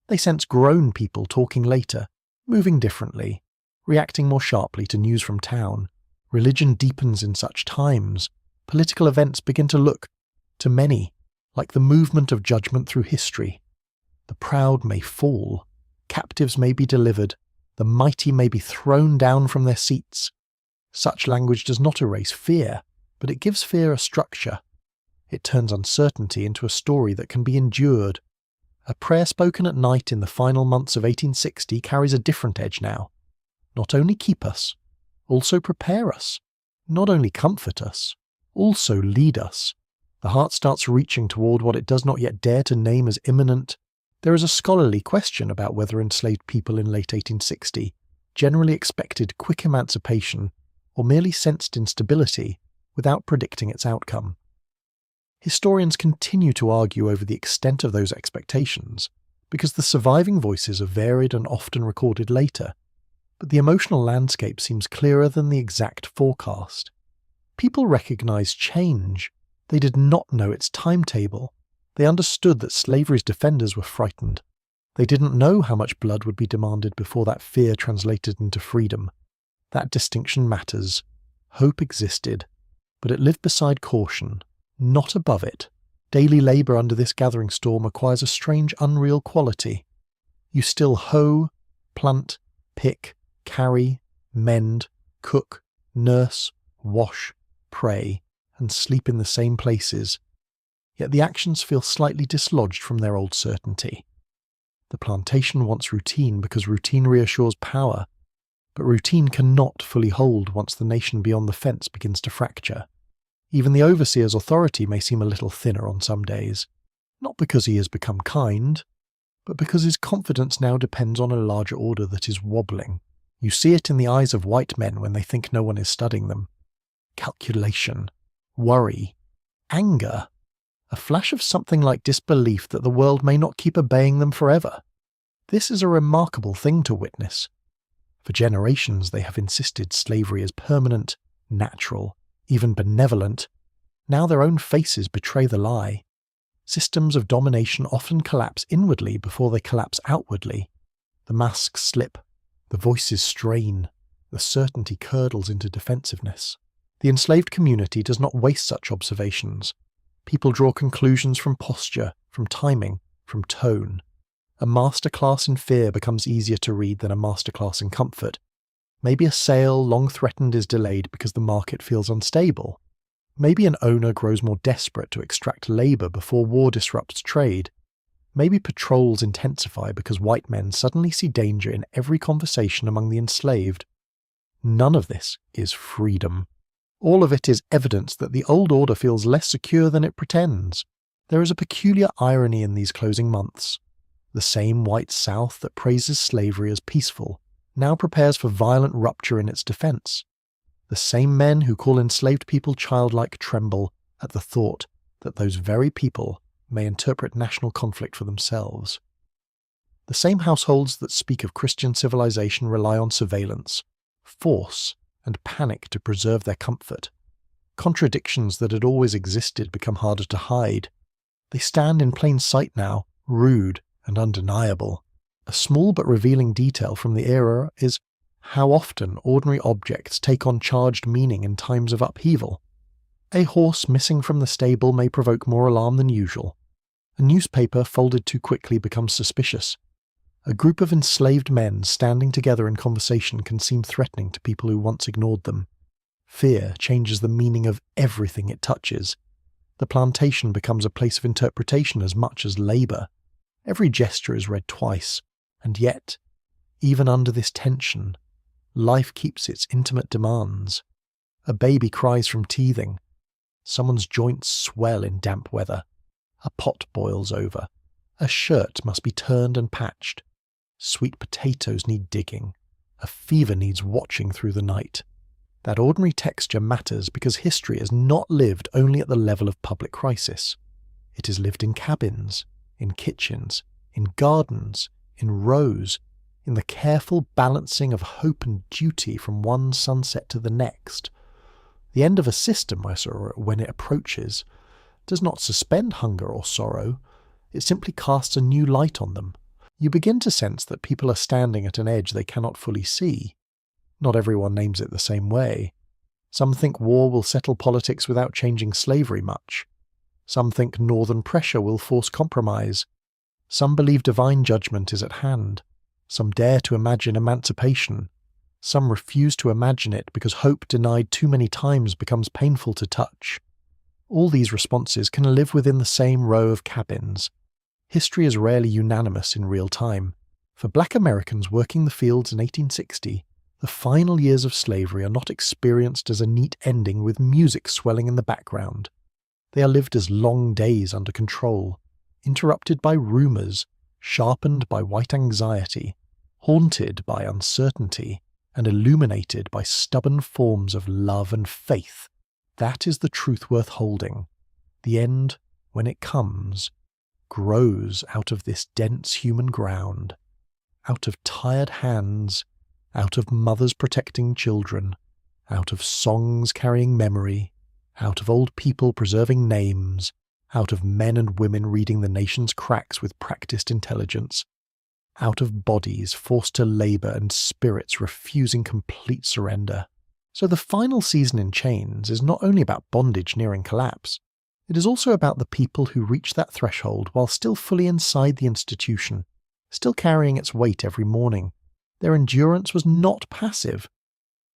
They sense grown people talking later, moving differently, reacting more sharply to news from town. Religion deepens in such times. Political events begin to look, to many, like the movement of judgment through history. The proud may fall, captives may be delivered, the mighty may be thrown down from their seats. Such language does not erase fear, but it gives fear a structure. It turns uncertainty into a story that can be endured. A prayer spoken at night in the final months of 1860 carries a different edge now. Not only keep us, also prepare us. Not only comfort us, also lead us. The heart starts reaching toward what it does not yet dare to name as imminent. There is a scholarly question about whether enslaved people in late 1860 generally expected quick emancipation or merely sensed instability without predicting its outcome. Historians continue to argue over the extent of those expectations, because the surviving voices are varied and often recorded later, but the emotional landscape seems clearer than the exact forecast. People recognized change. They did not know its timetable. They understood that slavery's defenders were frightened. They didn't know how much blood would be demanded before that fear translated into freedom. That distinction matters. Hope existed, but it lived beside caution, not above it. Daily labour under this gathering storm acquires a strange unreal quality. You still hoe, plant, pick, carry, mend, cook, nurse, wash, pray, and sleep in the same places. Yet the actions feel slightly dislodged from their old certainty. The plantation wants routine because routine reassures power, but routine cannot fully hold once the nation beyond the fence begins to fracture. Even the overseer's authority may seem a little thinner on some days, not because he has become kind, but because his confidence now depends on a larger order that is wobbling. You see it in the eyes of white men when they think no one is studying them. Calculation, worry, anger, a flash of something like disbelief that the world may not keep obeying them forever. This is a remarkable thing to witness. For generations they have insisted slavery is permanent, natural, even benevolent, now their own faces betray the lie. Systems of domination often collapse inwardly before they collapse outwardly. The masks slip, the voices strain, the certainty curdles into defensiveness. The enslaved community does not waste such observations. People draw conclusions from posture, from timing, from tone. A masterclass in fear becomes easier to read than a masterclass in comfort. Maybe a sale long threatened is delayed because the market feels unstable. Maybe an owner grows more desperate to extract labour before war disrupts trade. Maybe patrols intensify because white men suddenly see danger in every conversation among the enslaved. None of this is freedom. All of it is evidence that the old order feels less secure than it pretends. There is a peculiar irony in these closing months. The same white South that praises slavery as peaceful now prepares for violent rupture in its defence. The same men who call enslaved people childlike tremble at the thought that those very people may interpret national conflict for themselves. The same households that speak of Christian civilization rely on surveillance, force, and panic to preserve their comfort. Contradictions that had always existed become harder to hide. They stand in plain sight now, rude and undeniable. A small but revealing detail from the era is how often ordinary objects take on charged meaning in times of upheaval. A horse missing from the stable may provoke more alarm than usual. A newspaper folded too quickly becomes suspicious. A group of enslaved men standing together in conversation can seem threatening to people who once ignored them. Fear changes the meaning of everything it touches. The plantation becomes a place of interpretation as much as labour. Every gesture is read twice, and yet, even under this tension, life keeps its intimate demands. A baby cries from teething. Someone's joints swell in damp weather. A pot boils over. A shirt must be turned and patched. Sweet potatoes need digging. A fever needs watching through the night. That ordinary texture matters because history is not lived only at the level of public crisis. It is lived in cabins, in kitchens, in gardens, in rows, in the careful balancing of hope and duty from one sunset to the next. The end of a system, when it approaches, does not suspend hunger or sorrow. It simply casts a new light on them. You begin to sense that people are standing at an edge they cannot fully see. Not everyone names it the same way. Some think war will settle politics without changing slavery much. Some think northern pressure will force compromise. Some believe divine judgment is at hand. Some dare to imagine emancipation. Some refuse to imagine it because hope denied too many times becomes painful to touch. All these responses can live within the same row of cabins. History is rarely unanimous in real time. For black Americans working the fields in 1860, the final years of slavery are not experienced as a neat ending with music swelling in the background. They are lived as long days under control, interrupted by rumours, sharpened by white anxiety, haunted by uncertainty, and illuminated by stubborn forms of love and faith. That is the truth worth holding. The end, when it comes, grows out of this dense human ground, out of tired hands, out of mothers protecting children, out of songs carrying memory, out of old people preserving names, out of men and women reading the nation's cracks with practiced intelligence, out of bodies forced to labour and spirits refusing complete surrender. So the final season in chains is not only about bondage nearing collapse, it is also about the people who reach that threshold while still fully inside the institution, still carrying its weight every morning. Their endurance was not passive.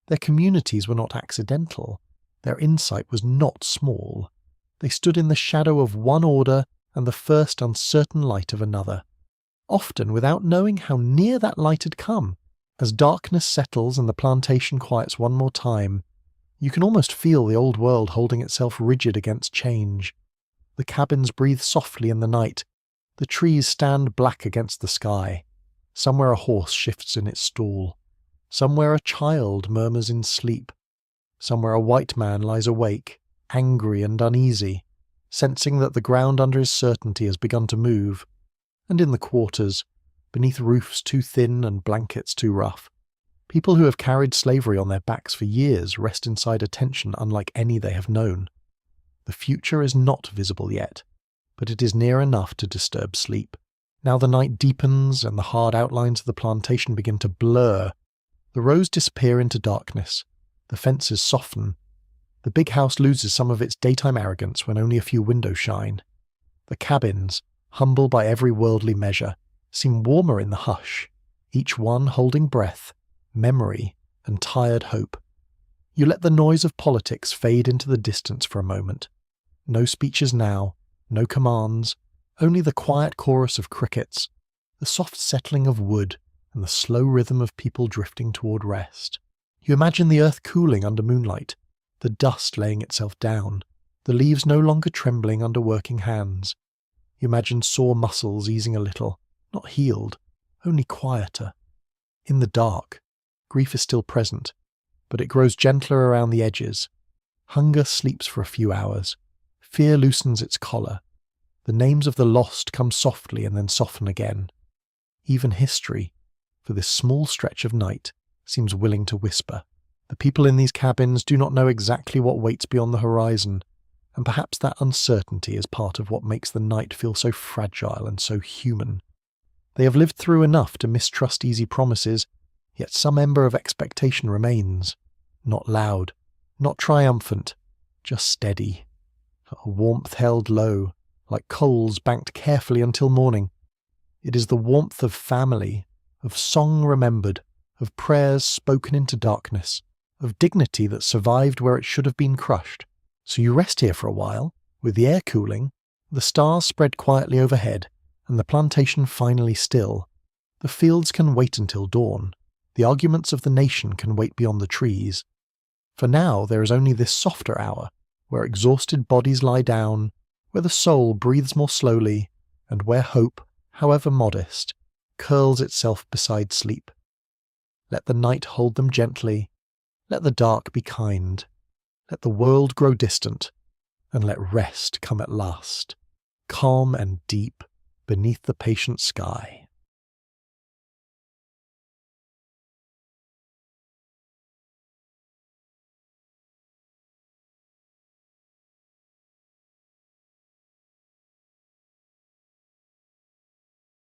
Their communities were not accidental. Their insight was not small. They stood in the shadow of one order and the first uncertain light of another, often without knowing how near that light had come. As darkness settles and the plantation quiets one more time, you can almost feel the old world holding itself rigid against change. The cabins breathe softly in the night. The trees stand black against the sky. Somewhere a horse shifts in its stall. Somewhere a child murmurs in sleep. Somewhere a white man lies awake, angry and uneasy, sensing that the ground under his certainty has begun to move. And in the quarters, beneath roofs too thin and blankets too rough, People who have carried slavery on their backs for years rest inside a tension unlike any they have known. The future is not visible yet, but it is near enough to disturb sleep. Now the night deepens and the hard outlines of the plantation begin to blur. The rows disappear into darkness. The fences soften. The big house loses some of its daytime arrogance when only a few windows shine. The cabins, humble by every worldly measure, seem warmer in the hush, each one holding breath, memory, and tired hope. You let the noise of politics fade into the distance for a moment. No speeches now, no commands, only the quiet chorus of crickets, the soft settling of wood, and the slow rhythm of people drifting toward rest. You imagine the earth cooling under moonlight, the dust laying itself down, the leaves no longer trembling under working hands. You imagine sore muscles easing a little, not healed, only quieter. In the dark, grief is still present, but it grows gentler around the edges. Hunger sleeps for a few hours. Fear loosens its collar. The names of the lost come softly and then soften again. Even history, for this small stretch of night, seems willing to whisper. The people in these cabins do not know exactly what waits beyond the horizon, and perhaps that uncertainty is part of what makes the night feel so fragile and so human. They have lived through enough to mistrust easy promises, yet some ember of expectation remains. Not loud, not triumphant, just steady. A warmth held low, like coals banked carefully until morning. It is the warmth of family, of song remembered, of prayers spoken into darkness, of dignity that survived where it should have been crushed. So you rest here for a while, with the air cooling, the stars spread quietly overhead, and the plantation finally still. The fields can wait until dawn. The arguments of the nation can wait beyond the trees. For now there is only this softer hour, where exhausted bodies lie down, where the soul breathes more slowly, and where hope, however modest, curls itself beside sleep. Let the night hold them gently, let the dark be kind, let the world grow distant, and let rest come at last, calm and deep beneath the patient sky.